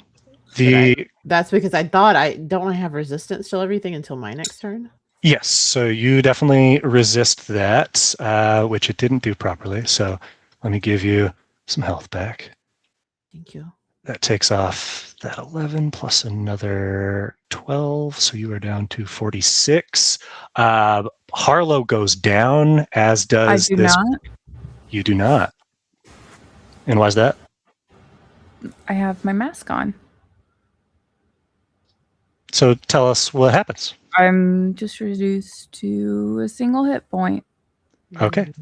That's because I thought don't I have resistance to everything until my next turn?
Yes, so you definitely resist that, which it didn't do properly. So let me give you some health back.
Thank you.
That takes off that 11 plus another 12, so you are down to 46. Harlow goes down, as does this.
Not.
You do not. And why is that?
I have my mask on.
So tell us what happens.
I'm just reduced to a single hit point.
Okay.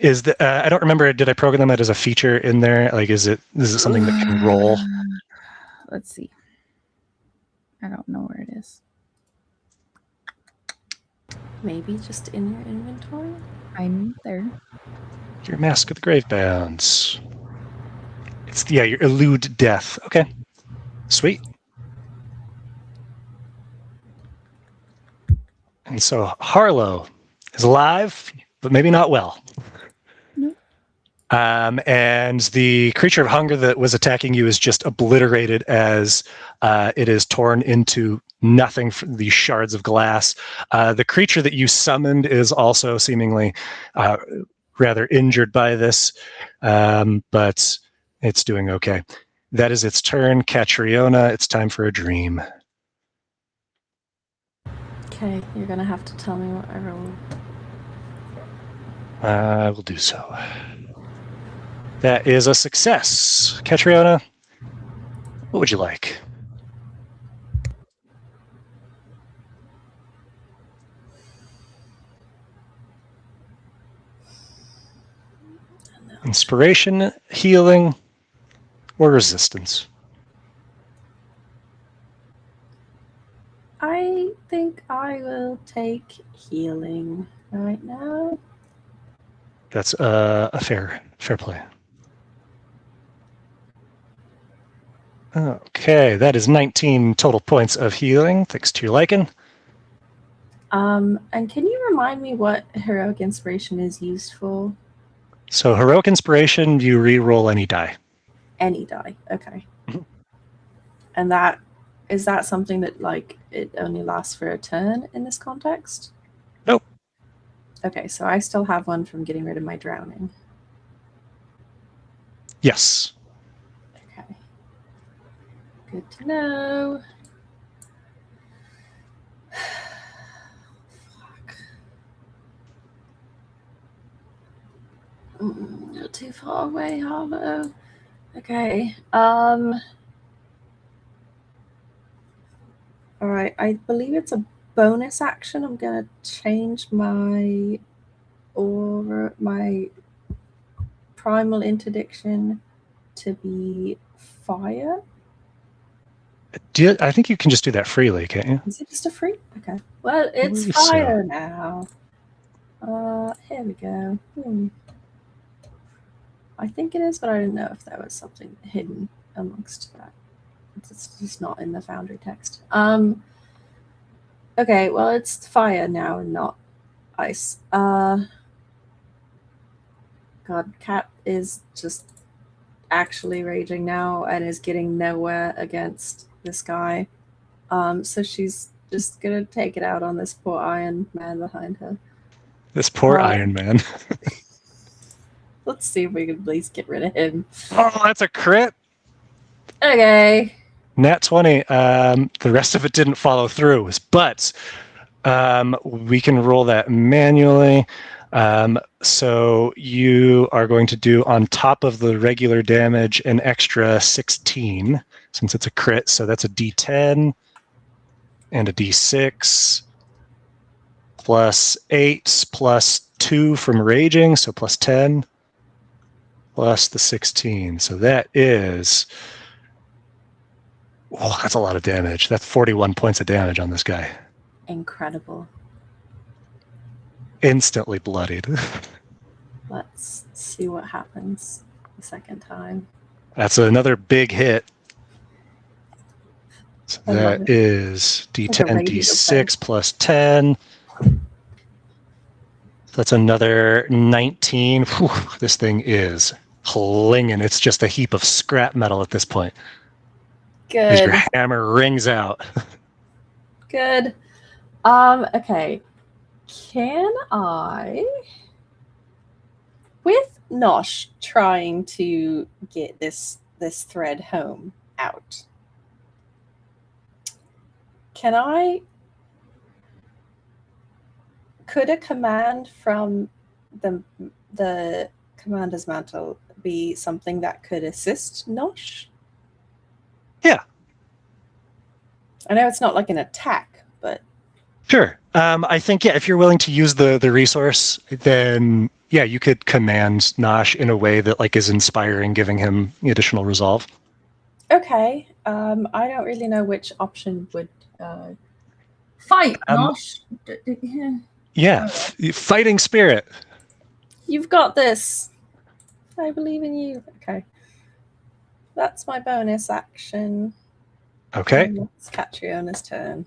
Is the I don't remember. Did I program that as a feature in there? Like, is it something that can roll?
Let's see. I don't know where it is.
Maybe just in your inventory.
I'm there.
Your Mask of the Gravebounds. It's your elude death. Okay, sweet. And so Harlow is alive, but maybe not well.
Nope.
And the creature of hunger that was attacking you is just obliterated as it is torn into nothing from these shards of glass. The creature that you summoned is also seemingly rather injured by this, but it's doing okay. That is its turn. Catriona, it's time for a dream.
Okay, you're gonna have to tell me what I rolled.
I will do so. That is a success. Catriona, what would you like? Inspiration, healing, or resistance?
I think I will take healing right now.
That's a fair play. Okay, that is 19 total points of healing, thanks to your lichen.
And can you remind me what heroic inspiration is used for?
So heroic inspiration, you re-roll any die.
Any die, okay.
Mm-hmm.
And is that something that it only lasts for a turn in this context?
Nope.
Okay, so I still have one from getting rid of my drowning.
Yes.
Okay. Good to know. Fuck. You're too far away, Harlow. Okay. All right, I believe it's a bonus action. I'm gonna change my primal interdiction to be fire.
I think you can just do that freely, can't you?
Is it just a free? Okay. Well, it's fire now. Here we go. I think it is, but I didn't know if there was something hidden amongst that. It's just not in the Foundry text. Okay, well, it's fire now and not ice. God, Cat is just actually raging now and is getting nowhere against this guy. So she's just gonna take it out on this poor Iron Man behind her.
This poor Iron Man.
Let's see if we can at least get rid of him.
Oh, that's a crit.
Okay.
Nat 20. The rest of it didn't follow through, but we can roll that manually. So you are going to do, on top of the regular damage, an extra 16, since it's a crit. So that's a D10 and a D6 plus 8 plus 2 from raging, so plus 10 plus the 16. So that is... Oh, that's a lot of damage. That's 41 points of damage on this guy.
Incredible.
Instantly bloodied.
Let's see what happens the second time.
That's another big hit. So
I love
that
it.
is D10,
Like a
D6 plus 10. That's another 19. Whew, this thing is clinging. It's just a heap of scrap metal at this point. As
Good.
your hammer rings out.
Good. Okay. Can I, with Nosh trying to get this thread home out, could a command from the commander's mantle be something that could assist Nosh?
Yeah.
I know it's not like an attack, but
Sure. I think, yeah, if you're willing to use the resource, then, yeah, you could command Nosh in a way that, like, is inspiring, giving him additional resolve.
okay. I don't really know which option would fight, Nosh.
Yeah, fighting spirit.
You've got this. I believe in you. Okay. That's my bonus action.
Okay.
And it's Catriona's turn.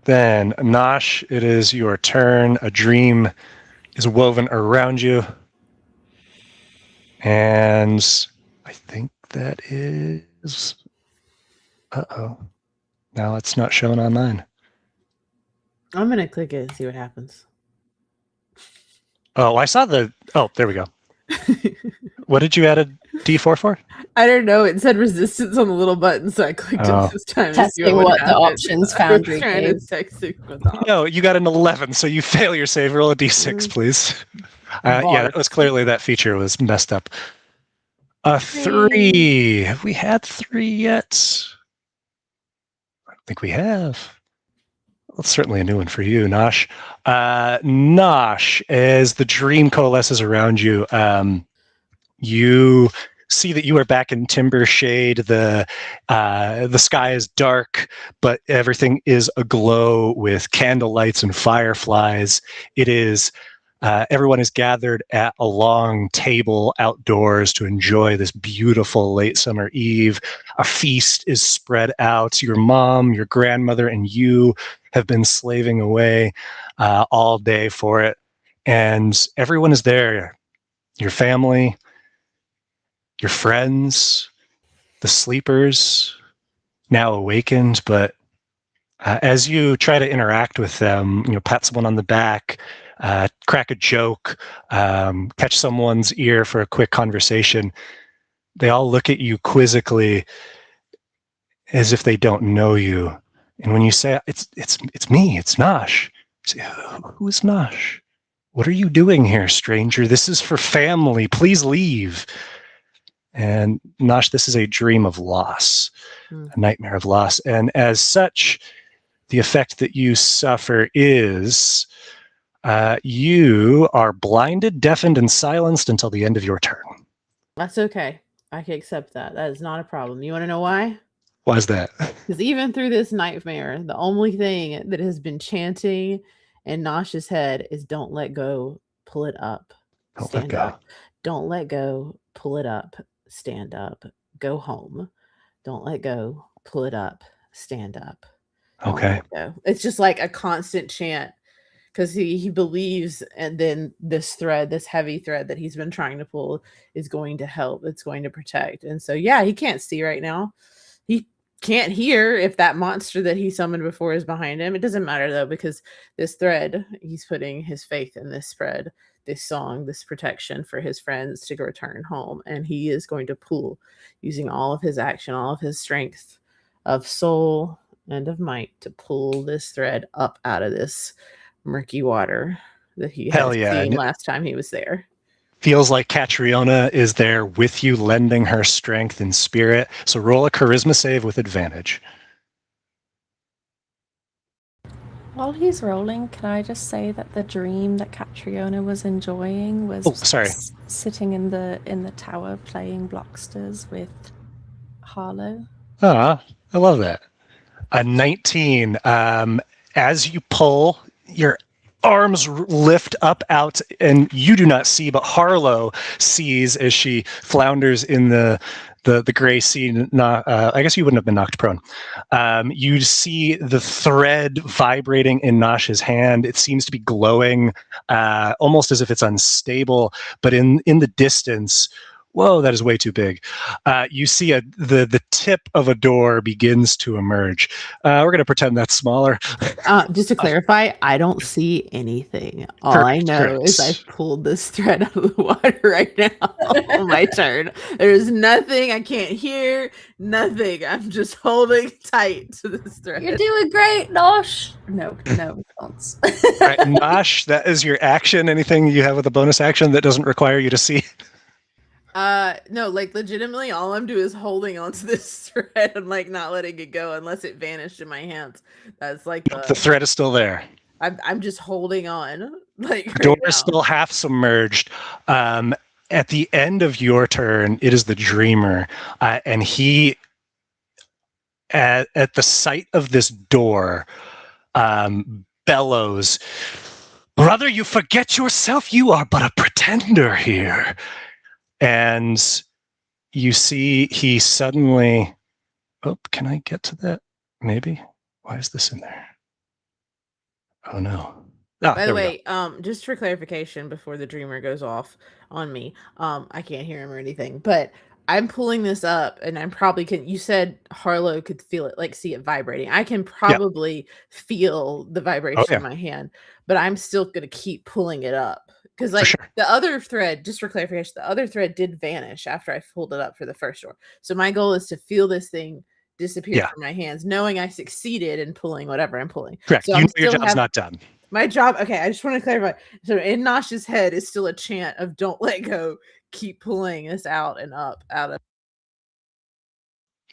Then, Nosh, it is your turn. A dream is woven around you. And I think that is... Uh-oh. Now it's not shown online.
I'm going to click it and see what happens.
Oh, I saw the... Oh, there we go. What did you add a D4 for?
I don't know. It said resistance on the little button, so I clicked
Oh.
it this time.
Testing what the options Foundry
trying
gave.
to text it with the
No, you got an 11, so you fail your save. Roll a D6, please. Yeah, that was clearly that feature was messed up. A 3. Have we had 3 yet? I don't think we have. Well, it's certainly a new one for you, Nosh. Nosh, as the dream coalesces around you, you see that you are back in timber shade. The sky is dark, but everything is aglow with candle lights and fireflies. It is everyone is gathered at a long table outdoors to enjoy this beautiful late summer eve. A feast is spread out. Your mom, your grandmother, and you have been slaving away all day for it. And everyone is there. Your family, your friends, the sleepers, now awakened. But as you try to interact with them, pat someone on the back, crack a joke, catch someone's ear for a quick conversation, they all look at you quizzically as if they don't know you. And when you say, it's me, it's Nosh, you say, who is Nosh? What are you doing here, stranger? This is for family. Please leave. And Nosh, this is a dream of loss, a nightmare of loss. And as such, the effect that you suffer is you are blinded, deafened, and silenced until the end of your turn.
That's okay. I can accept that. That is not a problem. You want to know why?
Why is that?
Because even through this nightmare, the only thing that has been chanting in Nosh's head is don't let go, pull it up,
Don't let
stand
go.
up. Don't let go, pull it up, stand up, go home. Don't let go, pull it up, stand up. Don't
Okay.
let go. It's just like a constant chant because he believes, and then this thread, this heavy thread that he's been trying to pull is going to help. It's going to protect. And so, yeah, he can't see right now. He can't hear if that monster that he summoned before is behind him. It doesn't matter though, because this thread, he's putting his faith in this thread, this song, this protection for his friends to return home. And he is going to pull using all of his action, all of his strength of soul and of might to pull this thread up out of this murky water that he
Hell
had
yeah.
seen last time he was there.
Feels like Catriona is there with you, lending her strength and spirit. So roll a charisma save with advantage.
While he's rolling, can I just say that the dream that Catriona was enjoying was sitting in the tower playing Blocksters with Harlow?
Ah, I love that. A 19. As you pull, your arms lift up out, and you do not see, but Harlow sees as she flounders in the gray sea. I guess you wouldn't have been knocked prone. You see the thread vibrating in Nosh's hand. It seems to be glowing, almost as if it's unstable. But in the distance, whoa, that is way too big. You see the tip of a door begins to emerge. We're going to pretend that's smaller.
Just to clarify, I don't see anything. All I know is I've pulled this thread out of the water right now on my turn. There's nothing. I can't hear. Nothing. I'm just holding tight to this thread.
You're doing great, Nosh. No response.
All right, Nosh, that is your action. Anything you have with a bonus action that doesn't require you to see?
No, like legitimately all I'm doing is holding onto this thread and like not letting it go unless it vanished in my hands. That's like
The thread is still there.
I'm just holding on. Like
The door is still half submerged. At the end of your turn, it is the dreamer, and he at the sight of this door bellows, "Brother, you forget yourself. You are but a pretender here." And you see he suddenly... Oh, can I get to that? Maybe? Why is this in there? Oh, no.
By the way, just for clarification before the dreamer goes off on me, I can't hear him or anything, but I'm pulling this up and I'm probably you said Harlow could feel it, like see it vibrating. I can probably feel the vibration in my hand, but I'm still going to keep pulling it up. Because like the other thread, just for clarification, the other thread did vanish after I pulled it up for the first door. So my goal is to feel this thing disappear from my hands, knowing I succeeded in pulling whatever I'm pulling.
Correct.
So
your job's not done.
My job, okay, I just want to clarify. So in Nosh's head is still a chant of "Don't let go, keep pulling us out and up out of."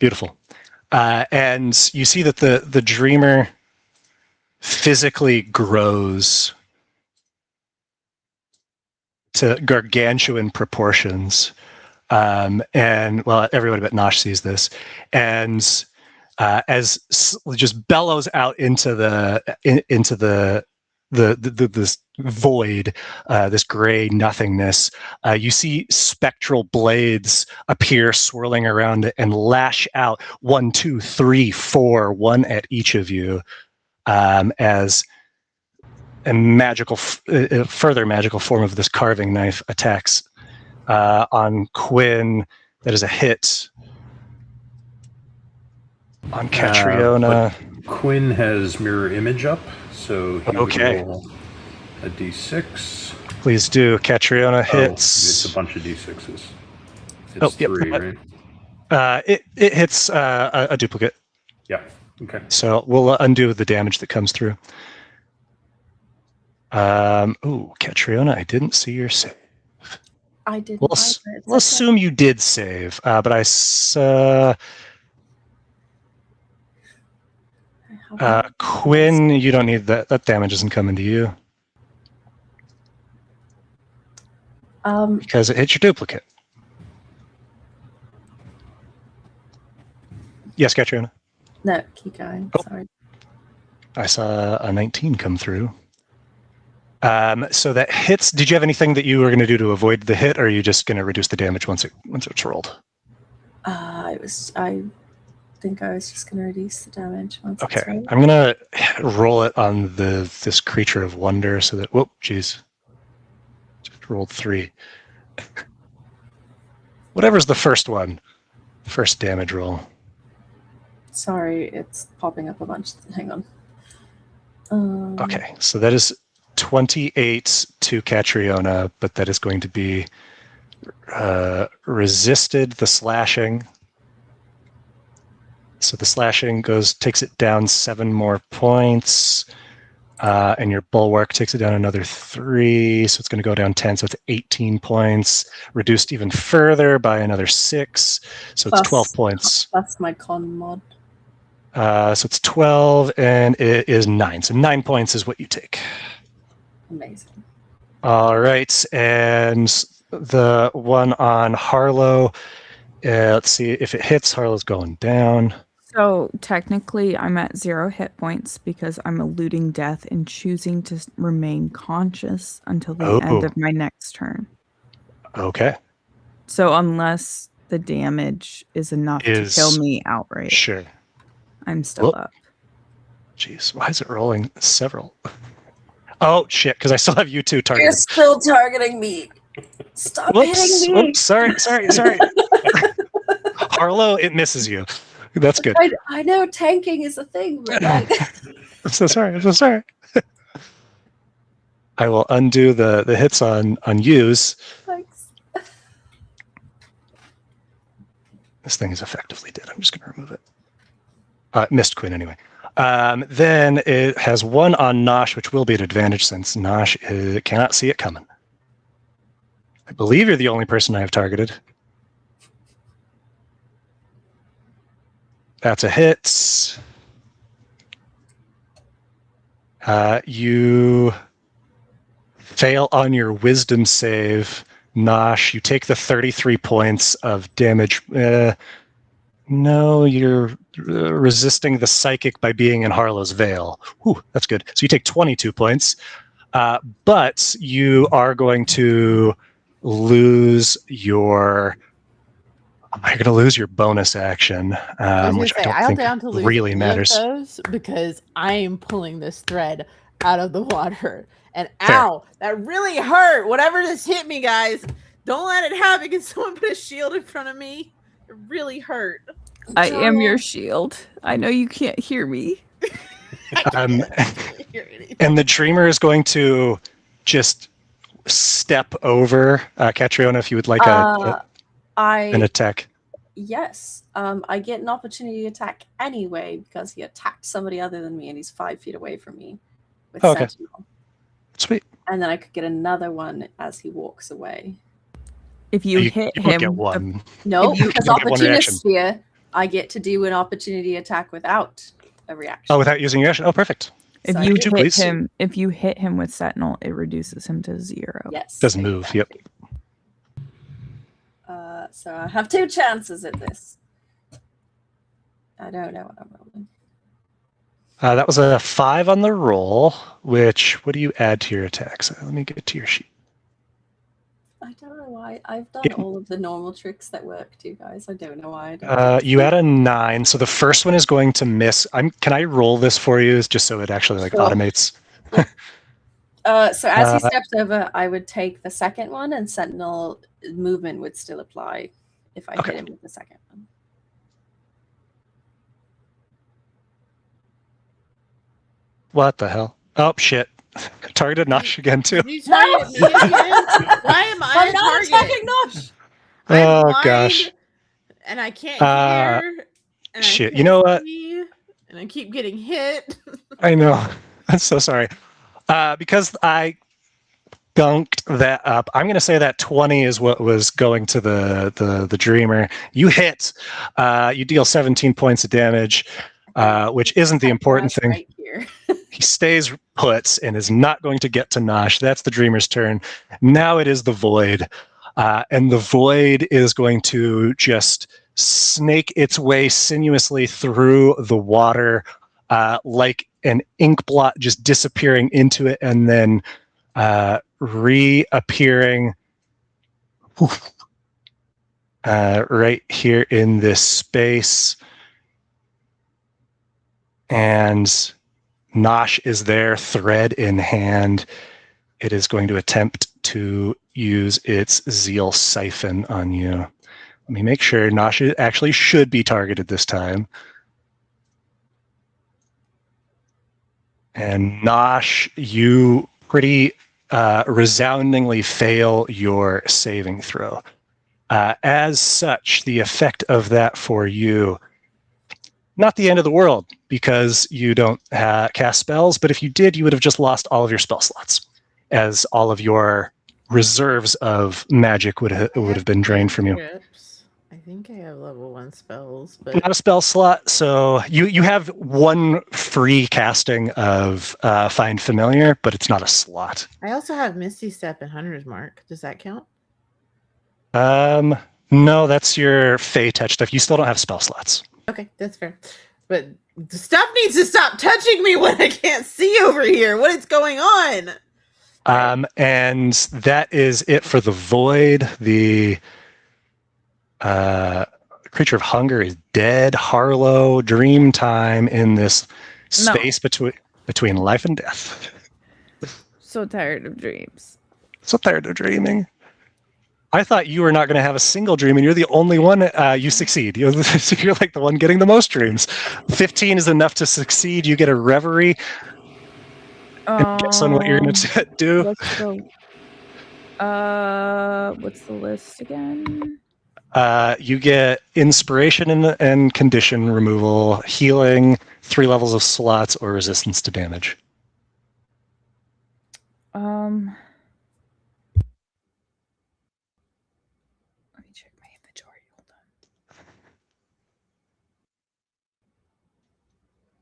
Beautiful. And you see that the dreamer physically grows to gargantuan proportions. And well, everybody but Nosh sees this. And as just bellows out into this void, this gray nothingness, you see spectral blades appear swirling around it and lash out 1, 2, 3, 4, one at each of you, as a further magical form of this carving knife attacks on Quinn. That is a hit. On Catriona.
Quinn has mirror image up, so he would roll a d6.
Please do. Catriona hits.
It's a bunch of d6s. It's 3, right?
It hits a duplicate.
Yeah. Okay.
So we'll undo the damage that comes through. Catriona, I didn't see your save.
I didn't.
We'll assume you did save, but I saw... Quinn, you don't need that. That damage isn't coming to you. Because it hits your duplicate. Yes, Catriona?
No, keep going. Sorry.
I saw a 19 come through. So that hits. Did you have anything that you were going to do to avoid the hit, or are you just going to reduce the damage once it's rolled?
I think I was just going to reduce the damage once it's
Okay,
rolled.
I'm going to roll it on this creature of wonder so that. Whoop, jeez. Just rolled 3. Whatever's the first one. First damage roll.
Sorry, it's popping up a bunch. Hang on.
Okay, so that is 28 to Catriona, but that is going to be resisted the slashing. So the slashing takes it down 7 more points, and your bulwark takes it down another 3, so it's going to go down 10, so it's 18 points, reduced even further by another 6, so it's 12 points.
That's my con mod.
So it's 12, and it is 9, so 9 points is what you take.
Amazing.
All right, and the one on Harlow, let's see if it hits. Harlow's going down.
So technically, I'm at 0 hit points because I'm eluding death and choosing to remain conscious until the end of my next turn.
Okay.
So unless the damage is enough to kill me outright,
sure,
I'm still up.
Jeez, why is it rolling several? Oh shit! Because I still have you two targeted.
You're still targeting me. Stop hitting me.
Oops, sorry. Harlow, it misses you. That's good.
I know tanking is a thing, but like...
I'm so sorry. I will undo the hits on use.
Thanks.
This thing is effectively dead. I'm just going to remove it. Missed Quinn anyway. Then it has 1 on Nosh, which will be an advantage since Nosh cannot see it coming. I believe you're the only person I have targeted. That's a hit. You fail on your wisdom save, Nosh. You take the 33 points of damage. No, you're resisting the psychic by being in Harlow's Veil. Whew, that's good. So you take 22 points, but you are going to lose your... You're going to lose your bonus action, which I don't think really matters.
Those because I am pulling this thread out of the water. And ow, that really hurt. Whatever just hit me, guys. Don't let it happen. Can someone put a shield in front of me? It really hurt.
I am your shield. I know you can't hear me.
And the dreamer is going to just step over. Catriona, if you would like an attack.
Yes. I get an opportunity to attack anyway because he attacked somebody other than me and he's 5 feet away from me with Sentinel.
Sweet.
And then I could get another one as he walks away.
If you hit him,
get one.
No, because opportunist sphere, I get to do an opportunity attack without a reaction.
Oh, without using your action? Oh, perfect.
If you hit him with Sentinel, it reduces him to 0.
Yes.
Doesn't move. Yep.
So I have 2 chances at this. I don't know what I'm rolling.
That was a 5 on the roll, which, what do you add to your attacks? Let me get to your sheet.
I don't know why. I've done all of the normal tricks that work too, guys. I don't know why.
You add a 9, so the first one is going to miss. Can I roll this for you just so it actually automates?
So as he steps over, I would take the second one, and Sentinel movement would still apply if I hit him with the second one.
What the hell?
Oh, shit. Targeted Nosh again, too.
You target me again? Why am I
I'm not attacking Nosh!
Oh, gosh.
And I can't hear. And
shit. You know what?
And I keep getting hit.
I know. I'm so sorry. Because I gunked that up, I'm going to say that 20 is what was going to the Dreamer. You hit. You deal 17 points of damage, which isn't the important thing.
Right here.
He stays put and is not going to get to Nosh. That's the Dreamer's turn. Now it is the Void. And the Void is going to just snake its way sinuously through the water like an ink blot, just disappearing into it and then reappearing right here in this space. And Nosh is there, thread in hand. It is going to attempt to use its Zeal Siphon on you. Let me make sure Nosh actually should be targeted this time. And Nosh, you pretty resoundingly fail your saving throw. As such, the effect of that for you, not the end of the world, because you don't cast spells, but if you did, you would have just lost all of your spell slots, as all of your reserves of magic would have been drained from you.
I think I have level 1 spells, but
Not a spell slot, so you have one free casting of Find Familiar, but it's not a slot.
I also have Misty Step and Hunter's Mark. Does that count?
No, that's your Fey touch stuff. You still don't have spell slots.
Okay, that's fair. But the stuff needs to stop touching me when I can't see over here. What is going on?
And that is it for the Void. The Creature of Hunger is dead. Harlow, dream time in this space between life and death.
So tired of dreams.
So tired of dreaming. I thought you were not going to have a single dream, and you're the only one. You succeed. You're like the one getting the most dreams. 15 is enough to succeed. You get a reverie. And guess on what you're going to do.
What's the list again?
You get inspiration and condition removal, healing, 3 levels of slots, or resistance to damage.
Let me check my inventory. Hold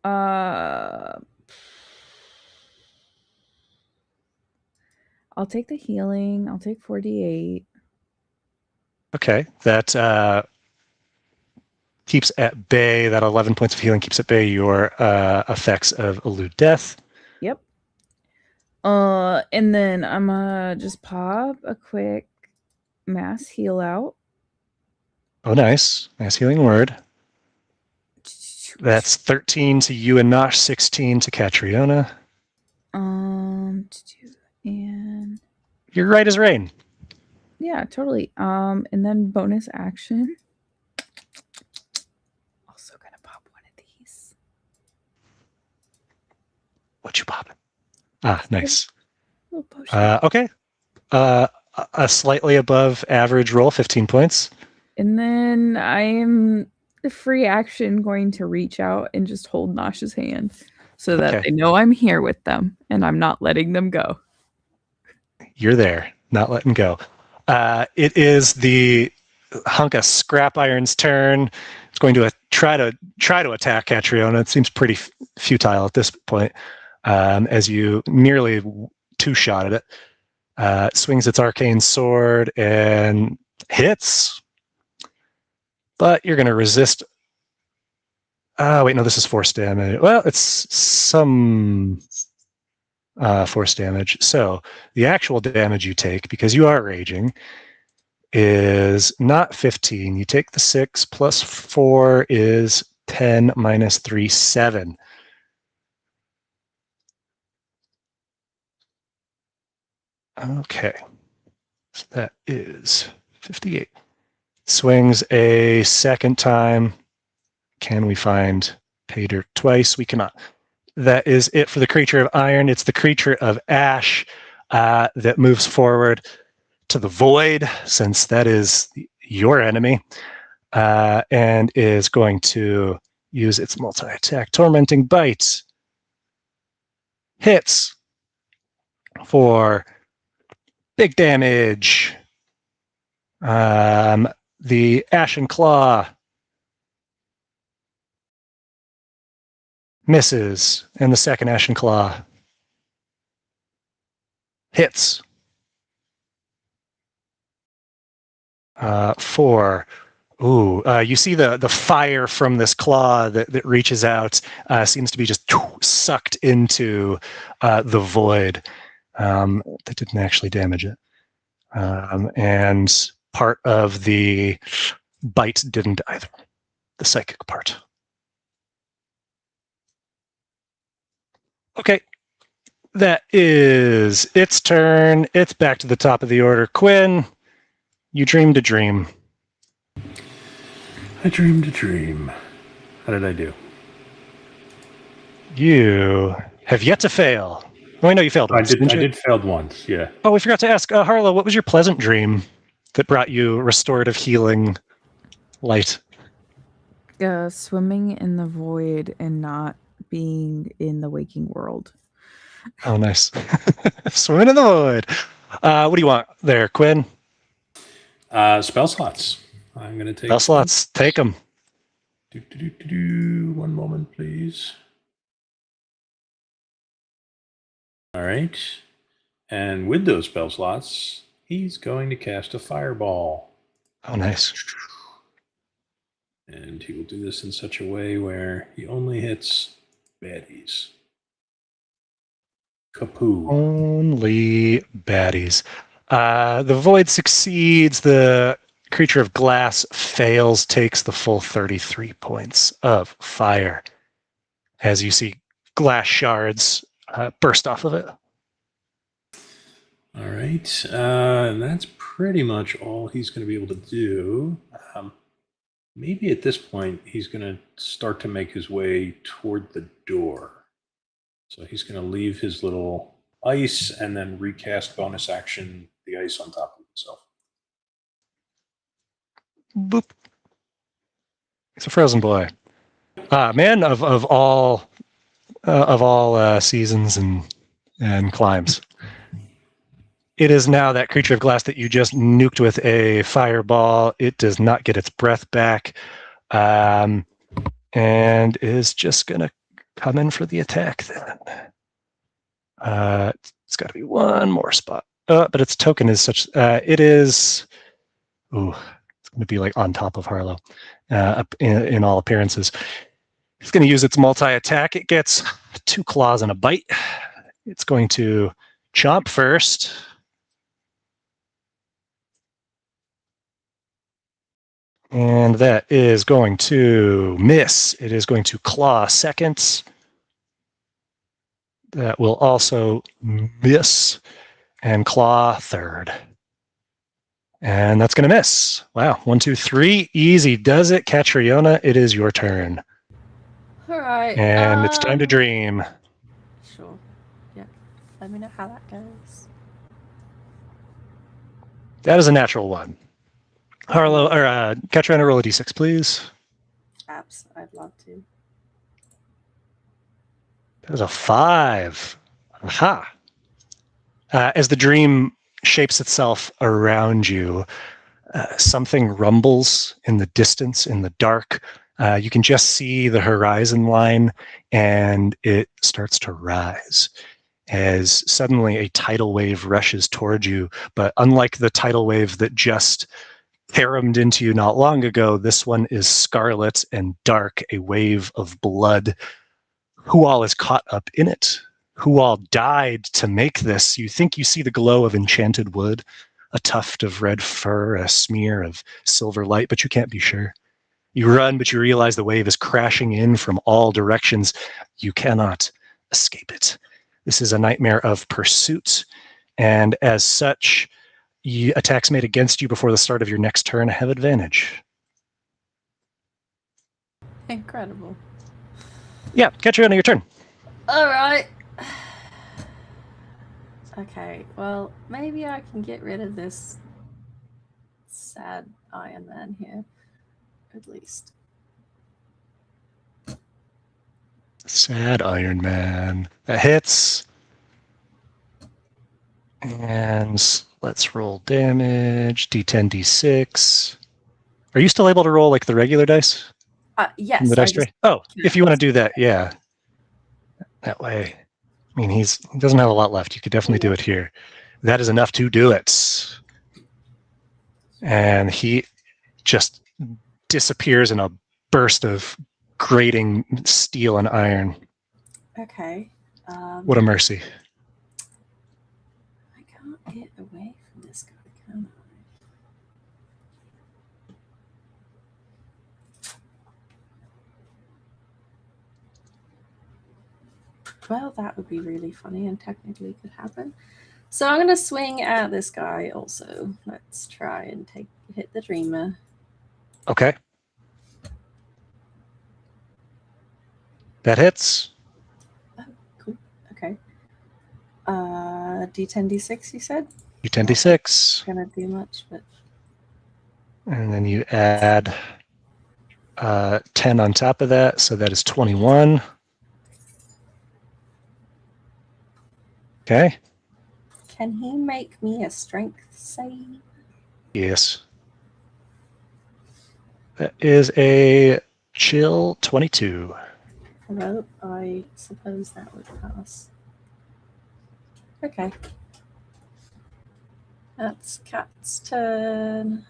on. I'll take the healing. I'll take 48.
Okay, that keeps at bay, that 11 points of healing keeps at bay your effects of Elude Death.
Yep. And then I'm gonna just pop a quick mass heal out.
Oh, nice. Nice healing word. That's 13 to you and Nosh, 16 to Catriona.
And
you're right as rain.
Yeah, totally. And then bonus action. Also gonna pop one of these.
What you popping? Ah, nice.
Little potion.
Okay. A slightly above average roll, 15 points.
And then I am the free action going to reach out and just hold Nosh's hand so that they know I'm here with them and I'm not letting them go.
You're there, not letting go. It is the hunk of scrap iron's turn. It's going to try to attack Catriona. It seems pretty futile at this point, as you nearly two-shot at it. It swings its arcane sword and hits, but you're going to resist. Wait, no, this is force damage. Well, it's some force damage. So the actual damage you take, because you are raging, is not 15. You take the 6 plus 4 is 10 minus 3, 7. Okay. So that is 58. Swings a second time. Can we find pay dirt twice? We cannot. That is it for the creature of iron. It's the creature of ash that moves forward to the void, since that is your enemy, and is going to use its multi-attack. Tormenting Bite. Hits for big damage. The Ashen Claw misses, and the second Ashen Claw hits. 4. Ooh, you see the fire from this claw that reaches out seems to be just sucked into the void. That didn't actually damage it. And part of the bite didn't either. The psychic part. Okay. That is its turn. It's back to the top of the order. Quinn, you dreamed a dream.
I dreamed a dream. How did I do?
You have yet to fail. Oh, I know you failed once.
I did failed once, yeah.
Oh, we forgot to ask, Harlow, what was your pleasant dream that brought you restorative healing light?
Swimming in the void and not being in the waking world.
Oh, nice. Swimming in the void. What do you want there, Quinn?
Spell slots. I'm going to take...
Spell slots. Take them.
One moment, please. All right. And with those spell slots, he's going to cast a fireball.
Oh, nice.
And he will do this in such a way where he only hits baddies. Kapoo.
Only baddies. The void succeeds. The creature of glass fails, takes the full 33 points of fire. As you see glass shards burst off of it.
All right. And that's pretty much all he's going to be able to do. Maybe at this point, he's going to start to make his way toward the door. So he's going to leave his little ice and then recast bonus action the ice on top of himself.
Boop. He's a frozen boy. Man of all seasons and climes. It is now that creature of glass that you just nuked with a fireball. It does not get its breath back, and is just going to come in for the attack then. It's got to be one more spot. But its token is such... it is... Ooh, it's going to be like on top of Harlow in all appearances. It's going to use its multi-attack. It gets 2 claws and a bite. It's going to chomp first. And that is going to miss. It is going to claw second. That will also miss. And claw third. And that's going to miss. Wow. 1, 2, 3. Easy does it. Catriona, it is your turn.
All right.
And it's time to dream.
Sure. Yeah. Let me know how that goes.
That is a natural 1. Harlow, or Catriona, roll a d6, please.
Abs. I'd love to.
That is a 5. Aha. As the dream shapes itself around you, something rumbles in the distance, in the dark. You can just see the horizon line, and it starts to rise as suddenly a tidal wave rushes towards you. But unlike the tidal wave that just caromed into you not long ago, this one is scarlet and dark, a wave of blood. Who all is caught up in it? Who all died to make this? You think you see the glow of enchanted wood, a tuft of red fur, a smear of silver light, but you can't be sure. You run, but you realize the wave is crashing in from all directions. You cannot escape it. This is a nightmare of pursuit, and as such, attacks made against you before the start of your next turn have advantage.
Incredible.
Yeah, Catriona, your turn.
All right. Okay, well, maybe I can get rid of this sad Iron Man here, at least.
Sad Iron Man. That hits. And let's roll damage. D10, D6. Are you still able to roll like the regular dice?
Yes.
The dice tray? Oh, if you want to do that, yeah. That way. I mean, he doesn't have a lot left. You could definitely do it here. That is enough to do it. And he just disappears in a burst of grating steel and iron.
Okay.
What a mercy.
can't get away from this guy, can I? Well, that would be really funny and technically could happen. So I'm going to swing at this guy also. Let's try and hit the Dreamer.
Okay. That hits.
Oh, cool. Okay. D10, D6, you said?
D10, D6.
Gonna do much, but
And then you add 10 on top of that, so that is 21. Okay.
can he make me a strength save?
Yes. That is a chill 22.
Well, I suppose that would pass. Okay. That's Cat's turn.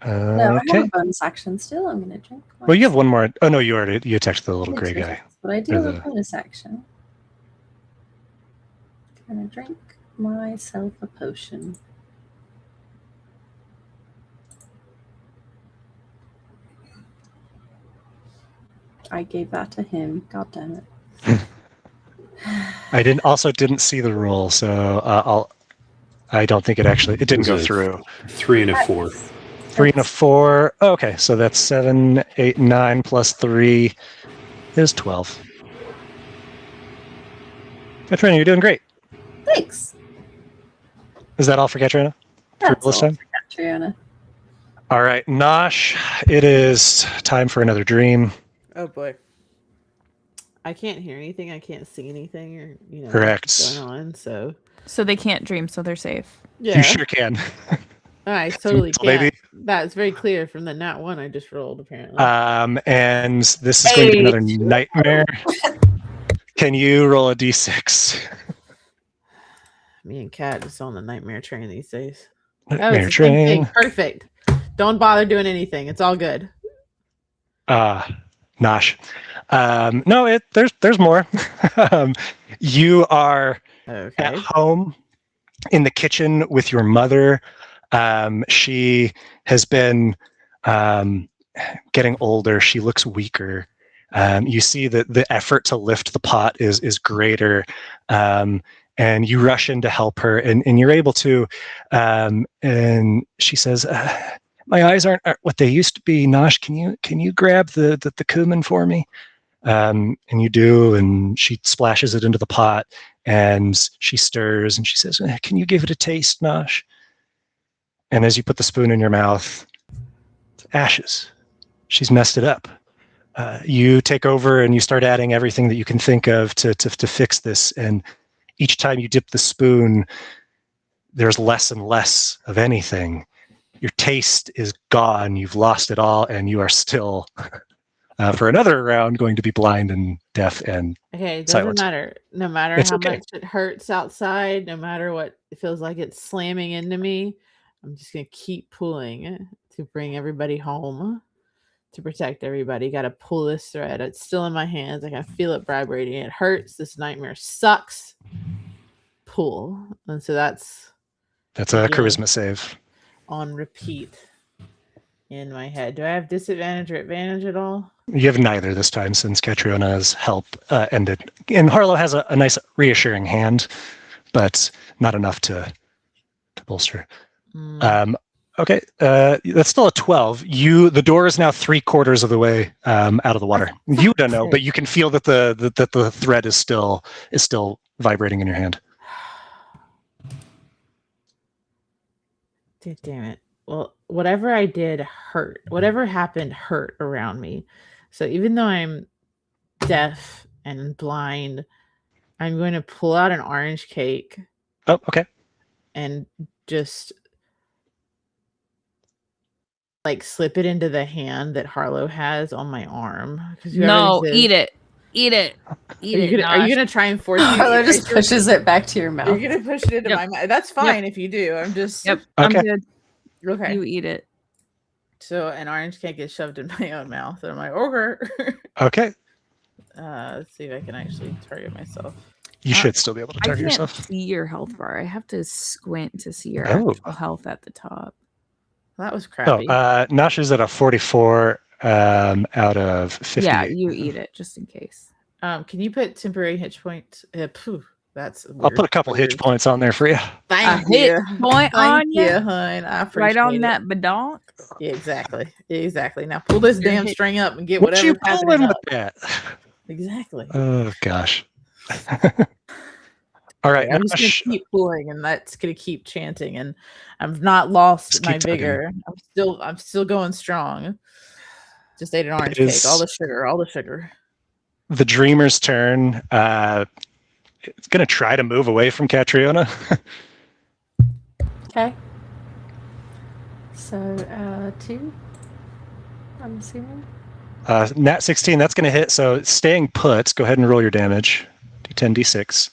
No, I
Okay.
have a bonus action still. I'm going to drink.
Well, you have one more. Oh, no, you attacked the little gray guy.
But I do
Or
have a
the-
bonus action. I'm going to drink myself a potion. I gave that to him. God damn it.
I didn't see the roll, so I don't think it didn't go through.
3 and a 4.
3 and a 4. Oh, okay, so that's 7, 8, 9 plus 3 is 12. Katrina, you're doing great.
Thanks.
Is that all for Katrina?
That's
this
all
time?
for Katrina.
All right, Nosh, it is time for another dream.
Oh boy. I can't hear anything. I can't see anything, or
Correct.
what's going on. So
they can't dream, so they're safe.
yeah,
You sure can.
I totally
So
can.
maybe-
That's very clear from the nat 1 I just rolled. Apparently,
And this is going to be another nightmare. Can you roll a d6?
me and Kat just on the nightmare train these days.
Nightmare
the same thing.
train.
Perfect. Don't bother doing anything. It's all good.
Nosh. No, there's more. You are
Okay.
at home in the kitchen with your mother. She has been getting older. She looks weaker. You see that the effort to lift the pot is greater. And you rush in to help her, and you're able to. And she says, "My eyes aren't what they used to be. Nosh, can you grab the cumin for me?" And you do, and she splashes it into the pot, and she stirs, and she says, "Can you give it a taste, Nosh?" And as you put the spoon in your mouth, it's ashes. She's messed it up. You take over and you start adding everything that you can think of to fix this. And each time you dip the spoon, there's less and less of anything. Your taste is gone. You've lost it all, and you are still, for another round, going to be blind and deaf and
Okay, it doesn't
silence.
matter. No matter
It's
how
okay.
much it hurts outside, no matter what it feels like it's slamming into me, I'm just gonna keep pulling to bring everybody home, to protect everybody. Got to pull this thread. It's still in my hands. I can feel it vibrating. It hurts. This nightmare sucks. Pull, and so that's
a
Yeah.
charisma save.
on repeat in my head. Do I have disadvantage or advantage at all?
You have neither this time since Catriona's help ended. And Harlow has a nice reassuring hand, but not enough to bolster. Okay, that's still a 12. The door is now 3/4 of the way out of the water. You don't know, but you can feel that the thread is still vibrating in your hand.
Damn it. Well, whatever I did hurt. Whatever happened hurt around me. So even though I'm deaf and blind, I'm going to pull out an orange cake
Oh, okay.
and just slip it into the hand that Harlow has on my arm.
No, eat it. Eat it. Eat it.
Are you gonna try and force me?
Harlow just pushes it back to your
Are
mouth.
you gonna push it into my mouth? That's fine if you do. I'm just
Yep.
Okay.
I'm good.
okay.
You eat it.
So an orange cake gets shoved in my own mouth, and I'm like, okay.
Okay.
Let's see if I can actually target myself.
You should still be able to
I
target
can't
yourself.
see your health bar. I have to squint to see your
Oh.
actual health at the top.
That was
Oh,
crappy.
Nosh is at a 44 out of 58.
Yeah, you eat it just in case.
Can you put temporary hitch point? That's
I'll
weird.
put a couple hitch points on there for you.
Thank
A hit
you.
point on
Thank
you,
you, hun. I appreciate
right on
it.
that badonk.
Yeah, exactly. Now pull this damn string up and get
What you
whatever's happening
pulling
up.
with that?
Exactly.
Oh gosh. All right,
I'm just gonna
Nosh,
keep pulling, and that's gonna keep chanting, and I've not lost
Just
my
keep tugging.
vigor. I'm still going strong. Just ate an orange
is-
cake. All the sugar.
the Dreamer's turn. It's gonna try to move away from Catriona.
Okay. So 2. I'm assuming.
Nat 16, that's gonna hit. So staying put. Go ahead and roll your damage. D10, D6.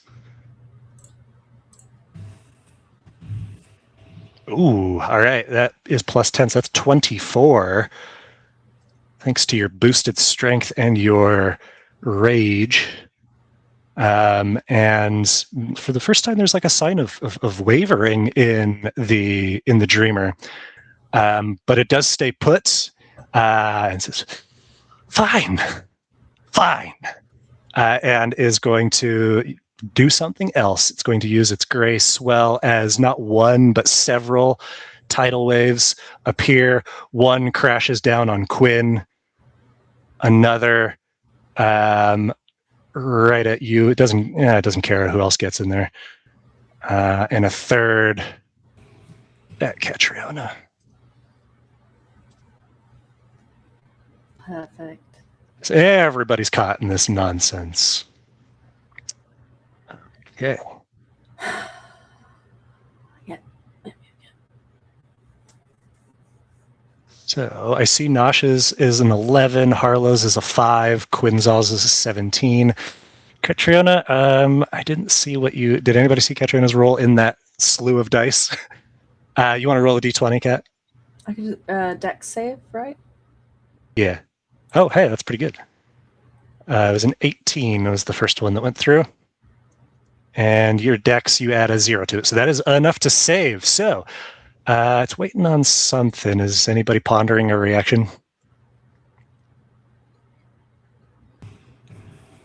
Ooh, all right. That is plus 10, so that's 24. Thanks to your boosted strength and your rage. And for the first time, there's like a sign of wavering in the Dreamer. But it does stay put and says, fine. And is going to do something else. It's going to use its grace swell as not one, but several tidal waves appear. One crashes down on Quinn. Another right at you. It doesn't care who else gets in there. And a third at Catriona.
Perfect.
So everybody's caught in this nonsense. Okay.
Yeah.
So I see Nosh's is an 11, Harlow's is a 5, Quinzal's is a 17. Catriona, I didn't see did anybody see Catriona's roll in that slew of dice? You want to roll a d20, Cat?
I could dex save, right?
Yeah. Oh, hey, that's pretty good. It was an 18, was the first one that went through. And your dex, you add a 0 to it. So that is enough to save. So it's waiting on something. Is anybody pondering a reaction?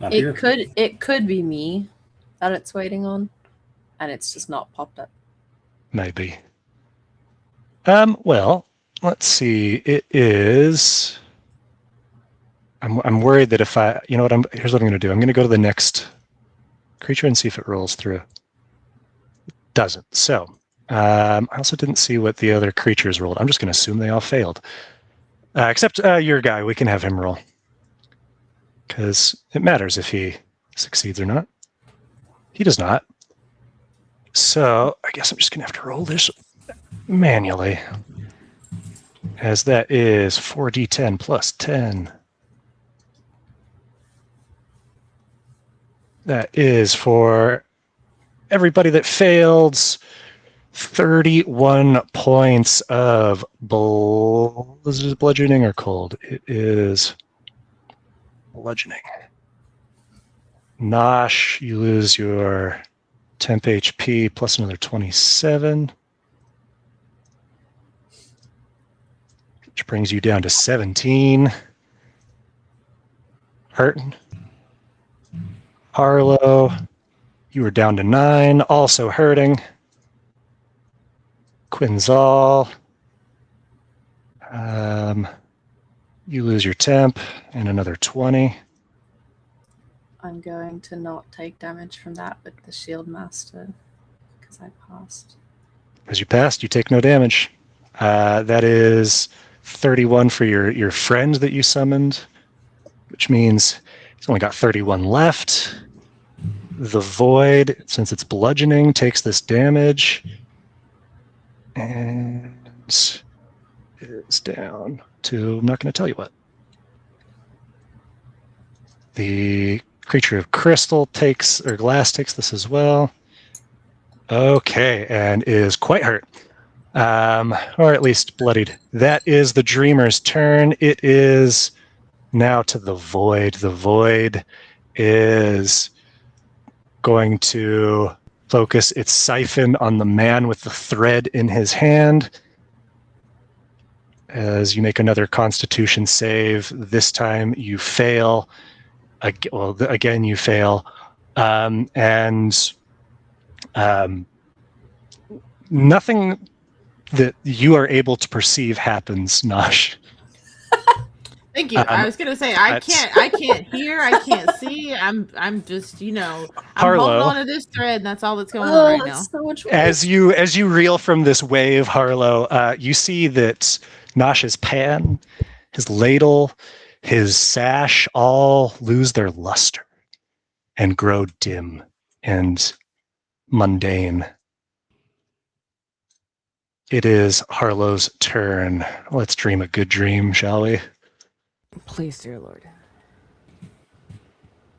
Not here.
It could be me that it's waiting on, and it's just not popped up.
Maybe. Well, let's see. It is. I'm worried that if here's what I'm going to do. I'm going to go to the next creature and see if it rolls through. It doesn't. So I also didn't see what the other creatures rolled. I'm just going to assume they all failed. Except your guy. We can have him roll. Because it matters if he succeeds or not. He does not. So I guess I'm just going to have to roll this manually. As that is 4d10 plus 10. That is for everybody that failed 31 points of is it bludgeoning or cold? It is bludgeoning. Nosh, you lose your temp HP plus another 27. Which brings you down to 17. Hurting. Harlow, you are down to 9, also hurting. Quinzal, you lose your temp and another 20.
I'm going to not take damage from that with the Shield Master because I passed.
As you passed, you take no damage. That is 31 for your friend that you summoned, which means he's only got 31 left. The Void, since it's bludgeoning, takes this damage and is down to, I'm not going to tell you what. The creature of crystal glass takes this as well. Okay, and is quite hurt. Or at least bloodied. That is the Dreamer's turn. It is now to the Void. The Void is going to focus its siphon on the man with the thread in his hand. As you make another Constitution save, this time you fail. Again, you fail. Nothing that you are able to perceive happens, Nosh.
Thank you. I was gonna say I can't hear, I can't see. I'm just, I'm
Harlow.
holding on to this thread, and that's all that's going on right now.
So much
As you reel from this wave, Harlow, you see that Nosh's pan, his ladle, his sash all lose their luster and grow dim and mundane. It is Harlow's turn. Let's dream a good dream, shall we?
Please, dear Lord.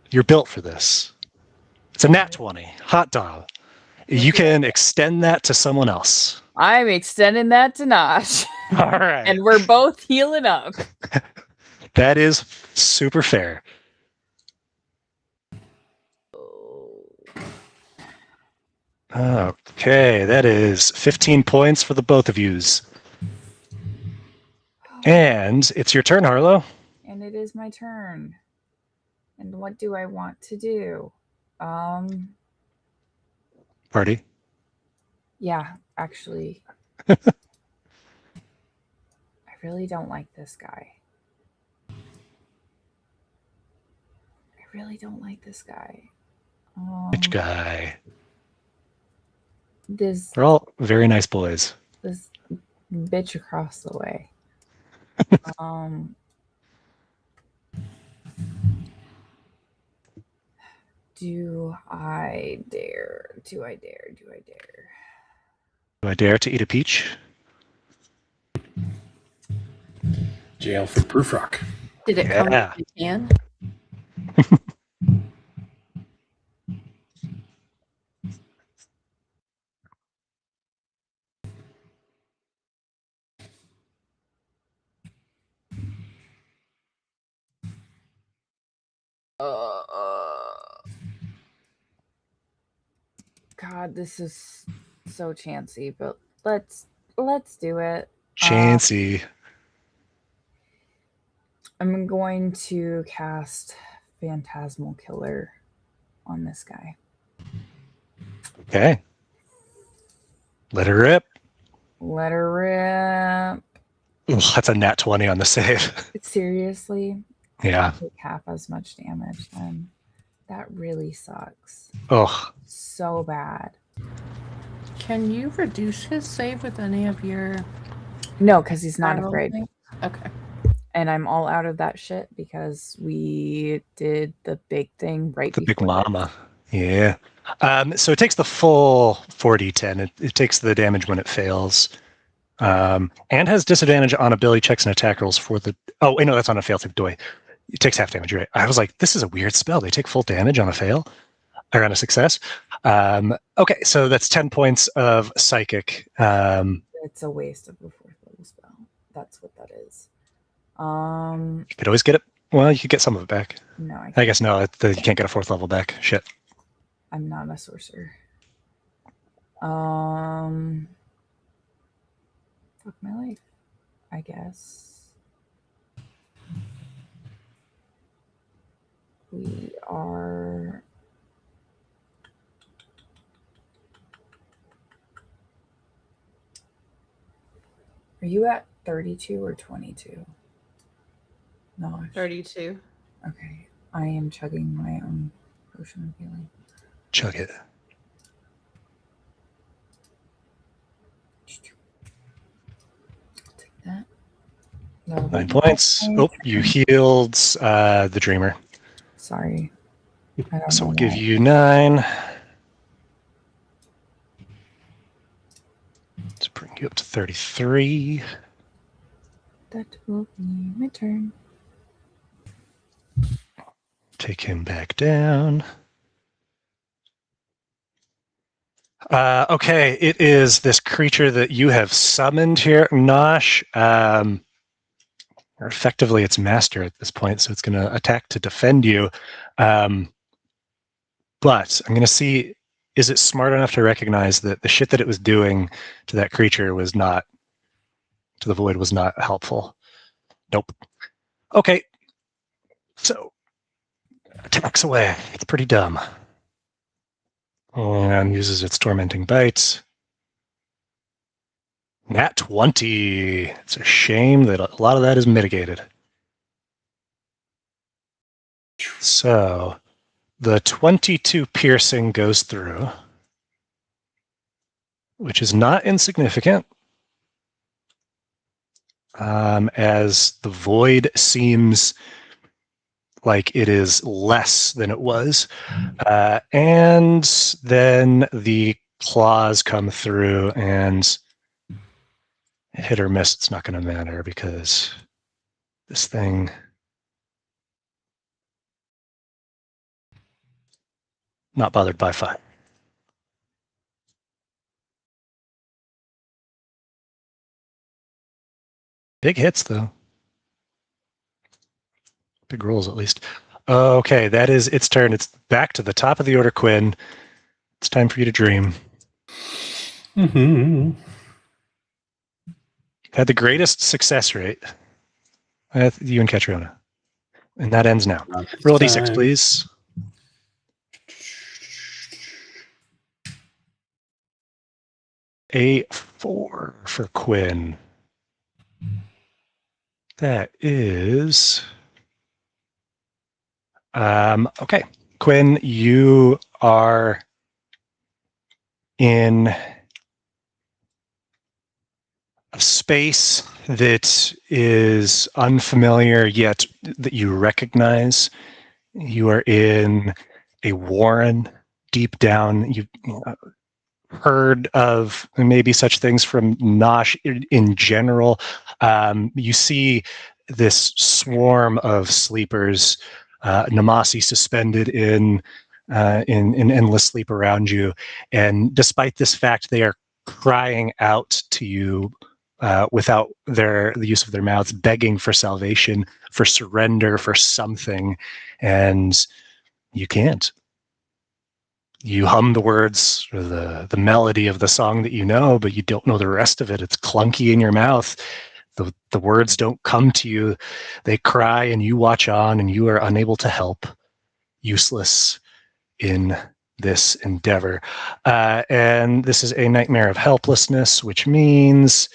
You're built for this. It's a nat 20. Hot dog. You can extend that to someone else.
I'm extending that to Nosh.
All right.
And we're both healing up.
That is super fair. Okay, that is 15 points for the both of yous. And it's your turn, Harlow.
And it is my turn. And what do I want to do?
Party.
Yeah, actually. I really don't like this guy.
Which guy?
This
They're all very nice boys.
bitch across the way. Do I dare?
Do I dare to eat a peach?
Jail for Proofrock.
Did it come
Yeah.
in the can?
God, this is so chancy, but let's do it.
Chancy.
I'm going to cast Phantasmal Killer on this guy.
Okay. Let her rip.
Let her rip.
Ugh, that's a nat 20 on the save.
Seriously?
Yeah.
Take half as much damage then. That really sucks.
Ugh.
So bad.
Can you reduce his save with any of your
No, because he's not
battle
afraid.
things? Okay.
And I'm all out of that shit because we did the big thing right
The big
before this.
mama. Yeah. So it takes the full 4d10. It takes the damage when it fails. And has disadvantage on ability checks and attack rolls for the... Oh, wait, no, that's on a fail. It takes half damage, right? I was like, this is a weird spell. They take full damage on a fail? Or on a success? Okay, so that's 10 points of psychic.
It's a waste of a 4th level spell. That's what that is.
You could always get it. Well, you could get some of it back.
No, I
I guess no, you can't get a 4th level back. Shit.
I'm not a sorcerer. Fuck my life, I guess. We are... Are you at 32 or 22? No.
32.
Okay. I am chugging my own potion of healing.
Chug it.
Take that. That'll be
9 points. Oh, you healed the dreamer.
Sorry. I don't
So
know
we'll give
why.
you 9. To bring you up to 33.
That will be my turn.
Take him back down. Okay, it is this creature that you have summoned here, Nosh. Or effectively its master at this point, so it's going to attack to defend you. But but I'm going to see, is it smart enough to recognize that the shit that it was doing to that creature was not, to the void, was not helpful? Nope. Okay. So, attacks away. It's pretty dumb. And uses its tormenting bite. Nat 20. It's a shame that a lot of that is mitigated. So, the 22 piercing goes through, which is not insignificant, as the void seems like it is less than it was. And then the claws come through, and hit or miss, it's not going to matter because this thing... Not bothered by 5. Big hits, though. Big rolls, at least. Okay, that is its turn. It's back to the top of the order, Quinn. It's time for you to dream.
Mm-hmm.
Had the greatest success rate. You and Catriona. And that ends now. Roll a d6, please. A 4 for Quinn. That is... okay. Quinn, you are in a space that is unfamiliar, yet that you recognize. You are in a warren deep down. You heard of maybe such things from Nosh in general. You see this swarm of sleepers, Namasi suspended in endless sleep around you, and despite this fact, they are crying out to you without the use of their mouths, begging for salvation, for surrender, for something, and you can't. You hum the words or the melody of the song that you know, but you don't know the rest of it. It's clunky in your mouth. The words don't come to you. They cry and you watch on and you are unable to help. Useless in this endeavor. And this is a nightmare of helplessness, which means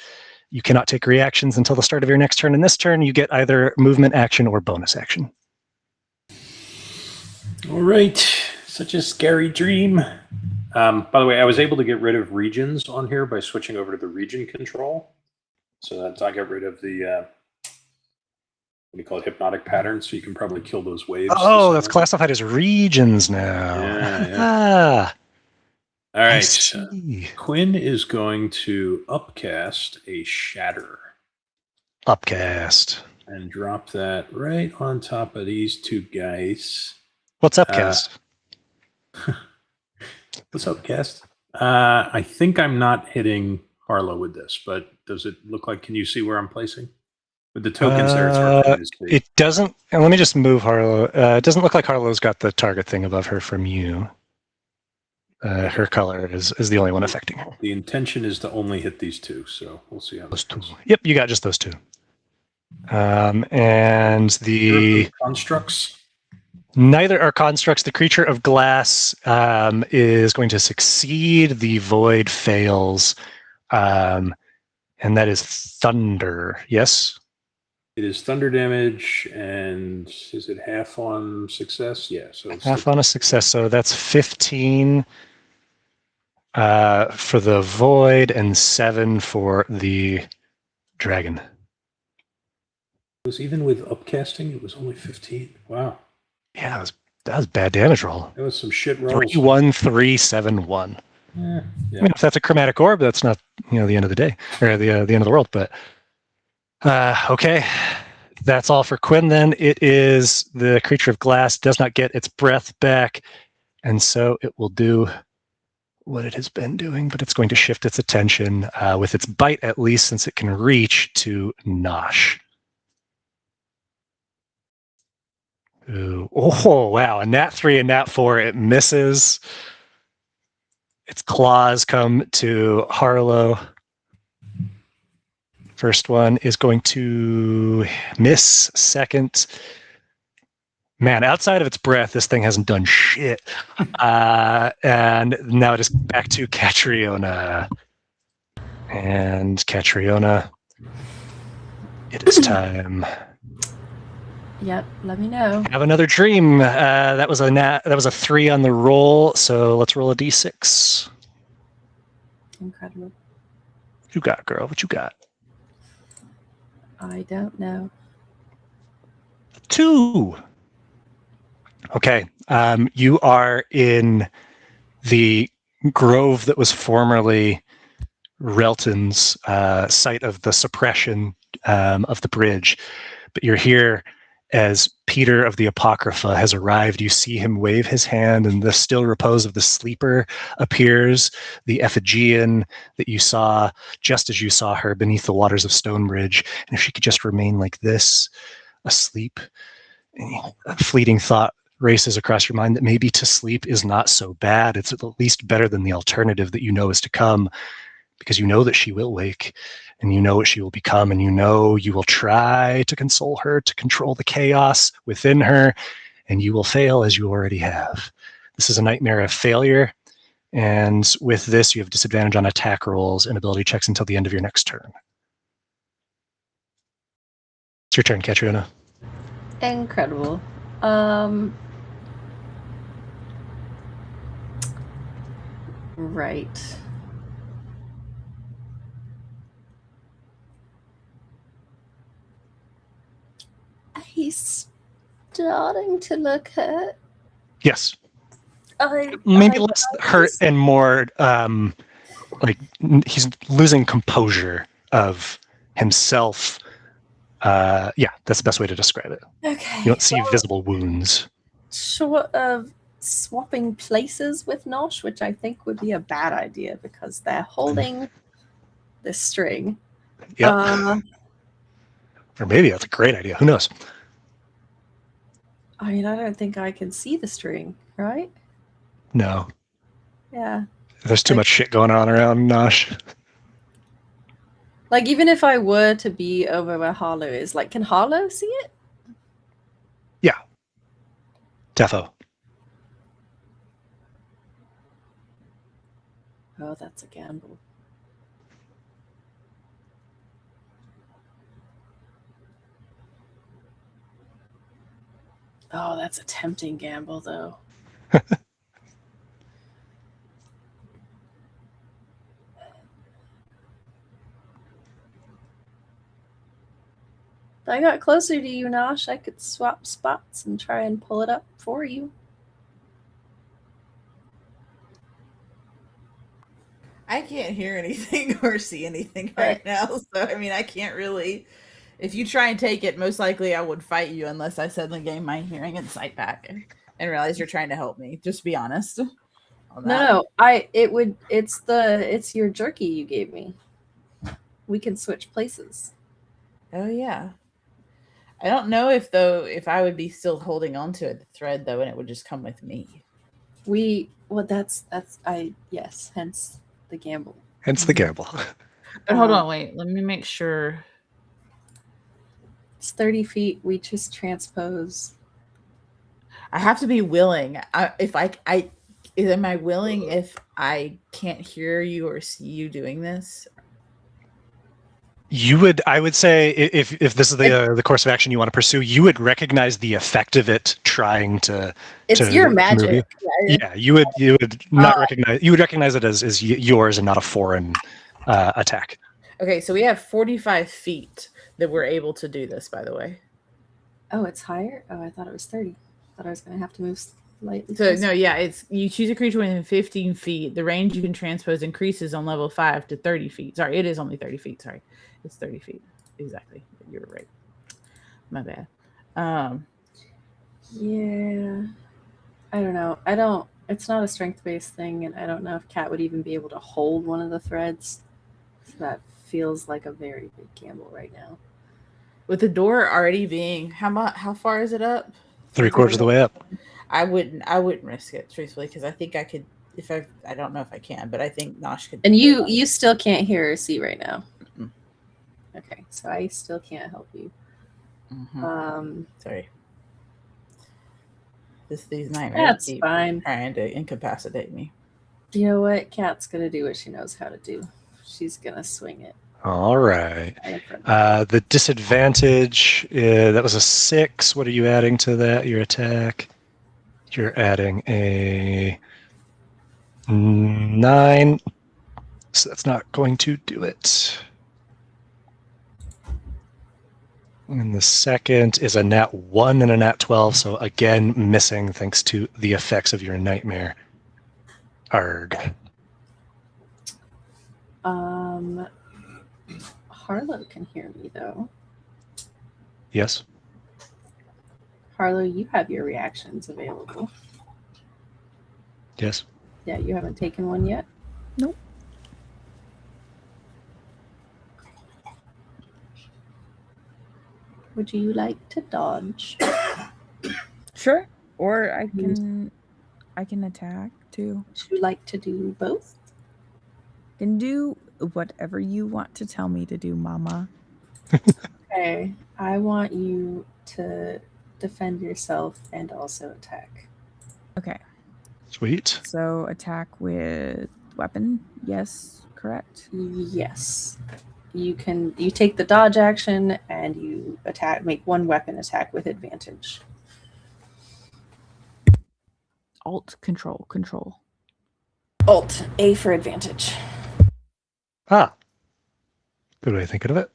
you cannot take reactions until the start of your next turn. In this turn, you get either movement action or bonus action.
All right. Such a scary dream. By the way, I was able to get rid of regions on here by switching over to the region control. So that I got rid of the, what do you call it, hypnotic pattern. So you can probably kill those waves.
Oh, that's classified as regions now.
Yeah.
Ah,
All right.
I see.
Quinn is going to upcast a shatter.
Upcast.
And drop that right on top of these two guys.
What's upcast?
What's up, Cast? I think I'm not hitting Harlow with this, but does it look like, can you see where I'm placing? With the tokens there, it's hard for me to see.
It doesn't, and let me just move Harlow. It doesn't look like Harlow's got the target thing above her from you. Her color is the only one affecting her.
The intention is to only hit these two, so we'll see how
Those
this
two.
goes.
Yep, you got just those two. And the
constructs.
neither are constructs. The creature of glass is going to succeed. The void fails, and that is thunder. Yes.
It is thunder damage, and is it half on success? Yeah, so it's
Half on a success, so that's 15 for the void and 7 for the dragon.
It was even with upcasting, it was only 15. Wow.
Yeah, that was bad damage roll.
That was some shit rolls.
3, 1, 3, 7, 1.
Yeah.
I mean, if that's a chromatic orb, that's not the end of the day or the end of the world. But okay, that's all for Quinn. Then it is the creature of glass does not get its breath back, and so it will do what it has been doing, but it's going to shift its attention with its bite, at least, since it can reach to Nosh. Ooh. Oh, wow. A nat 3 and nat 4. It misses. Its claws come to Harlow. First one is going to miss. Second, man, outside of its breath, this thing hasn't done shit. And now it is back to Catriona. And Catriona, it is time.
Yep, let me know.
Have another dream. That was a 3 on the roll. So let's roll a d6.
Incredible.
What you got, girl? What you got?
I don't know.
2. Okay. You are in the grove that was formerly Relton's site of the suppression of the bridge, but you're here as Peter of the Apocrypha has arrived. You see him wave his hand, and the still repose of the sleeper appears. The Ephigean that you saw just as you saw her beneath the waters of Stonebridge, and if she could just remain like this, asleep, a fleeting thought races across your mind that maybe to sleep is not so bad. It's at least better than the alternative that you know is to come, because you know that she will wake, and you know what she will become, and you know you will try to console her, to control the chaos within her, and you will fail as you already have. This is a nightmare of failure, and with this you have disadvantage on attack rolls and ability checks until the end of your next turn. It's your turn, Catriona.
Incredible. Right. He's starting to look hurt.
Yes. Maybe less hurt and more like he's losing composure of himself. Yeah, that's the best way to describe it.
Okay.
You don't see visible wounds.
Short of swapping places with Nosh, which I think would be a bad idea because they're holding the string.
Yeah. Or maybe that's a great idea. Who knows?
I mean, I don't think I can see the string, right?
No.
Yeah.
There's too much shit going on around Nosh.
Like, even if I were to be over where Harlow is, like, can Harlow see it?
Yeah. Defo.
Oh, that's a gamble. Oh, that's a tempting gamble, though. If I got closer to you, Nosh, I could swap spots and try and pull it up for you.
I can't hear anything or see anything right now, so I mean, I can't really. If you try and take it, most likely I would fight you unless I suddenly gain my hearing and sight back and realize you're trying to help me. Just be honest.
No, it's your jerky you gave me. We can switch places.
Oh yeah. I don't know if I would be still holding on to the thread though, and it would just come with me.
Yes, hence the gamble.
Hence the gamble.
But hold on, wait. Let me make sure.
It's 30 feet. We just transpose.
I have to be willing. Am I willing if I can't hear you or see you doing this?
I would say, if this is the course of action you want to pursue, you would recognize the effect of it trying to.
It's your magic.
Yeah, you would not recognize. You would recognize it as yours and not a foreign attack.
Okay, so we have 45 feet that we're able to do this. By the way.
Oh, it's higher. Oh, I thought it was 30. I thought I was going to have to move slightly.
So no, yeah, it's you choose a creature within 15 feet. The range you can transpose increases on level 5 to 30 feet. Sorry, it is only 30 feet. Sorry. It's 30 feet. Exactly. You're right. My bad.
Yeah. I don't know. It's not a strength-based thing, and I don't know if Kat would even be able to hold one of the threads. So that feels like a very big gamble right now.
With the door already being, how far is it up?
3/4 of the way up.
I wouldn't risk it, truthfully, because I think I could. If I don't know if I can, but I think Nosh could.
And you still can't hear or see right now.
Mm-mm.
Okay, so I still can't help you.
Sorry. These nightmares
That's
keep
fine.
trying to incapacitate me.
You know what? Kat's gonna do what she knows how to do. She's gonna swing it.
All right.
Right in front of
The disadvantage, that was a 6. What are you adding to that, your attack? You're adding a 9. So that's not going to do it. And the second is a nat 1 and a nat 12. So again, missing thanks to the effects of your nightmare. Arg.
Harlow can hear me though.
Yes.
Harlow, you have your reactions available.
Yes.
Yeah, you haven't taken one yet?
Nope.
Would you like to dodge?
Sure. Or I can attack too.
Would you like to do both?
Can do whatever you want to tell me to do, Mama.
Okay, I want you to defend yourself and also attack.
Okay.
Sweet.
So attack with weapon. Yes, correct.
Yes. You take the dodge action and you make one weapon attack with advantage.
Alt control.
Alt A for advantage.
Ah. Good way of thinking of it.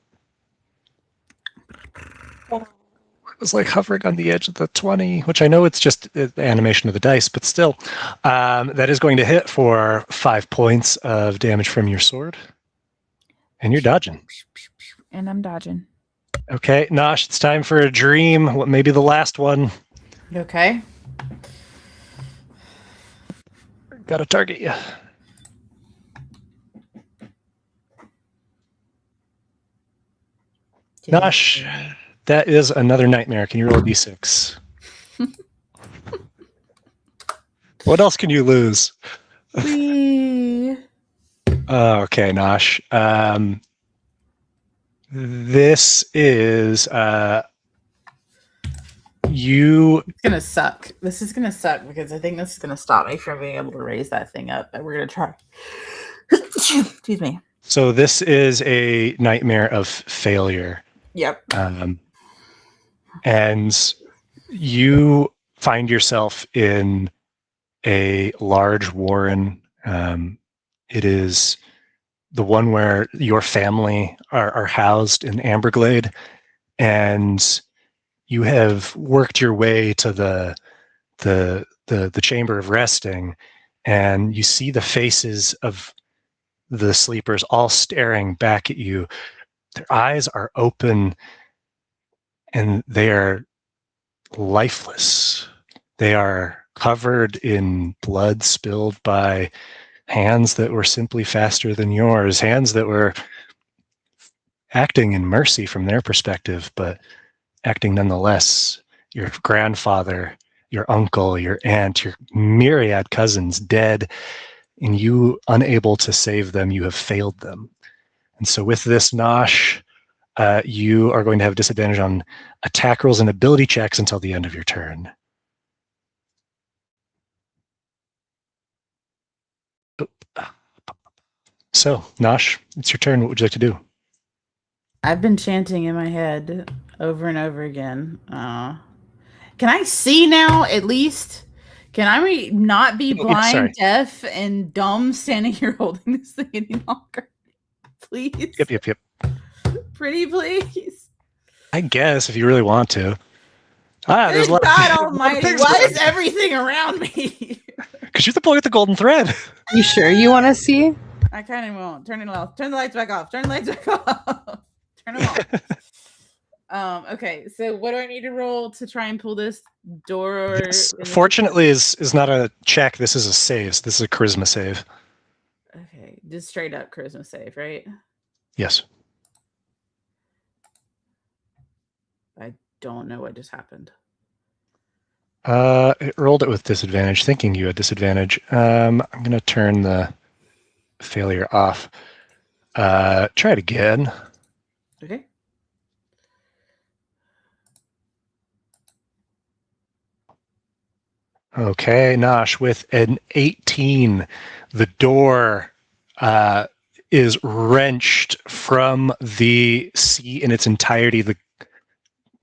It was like hovering on the edge of the 20, which I know it's just the animation of the dice, but still. That is going to hit for 5 points of damage from your sword. And you're dodging.
And I'm dodging.
Okay, Nosh, it's time for a dream. What may be the last one?
You okay?
Got to target you. Nosh, that is another nightmare. Can you roll a d6? What else can you lose?
Wee.
Okay, Nosh. This is you.
It's gonna suck. This is gonna suck because I think this is gonna stop me from being able to raise that thing up. But we're gonna try. Excuse me.
So this is a nightmare of failure.
Yep.
And you find yourself in a large warren. It is the one where your family are housed in Amberglade, and you have worked your way to the chamber of resting, and you see the faces of the sleepers all staring back at you. Their eyes are open and they are lifeless. They are covered in blood spilled by hands that were simply faster than yours, hands that were acting in mercy from their perspective, but acting nonetheless. Your grandfather, your uncle, your aunt, your myriad cousins dead, and you unable to save them. You have failed them. And so with this, Nosh, you are going to have disadvantage on attack rolls and ability checks until the end of your turn. So, Nosh, it's your turn. What would you like to do?
I've been chanting in my head over and over again. Can I see now, at least? Can I not be blind,
sorry.
deaf, and dumb standing here holding this thing any longer? Please?
Yep.
Pretty please?
I guess, if you really want to. There's a lot
God
of
almighty,
things
why
going-
is everything around me?
Because you're the boy with the golden thread.
You sure you want to see?
I kind of won't. Turn it off. Turn the lights back off. Turn the lights back off. Turn them off. Okay, so what do I need to roll to try and pull this door?
This, fortunately, is not a check. This is a save. So this is a charisma save.
Okay, just straight up charisma save, right?
Yes.
I don't know what just happened.
It rolled it with disadvantage, thinking you had disadvantage. I'm going to turn the failure off. Try it again.
Okay.
Okay, Nosh, with an 18, the door is wrenched from the sea in its entirety. The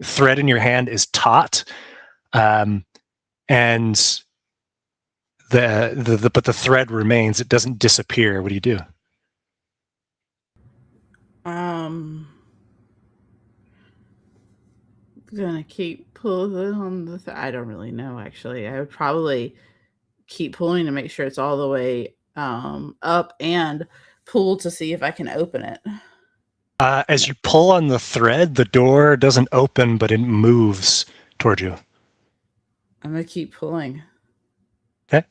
thread in your hand is taut, and but the thread remains. It doesn't disappear. What do you do?
Gonna keep pulling on the. I don't really know. Actually, I would probably keep pulling to make sure it's all the way up, and pull to see if I can open it.
As you pull on the thread, the door doesn't open, but it moves toward you.
I'm gonna keep pulling.
Okay.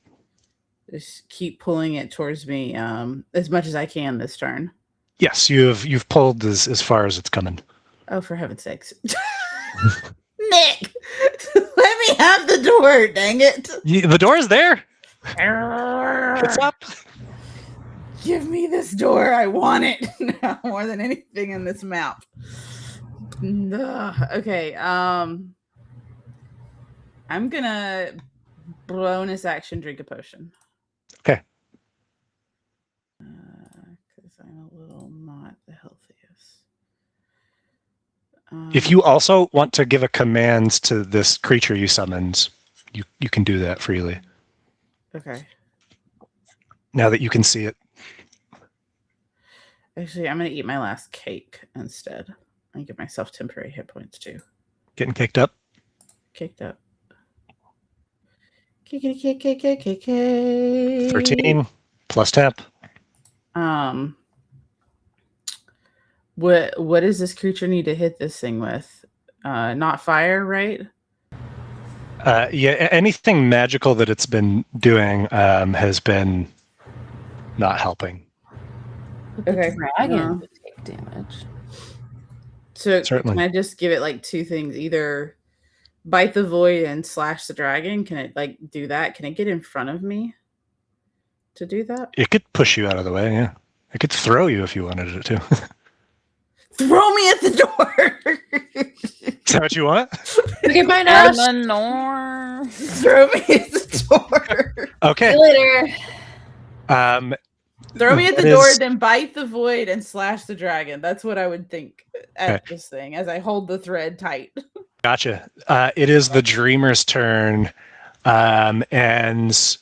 Just keep pulling it towards me as much as I can this turn.
Yes, you've pulled as far as it's coming.
Oh, for heaven's sakes. Nick! Let me have the door, dang it!
The door's there. What's up?
Give me this door. I want it now more than anything in this map. Okay, I'm gonna bonus action drink a potion.
Okay.
Because I'm a little not the healthiest.
If you also want to give a command to this creature you summoned, you can do that freely.
Okay.
Now that you can see it.
Actually, I'm gonna eat my last cake instead. I give myself temporary hit points too.
Getting kicked up.
Kicked up. Kick.
13 plus temp.
What does this creature need to hit this thing with? Not fire, right?
Yeah, anything magical that it's been doing has been not helping.
But
Okay.
the dragon would take damage.
So
Certainly.
can I just give it like two things? Either bite the void and slash the dragon. Can it like do that? Can it get in front of me to do that?
It could push you out of the way, yeah. It could throw you if you wanted it to.
Throw me at the door.
Is that what you want?
Okay, bye now.
Eleanor.
Throw me at the door.
Okay.
See you later.
Throw me at the
That
door,
is-
then bite the void and slash the dragon. That's what I would think at this thing as I hold the thread tight.
Gotcha. It is the dreamer's turn, and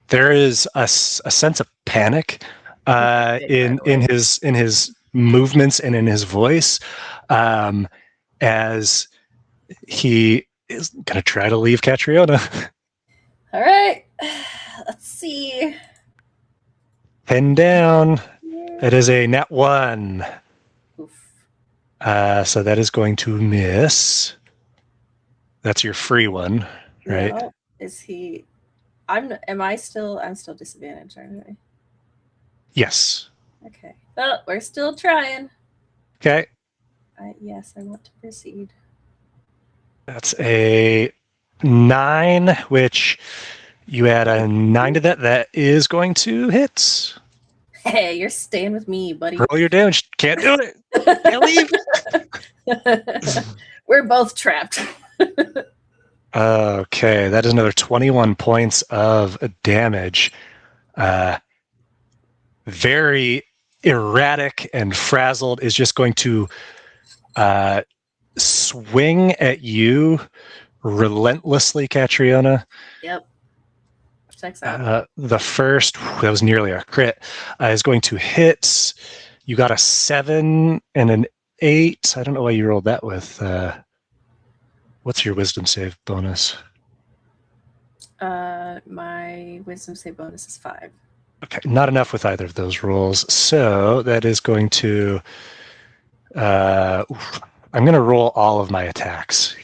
there is a sense of panic in his movements and in his voice, as he is going to try to leave Catriona.
All right. Let's see.
10 down. It is a nat 1.
Oof.
So that is going to miss. That's your free one, right?
No. Is he? I'm still disadvantaged, aren't I?
Yes.
Okay. Well, we're still trying.
Okay.
Yes, I want to proceed.
That's a 9, which you add a 9 to that. That is going to hit.
Hey, you're staying with me, buddy.
Roll your damage. Can't do it. Can't leave.
We're both trapped.
Okay, that is another 21 points of damage. Very erratic and frazzled, is just going to swing at you relentlessly, Catriona.
Yep. Checks out.
The first, that was nearly a crit, is going to hit. You got a 7 and an 8. I don't know why you rolled that with. What's your wisdom save bonus?
My wisdom save bonus is 5.
Okay, not enough with either of those rolls. So that is going to. I'm going to roll all of my attacks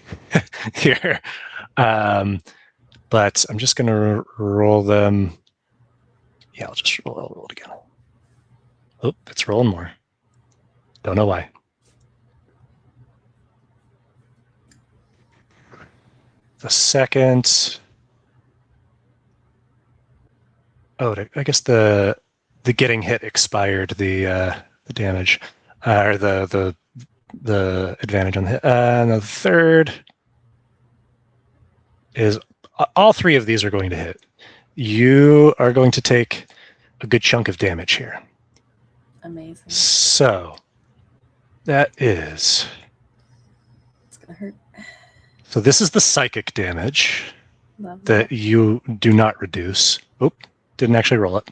here. But I'm just going to roll them. Yeah, I'll roll it again. Oh, it's rolling more. Don't know why. the second. Oh, I guess the getting hit expired. The damage or the advantage on the hit. And the third is all three of these are going to hit. You are going to take a good chunk of damage here.
Amazing.
So that is.
It's gonna hurt.
So this is the psychic damage
Love
that you do not reduce. Oop, didn't actually roll it.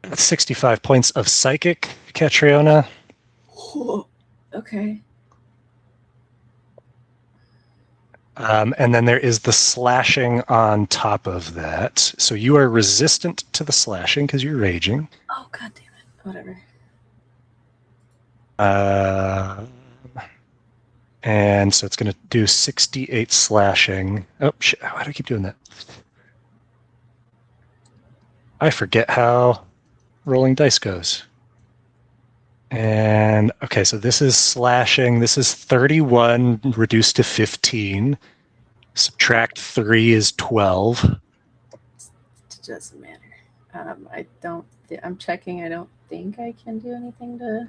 That's 65 points of psychic, Catriona.
Okay.
And then there is the slashing on top of that. So you are resistant to the slashing because you're raging.
Oh, god damn it. Whatever.
And so it's going to do 68 slashing. Oh, shit. Why do I keep doing that? I forget how rolling dice goes. And, okay, so this is slashing. This is 31 reduced to 15. Subtract 3 is 12.
It doesn't matter. I don't. I'm checking. I don't think I can do anything to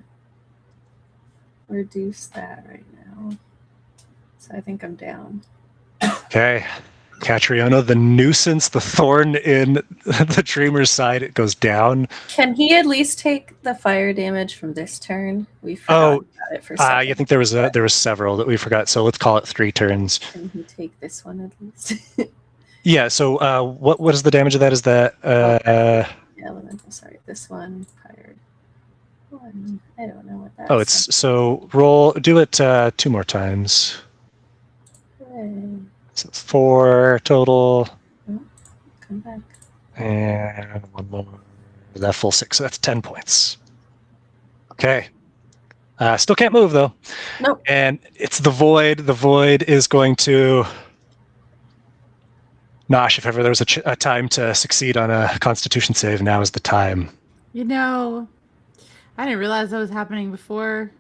reduce that right now. So I think I'm down.
Okay. Catriona, the nuisance, the thorn in the dreamer's side, it goes down.
Can he at least take the fire damage from this turn? We forgot about it for a second.
I think there was several that we forgot, so let's call it 3 turns.
Can he take this one at least?
Yeah, so what is the damage of that? Is that
Elemental, sorry. This one, fired. One. I don't know what that is.
oh, it's so do it 2 more times. So it's 4 total.
Come back.
And 1 more. That full 6, so that's 10 points. Okay. Still can't move though.
Nope.
And it's the void. The void is going to. Nosh, if ever there was a time to succeed on a Constitution save, now is the time.
You know, I didn't realize that was happening before.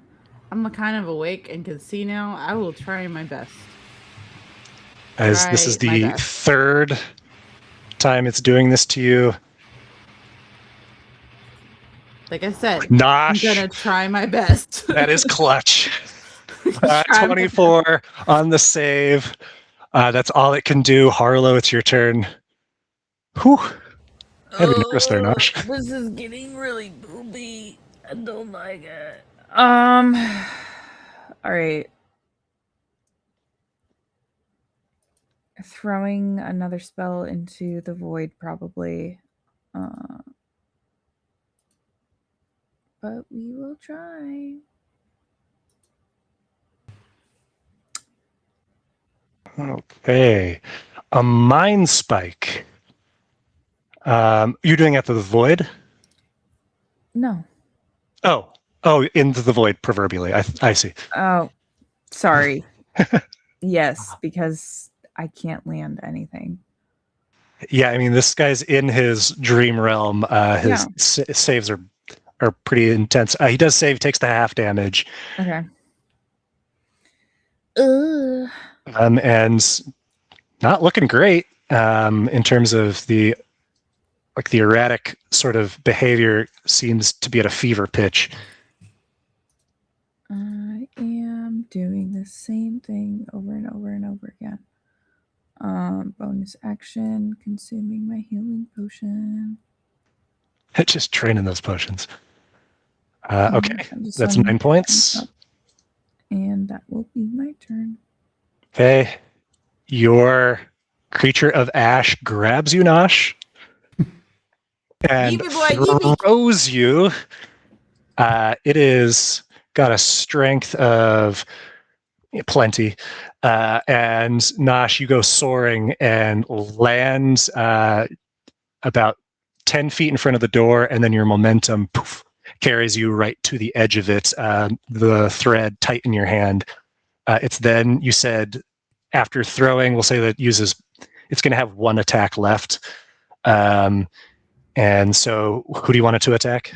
I'm kind of awake and can see now. I will try my best.
As this is the 3rd time it's doing this to you.
Like I said,
Nosh,
I'm gonna try my best.
that is clutch. 24 on the save. That's all it can do. Harlow, it's your turn. Whew. Heavy numbers there, Nosh.
This is getting really poopy. I don't like it. All right. Throwing another spell into the void, probably. But we will try.
Okay. A mind spike. You're doing it to the void?
No.
Oh, into the void, proverbially. I see.
Oh, sorry. Yes, because I can't land anything.
Yeah, I mean, this guy's in his dream realm. His saves are pretty intense. He does save, takes the half damage.
Okay.
And not looking great in terms of the erratic sort of behavior seems to be at a fever pitch.
I am doing the same thing over and over and over again. Bonus action, consuming my healing potion.
Just training those potions. Okay,
Just
that's
letting
9 points.
And that will be my turn.
Okay, your creature of ash grabs you, Nosh, and throws you. It is got a strength of plenty, and Nosh, you go soaring and land about 10 feet in front of the door, and then your momentum carries you right to the edge of it. The thread tight in your hand. It's then, you said, after throwing, we'll say that it's going to have 1 attack left. And so, who do you want it to attack?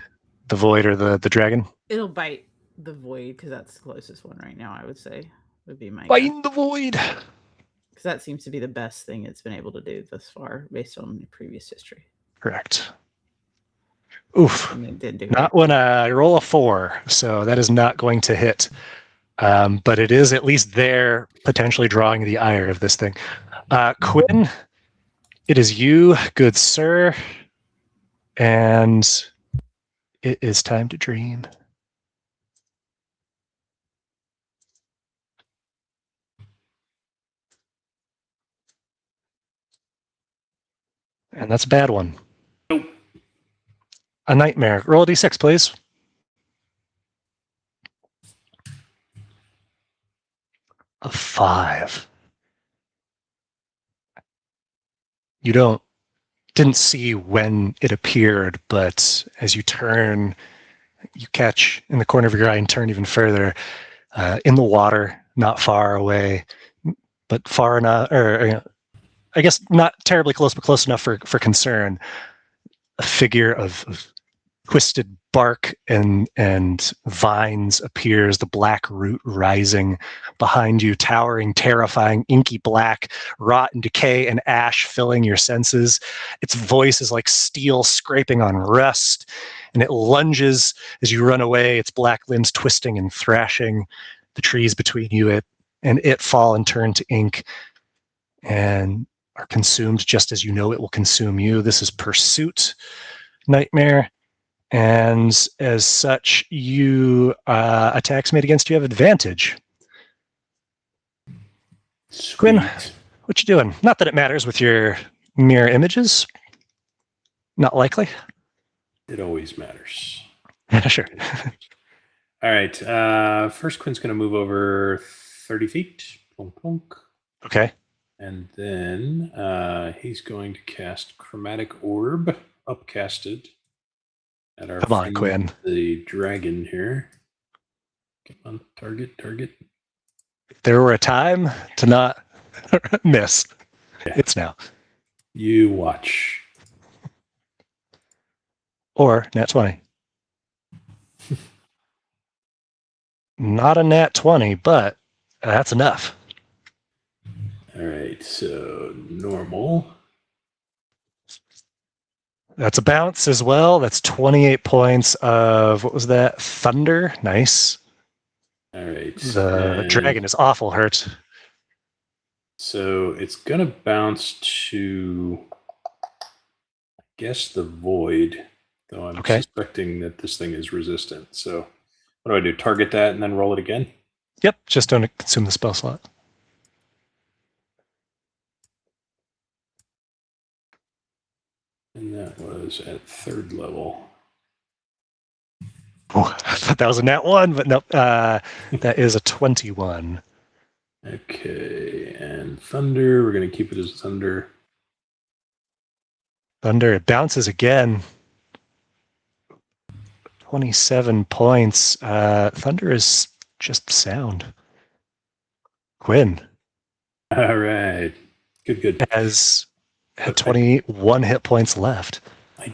The void or the dragon?
It'll bite the void because that's the closest one right now. I would say would be my guess.
Biting the void.
Because that seems to be the best thing it's been able to do thus far, based on the previous history.
Correct. Oof.
And it did do
Not when I roll a 4, so that is not going to hit. But it is at least there, potentially drawing the ire of this thing. Quinn, it is you, good sir. And it is time to dream. And that's a bad one.
Nope.
A nightmare. Roll a d6, please. A 5. You didn't see when it appeared, but as you turn, you catch in the corner of your eye and turn even further, in the water, not far away, but far enough, or I guess not terribly close, but close enough for concern. A figure of twisted bark and vines appears, the black root rising behind you, towering, terrifying, inky black, rot and decay and ash filling your senses. Its voice is like steel scraping on rust, and it lunges as you run away, its black limbs twisting and thrashing. The trees between you and it fall and turn to ink and are consumed just as you know it will consume you. This is Pursuit Nightmare. And as such, you attacks made against you have advantage.
Sweet.
Quinn, what you doing? Not that it matters with your mirror images. Not likely.
It always matters.
Sure.
All right. First, Quinn's going to move over 30 feet. Plunk, plunk.
Okay.
And then he's going to cast Chromatic Orb, upcasted. At our
Come on,
friend,
Quinn.
the dragon here. Come on, target.
If there were a time to not miss,
Yeah.
it's now.
You watch.
Or nat 20. Not a nat 20, but that's enough.
All right, so normal.
That's a bounce as well. That's 28 points of, what was that? Thunder. Nice.
All right.
The
and
dragon is awful hurt.
So it's going to bounce to, I guess, the void, though I'm
Okay.
suspecting that this thing is resistant. So what do I do? Target that and then roll it again?
Yep, just don't consume the spell slot.
And that was at 3rd level.
Oh, I thought that was a nat 1, but nope. That is a 21.
Okay, and thunder, we're going to keep it as thunder.
Thunder, it bounces again. 27 points. Thunder is just sound. Quinn
All right. Good.
has had 21 hit points left.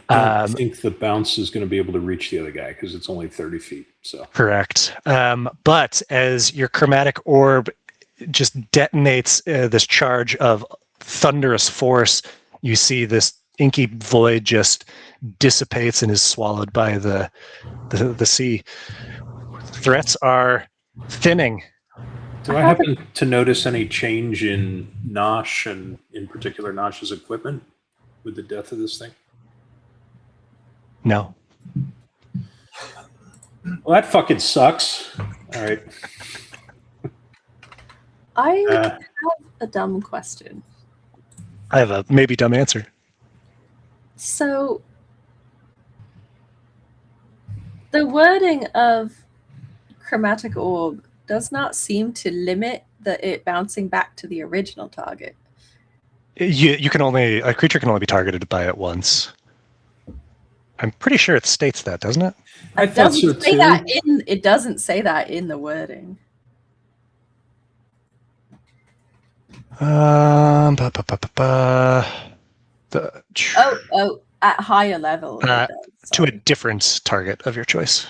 I don't think the bounce is going to be able to reach the other guy because it's only 30 feet. So
Correct. But as your chromatic orb just detonates this charge of thunderous force, you see this inky void just dissipates and is swallowed by the sea. Threats are thinning.
do I happen to notice any change in Nosh and in particular Nosh's equipment with the death of this thing?
No.
Well, that fucking sucks. All right.
I have a dumb question.
I have a maybe dumb answer.
So, the wording of chromatic orb does not seem to limit it bouncing back to the original target.
You can only, a creature can only be targeted by it once. I'm pretty sure it states that, doesn't it?
I
It
thought so
doesn't say
too.
that it doesn't say that in the wording.
Ba, ba, ba, ba, ba.
At higher level, it does,
to a
sorry.
different target of your choice.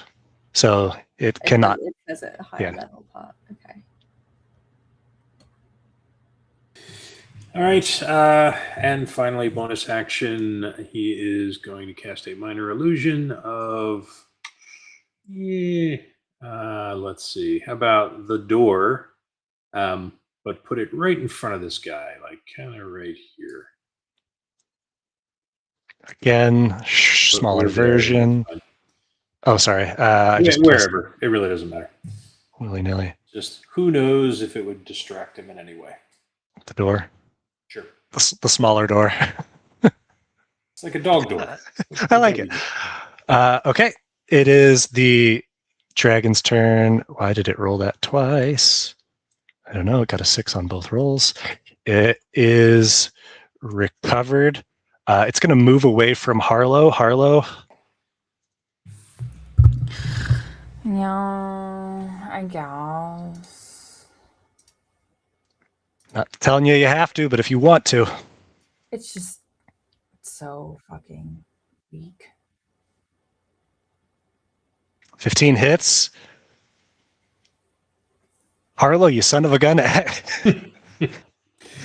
So it cannot.
It says at a higher
Yeah.
level part. Okay.
All right, and finally, bonus action. He is going to cast a minor illusion of. Let's see. How about the door? But put it right in front of this guy, like kind of right here.
Again, smaller version. Oh, sorry. I just
wherever. It really doesn't matter.
Willy-nilly.
Just who knows if it would distract him in any way.
The door.
Sure.
The smaller door.
It's like a dog door.
I like it. Okay. It is the dragon's turn. Why did it roll that twice? I don't know. It got a 6 on both rolls. It is recovered. It's going to move away from Harlow. Harlow.
Yeah, I guess.
Not telling you have to, but if you want to.
It's just so fucking weak.
15 hits. Harlow, you son of a gun.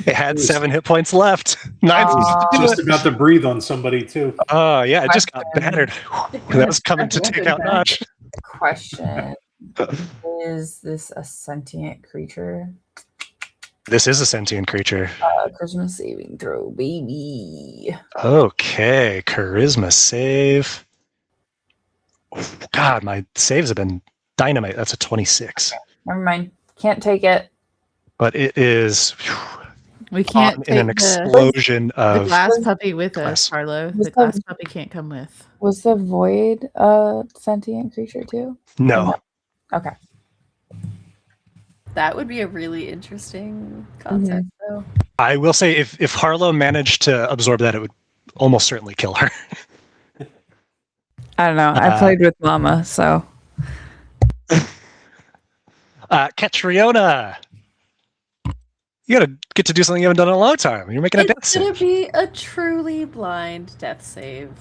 It had 7 hit points left. 9
Just about to breathe on somebody, too.
Oh, yeah, it just got battered. That was coming to take out Notch.
Question. Is this a sentient creature?
This is a sentient creature.
Charisma saving throw, baby.
Okay, charisma save. Oh, God, my saves have been dynamite. That's a 26.
Never mind. Can't take it.
But it is
We can't
in an
take
explosion
the
of
glass puppy with
glass.
us, Harlow.
Was
The glass puppy can't come with.
Was the void a sentient creature too?
no.
Okay.
That would be a really interesting concept, though.
I will say if Harlow managed to absorb that, it would almost certainly kill her.
I don't know. I played with Mama, so.
Catriona, you gotta get to do something you haven't done in a long time. You're making a death
It's gonna
save.
be a truly blind death save.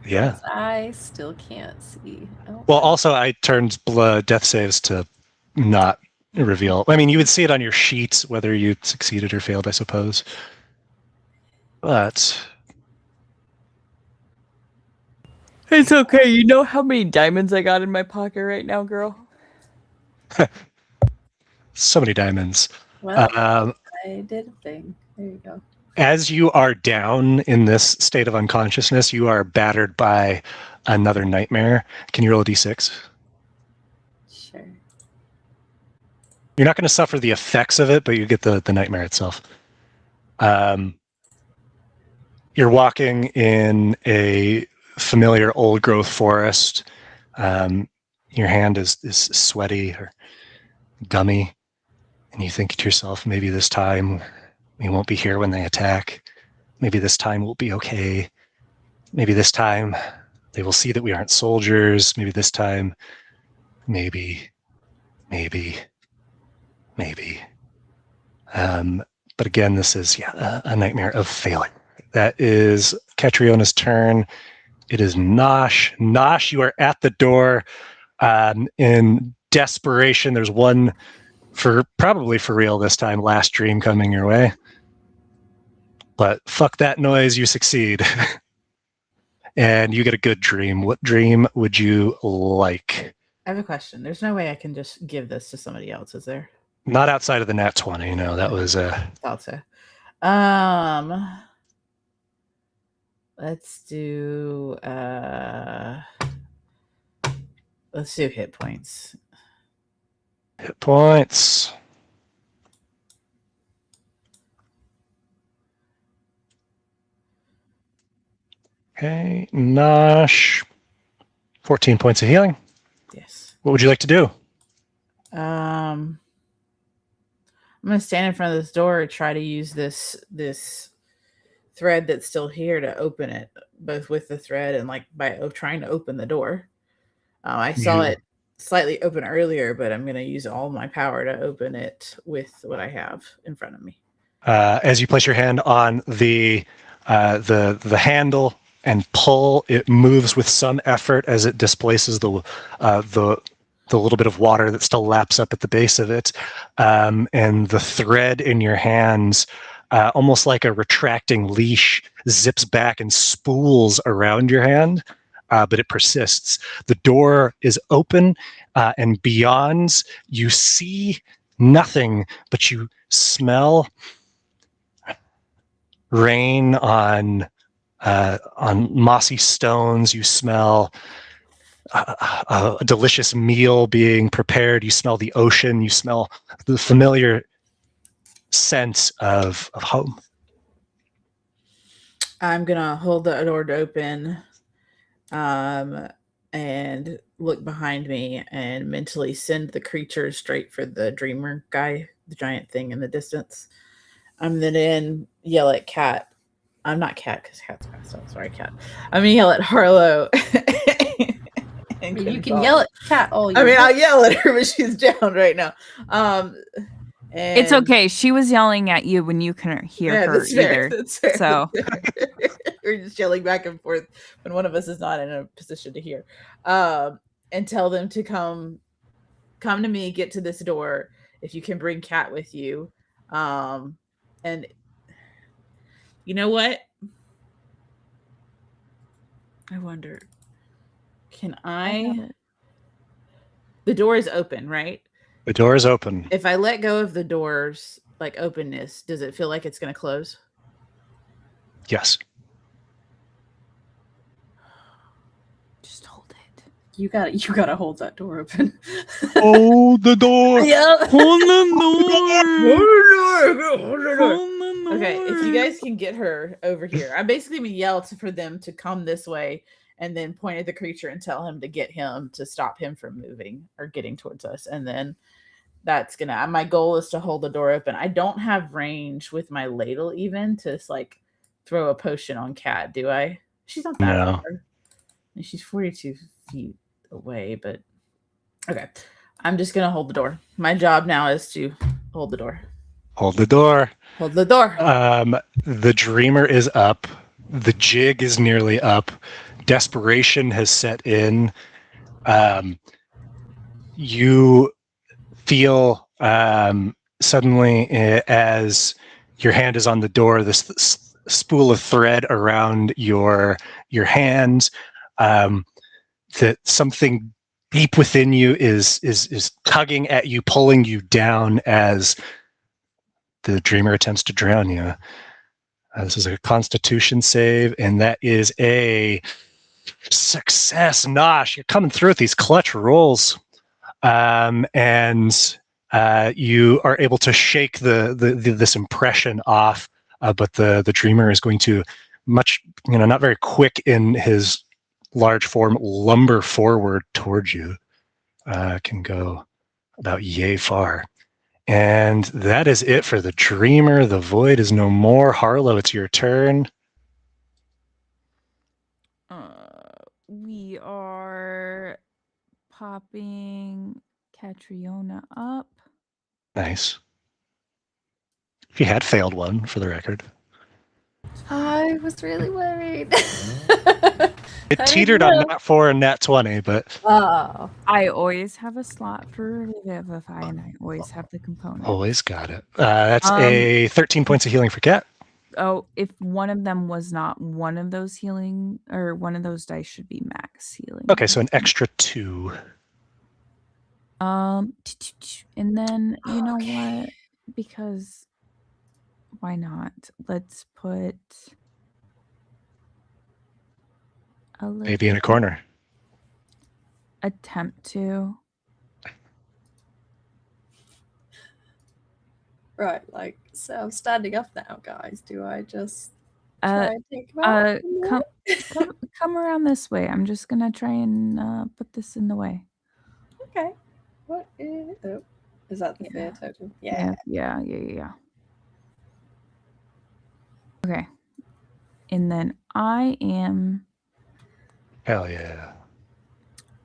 Yeah.
I still can't see. Oh,
Well, also I turned death saves to not reveal. I mean, you would see it on your sheet whether you succeeded or failed, I suppose. But
It's okay. You know how many diamonds I got in my pocket right now, girl?
so many diamonds.
well, I did a thing. There you go.
As you are down in this state of unconsciousness, you are battered by another nightmare. Can you roll a d6?
Sure.
You're not going to suffer the effects of it, but you get the nightmare itself. You're walking in a familiar old growth forest. Your hand is sweaty or gummy, and you think to yourself, maybe this time we won't be here when they attack. Maybe this time we'll be okay. Maybe this time they will see that we aren't soldiers. Maybe this time, maybe. But again, this is a nightmare of failure. That is Catriona's turn. It is Nosh. Nosh, you are at the door in desperation. There's one probably for real this time, last dream coming your way. But fuck that noise, you succeed. And you get a good dream. What dream would you like?
I have a question. There's no way I can just give this to somebody else, is there?
Not outside of the nat 20. No, that was
Thought so. Let's do hit points.
hit points. Okay, Nosh. 14 points of healing.
Yes.
What would you like to do?
I'm gonna stand in front of this door and try to use this thread that's still here to open it, both with the thread and like by trying to open the door. I saw it slightly open earlier, but I'm gonna use all my power to open it with what I have in front of me.
As you place your hand on the handle and pull. It moves with some effort as it displaces the little bit of water that still laps up at the base of it, and the thread in your hands, almost like a retracting leash, zips back and spools around your hand, but it persists. The door is open, and beyond, you see nothing, but you smell rain on mossy stones. You smell a delicious meal being prepared. You smell the ocean. You smell the familiar sense of home.
I'm gonna hold the door open, and look behind me and mentally send the creature straight for the dreamer guy, the giant thing in the distance. I'm then yell at Cat. I'm not Cat because Cat's passed out. Sorry, Cat. I'm gonna yell at Harlow.
You can yell at Cat all you
I'll
want.
yell at her, but she's down right now.
It's okay. She was yelling at you when you couldn't hear her
that's fair,
either.
that's fair,
So
we're just yelling back and forth when one of us is not in a position to hear. And tell them to come to me, get to this door. If you can bring Cat with you. And you know what? I wonder, the door is open, right?
The door is open.
If I let go of the door's like openness, does it feel like it's going to close?
Yes.
just hold it.
You gotta hold that door open.
Hold the door.
Yeah.
Hold the door.
Okay, if you guys can get her over here, I basically would yell for them to come this way and then point at the creature and tell him to get him to stop him from moving or getting towards us. And then that's gonna, my goal is to hold the door open. I don't have range with my ladle even to like throw a potion on Cat, do I? She's not that
No.
far. And she's 42 feet away, but okay. I'm just gonna hold the door. My job now is to hold the door.
Hold the door.
Hold the door.
The dreamer is up. The jig is nearly up. Desperation has set in. You feel suddenly, as your hand is on the door, this spool of thread around your hand, that something deep within you is tugging at you, pulling you down as the dreamer attempts to drown you. This is a Constitution save, and that is a success. Nosh, you're coming through with these clutch rolls, and you are able to shake this impression off. But the dreamer is going to not very quick in his large form, lumber forward towards you. Can go about yay far. And that is it for the dreamer. The void is no more. Harlow, it's your turn.
We are popping Catriona up.
Nice. She had failed one, for the record.
I was really worried.
It
I
teetered
didn't
on
know.
nat 4 and nat 20, but
Oh.
I always have a slot for Revivify, and I always have the component.
always got it. That's a 13 points of healing for Cat.
Oh, if one of them was not one of those healing, or one of those dice should be max healing.
Okay, so an extra 2.
And then you know what? Because why not? Let's put a little
Maybe in a corner.
attempt to.
Right, like, so I'm standing up now, guys. Do I just try and take him out?
Come around this way. I'm just gonna try and put this in the way.
Okay. What is... Oh, is that the fear totem? Yeah.
Yeah. Okay. And then I am
Hell yeah.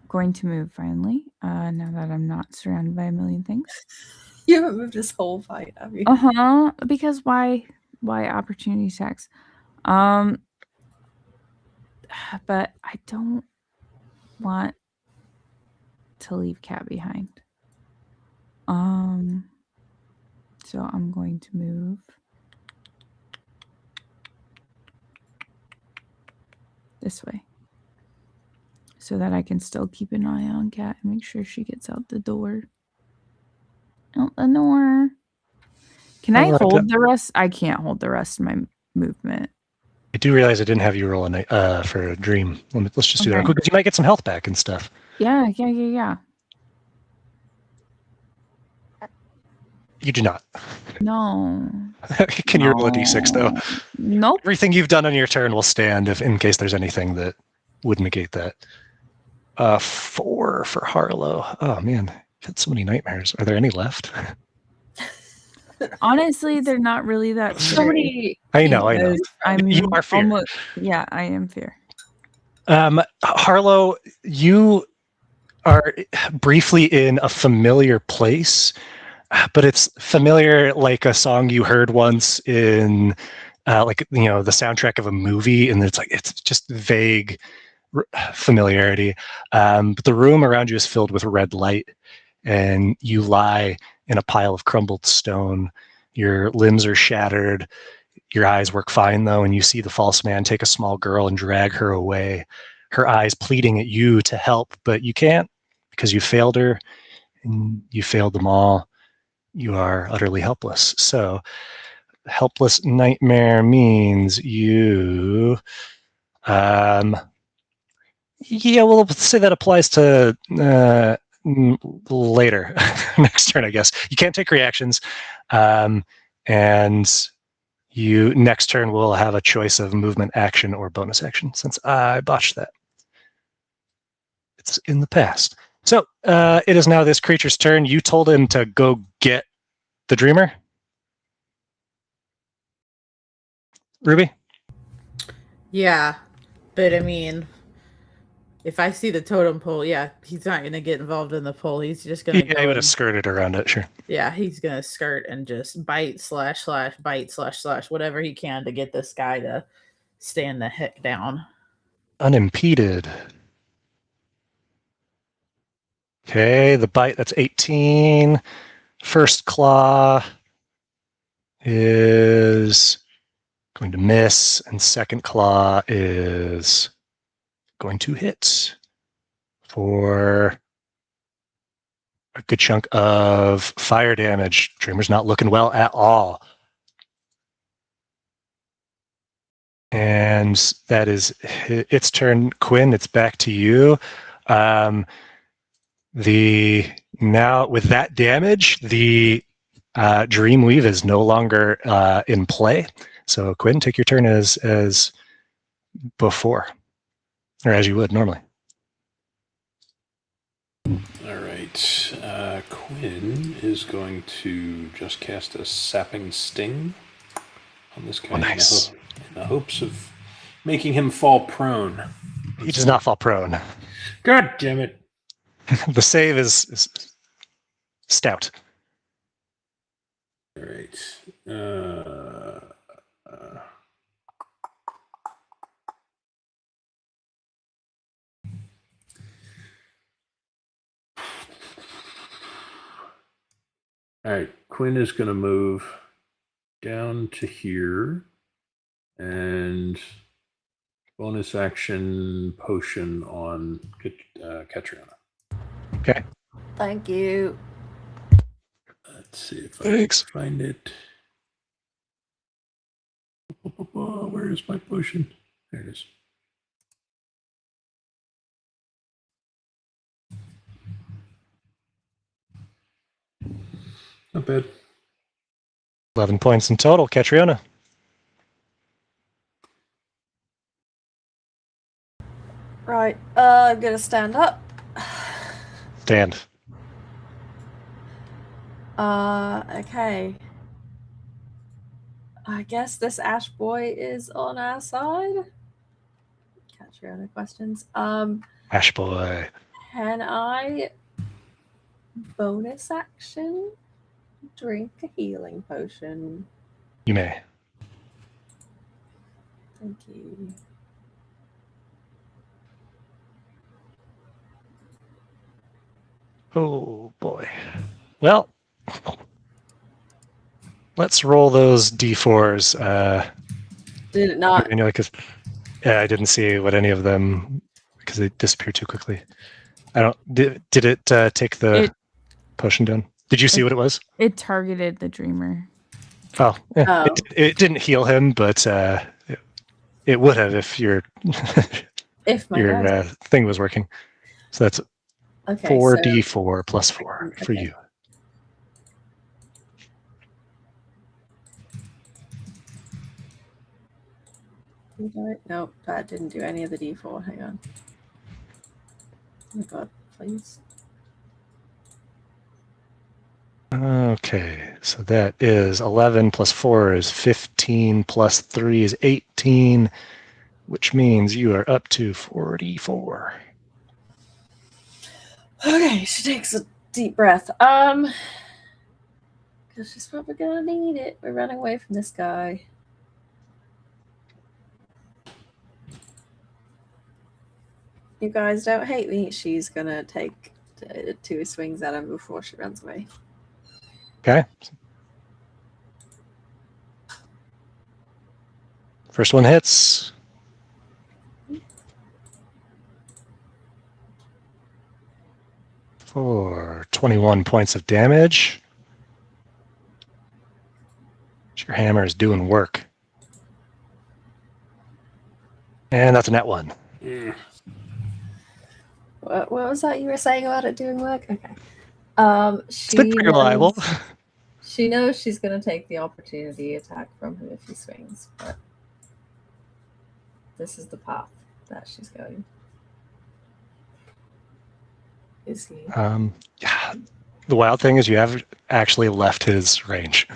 going to move finally. Now that I'm not surrounded by a million things.
You haven't moved this whole fight, have you?
Because why opportunity attacks? but I don't want to leave Cat behind. So I'm going to move this way so that I can still keep an eye on Cat and make sure she gets out the door. Out the door. Can I hold the rest? I can't hold the rest of my movement.
I do realize I didn't have you roll for a dream. Let's just do that quick because you might get some health back and stuff.
Yeah.
You do not.
No.
Can you roll a d6 though?
Nope.
Everything you've done on your turn will stand in case there's anything that would negate that. 4 for Harlow. Oh man, I've had so many nightmares. Are there any left?
Honestly, they're not really that
So many.
I know. You are fair.
Yeah, I am fair.
Harlow, you are briefly in a familiar place, but it's familiar like a song you heard once in the soundtrack of a movie, and it's just vague familiarity. But the room around you is filled with red light, and you lie in a pile of crumbled stone. Your limbs are shattered. Your eyes work fine though, and you see the false man take a small girl and drag her away, her eyes pleading at you to help, but you can't because you failed her and you failed them all. You are utterly helpless. So helpless nightmare means you we'll say that applies to later next turn, I guess. You can't take reactions, and you next turn will have a choice of movement, action, or bonus action, since I botched that. It's in the past. So it is now this creature's turn. You told him to go get the dreamer. Ruby?
Yeah, but I mean, if I see the totem pole, yeah, he's not going to get involved in the pole. He's just going to
he would have skirted around it, sure.
Yeah, he's going to skirt and just bite, slash, whatever he can to get this guy to stand the heck down.
Unimpeded. Okay, the bite, that's 18. First claw is going to miss, and second claw is going to hit for a good chunk of fire damage. Dreamer's not looking well at all. And that is its turn. Quinn, it's back to you. Now with that damage, the Dreamweave is no longer in play. So Quinn, take your turn as before, or as you would normally.
All right. Quinn is going to just cast a sapping sting on this guy in the hopes of making him fall prone.
He does not fall prone.
God damn it.
The save is stout.
All right. All right. Quinn is going to move down to here and bonus action potion on Catriona.
Okay.
Thank you.
Let's see if I can find it. Where is my potion? There it is. Not bad.
11 points in total. Catriona.
Right. I'm gonna stand up.
Stand.
Okay. I guess this Ash Boy is on our side. Catriona questions.
Ash Boy.
Can I bonus action drink a healing potion?
You may.
Thank you.
Oh boy. Well, let's roll those d4s.
Did it not?
Manually, because I didn't see what any of them because they disappeared too quickly. I don't. Did it take the potion down? Did you see what it was?
It targeted the dreamer.
Oh, yeah.
Oh.
It didn't heal him, but it would have if your
If my
your
dice-
thing was working. So that's
okay,
4d4 plus 4 for
Okay.
you.
Nope, that didn't do any of the d4. Hang on. Oh my god, please.
Okay, so that is 11 plus 4 is 15 plus 3 is 18, which means you are up to 44.
Okay, she takes a deep breath. Because she's probably gonna need it. We're running away from this guy. You guys don't hate me. She's gonna take 2 swings at him before she runs away.
Okay. First one hits. For 21 points of damage. Your hammer is doing work. And that's a net 1.
Mm.
What was that you were saying about it doing work? Okay.
It's been pretty reliable.
She knows she's going to take the opportunity attack from him if he swings, but this is the path that she's going. Is he?
Yeah. The wild thing is you have actually left his range.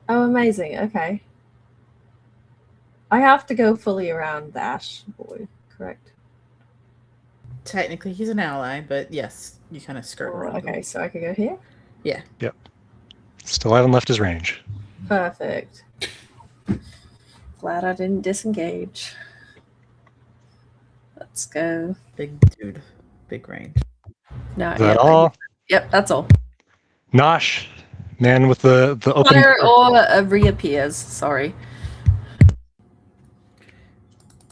Oh, amazing. Okay. I have to go fully around the Ash boy, correct?
Technically, he's an ally, but yes, you kind of skirt around.
Okay, so I could go here?
Yeah.
Yep. Still haven't left his range.
Perfect. Glad I didn't disengage. Let's go.
Big dude. Big range.
No,
Is that
yeah,
all?
Yep, that's all.
Nosh, man with the open
Fire
door.
or reappears. Sorry.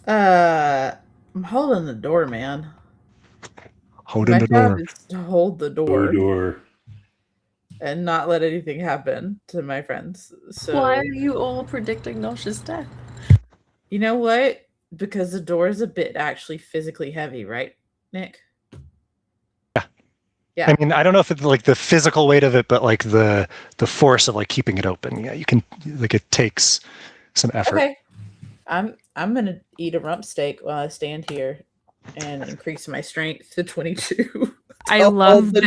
I'm holding the door, man.
Holding
My
the
job
door.
is to hold the door
Door.
and not let anything happen to my friends. So
Why are you all predicting Nosh's death?
you know what? Because the door is a bit actually physically heavy, right, Nick? Yeah.
I mean, I don't know if it's like the physical weight of it, but like the force of like keeping it open. Yeah, you can like it takes some effort.
Okay. I'm gonna eat a rump steak while I stand here and increase my strength to 22.
I love the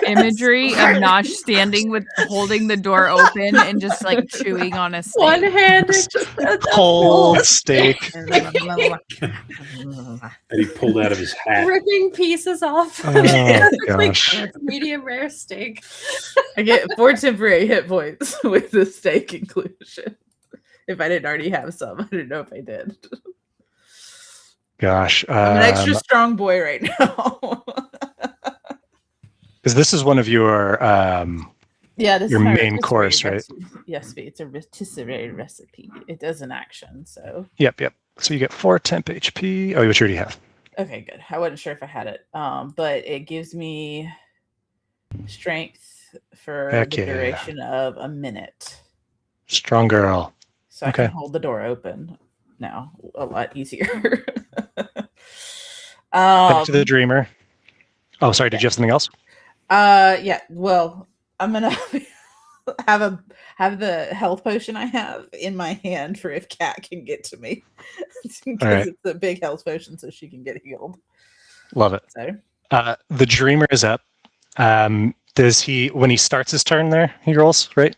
imagery of Nosh standing with holding the door open and just like chewing on a steak.
One-handed.
Cold steak.
That he pulled out of his hat.
Ripping pieces off.
Oh,
Like,
gosh.
medium rare steak.
I get 4 temporary hit points with the steak inclusion. If I didn't already have some, I didn't know if I did.
Gosh.
I'm an extra strong boy right now.
Because this is one of your
Yeah, this
your
is my
main course, right?
Yes, it's a rotisserie recipe. It does an action, so
Yep. So you get 4 temp HP. Oh, which you already have.
okay, good. I wasn't sure if I had it, but it gives me strength for
Heck
the
yeah.
duration of a minute,
Strong girl.
so I
Okay.
can hold the door open now a lot easier.
Back to the dreamer. Oh, sorry. Did you have something else?
Yeah. Well, I'm gonna have the health potion I have in my hand for if Kat can get to me, because
right.
it's a big health potion, so she can get healed.
Love it.
So
The dreamer is up. Does he, when he starts his turn there, he rolls, right?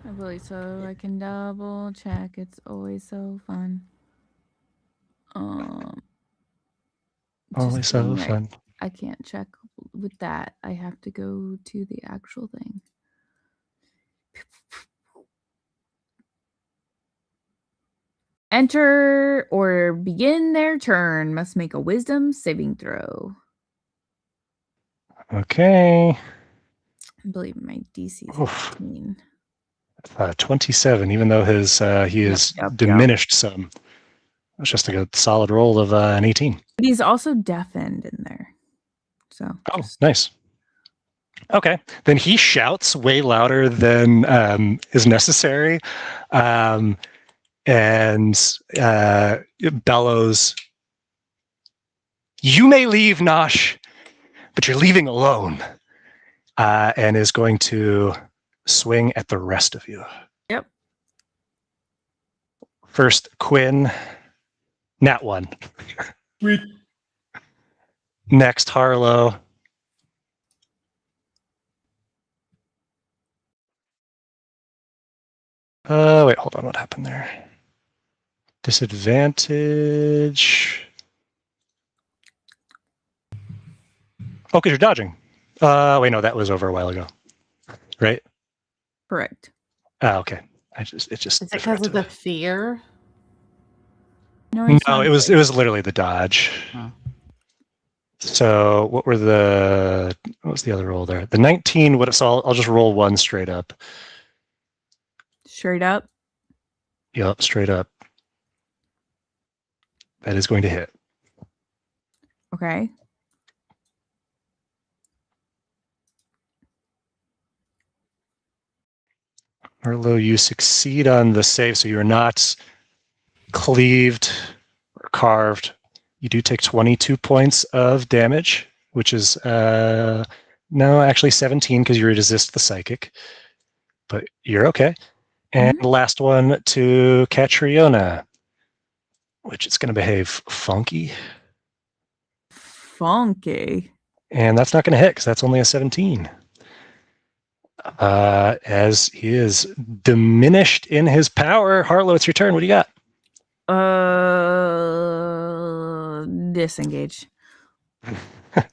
I believe so. I can double check. It's always so fun.
Always
just
so
being right.
fun.
I can't check with that. I have to go to the actual thing. Enter or begin their turn must make a wisdom saving throw.
Okay.
I believe my DC is
Oof.
15.
27, even though his he is
yep.
diminished some. It's just a solid roll of an 18.
But he's also deafened in there. So
Oh, nice. Okay, then he shouts way louder than is necessary, and bellows, "You may leave, Nosh, but you're leaving alone," and is going to swing at the rest of you.
Yep.
First, Quinn, nat 1.
Sweet.
Next, Harlow. Wait, hold on. What happened there? Disadvantage. Oh, because you're dodging. Wait, no, that was over a while ago. Right?
Correct.
Oh, okay. It's just.
Is it because of the fear?
No,
No, it was literally the dodge.
Oh.
So what was the other roll there? The 19. So I'll just roll one straight up.
Straight up.
Yep, straight up. That is going to hit.
Okay.
Arlo, you succeed on the save, so you're not cleaved or carved. You do take 22 points of damage, which is no, actually 17 because you resist the psychic. But you're okay. And the last one to Catriona, which is going to behave funky.
Funky.
And that's not going to hit because that's only a 17. As he is diminished in his power. Harlow, it's your turn. What do you got?
Disengage.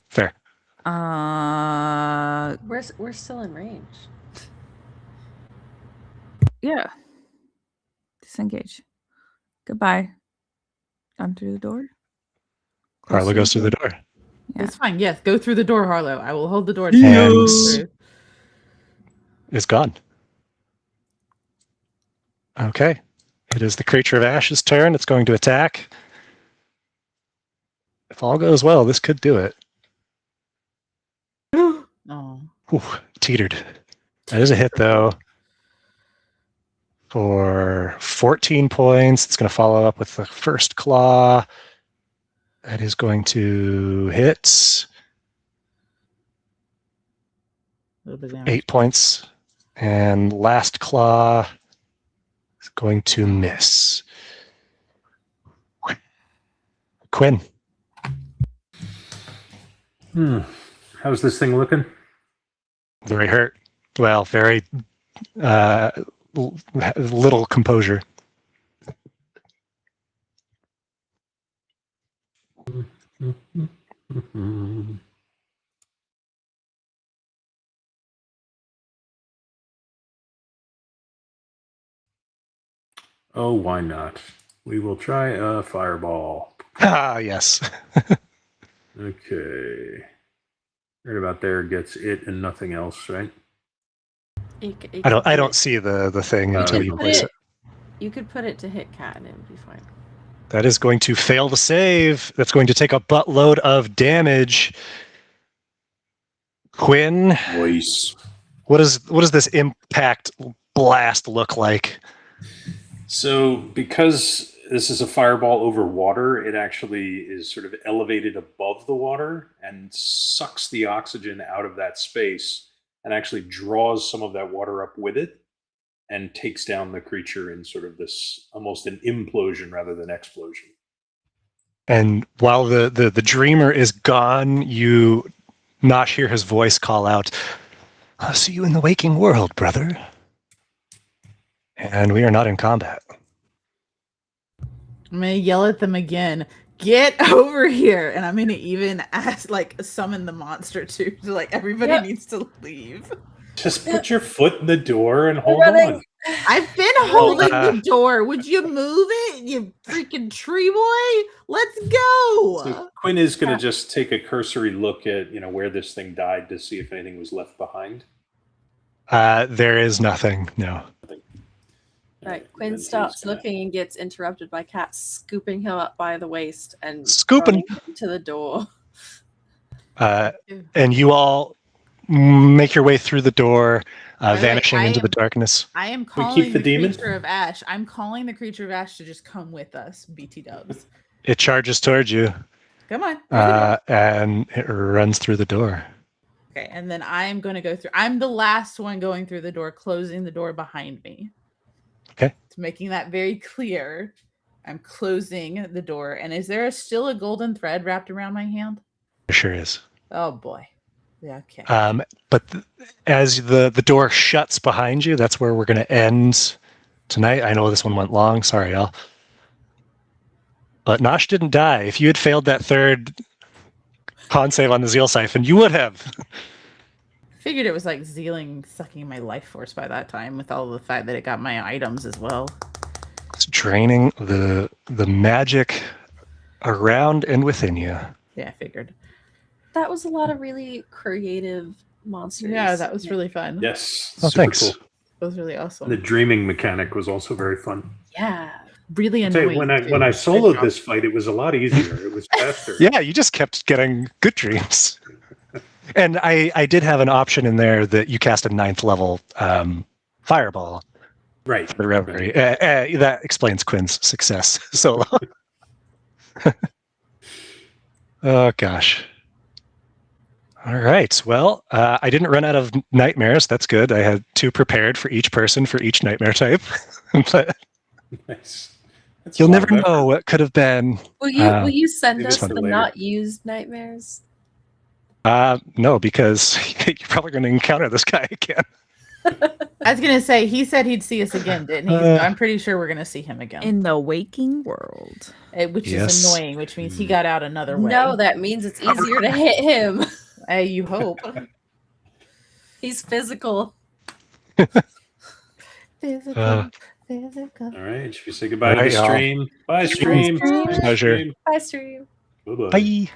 Fair.
We're still in range.
Yeah. Disengage. Goodbye. I'm through the door.
Harlow goes through the door.
Yeah.
It's fine. Yes, go through the door, Harlow. I will hold the door.
And it's gone. Okay. It is the creature of Ash's turn. It's going to attack. If all goes well, this could do it.
Oh.
Ooh, teetered. That is a hit, though. For 14 points. It's going to follow up with the first claw. That is going to hit. 8 points. And last claw is going to miss. Quinn.
How's this thing looking?
Very hurt. Well, very little composure.
Oh, why not? We will try a fireball.
Ah, yes.
Okay. Right about there gets it and nothing else, right?
I don't see the thing until you place it.
You could put it to hit Cat and it would be fine.
That is going to fail the save. That's going to take a buttload of damage. Quinn,
Voice.
what does this impact blast look like?
So, because this is a fireball over water, it actually is sort of elevated above the water and sucks the oxygen out of that space and actually draws some of that water up with it and takes down the creature in sort of this almost an implosion rather than explosion.
And while the dreamer is gone, you not hear his voice call out, "I'll see you in the waking world, brother." And we are not in combat.
I'm gonna yell at them again. Get over here! And I'm gonna even summon the monster too. So everybody needs to leave.
Just put your foot in the door and hold
running.
on.
I've been holding the door. Would you move it, you freaking tree boy? Let's go.
So Quinn is going to just take a cursory look at where this thing died to see if anything was left behind.
There is nothing. No.
Right, Quinn stops looking and gets interrupted by Cat scooping him up by the waist and
Scooping
running him to the door.
And you all make your way through the door,
Wait,
vanishing
I
into the
am-
darkness.
I am
keep
calling
the
the
demon?
creature of ash. I'm calling the creature of ash to just come with us, BT dubs.
It charges towards you,
Come on. through the door.
and it runs through the door.
Okay, and then I'm going to go through. I'm the last one going through the door, closing the door behind me.
Okay.
So making that very clear. I'm closing the door. And is there still a golden thread wrapped around my hand?
There sure is.
Oh, boy. Yeah, okay.
But as the door shuts behind you, that's where we're going to end tonight. I know this one went long. Sorry, y'all. But Nosh didn't die. If you had failed that third con save on the Zeal Siphon, you would have.
Figured it was like Zealing sucking my life force by that time with all the fact that it got my items as well.
It's draining the magic around and within you.
Yeah, I figured.
That was a lot of really creative monsters.
Yeah, that was really fun.
Yes.
Oh,
super
thanks.
cool.
That was really awesome.
The dreaming mechanic was also very fun.
Yeah.
Really
I'll tell you,
annoying.
when I
too.
soloed this fight, it was a lot easier. It was faster.
Yeah, you just kept getting good dreams. And I did have an option in there that you cast a 9th level fireball
Right.
for the reverie. That explains Quinn's success solo. Oh, gosh. All right. Well, I didn't run out of nightmares. That's good. I had 2 prepared for each person for each nightmare type. But
Nice. That's
you'll
a lot
never
of effort.
know what could have been.
Will you send
maybe
us
something
the
later.
not used nightmares?
No, because you're probably going to encounter this guy again.
I was gonna say he said he'd see us again, didn't he? So I'm pretty sure we're gonna see him again.
In the waking world.
Which
Yes.
is annoying, which means he got out another way.
No, that means it's easier to hit him.
You hope.
He's physical.
Physical.
All right. Should we say goodbye to
All right,
the
y'all.
stream? Bye, stream.
Stream.
Pleasure.
Bye, stream.
Bye-bye.
Bye.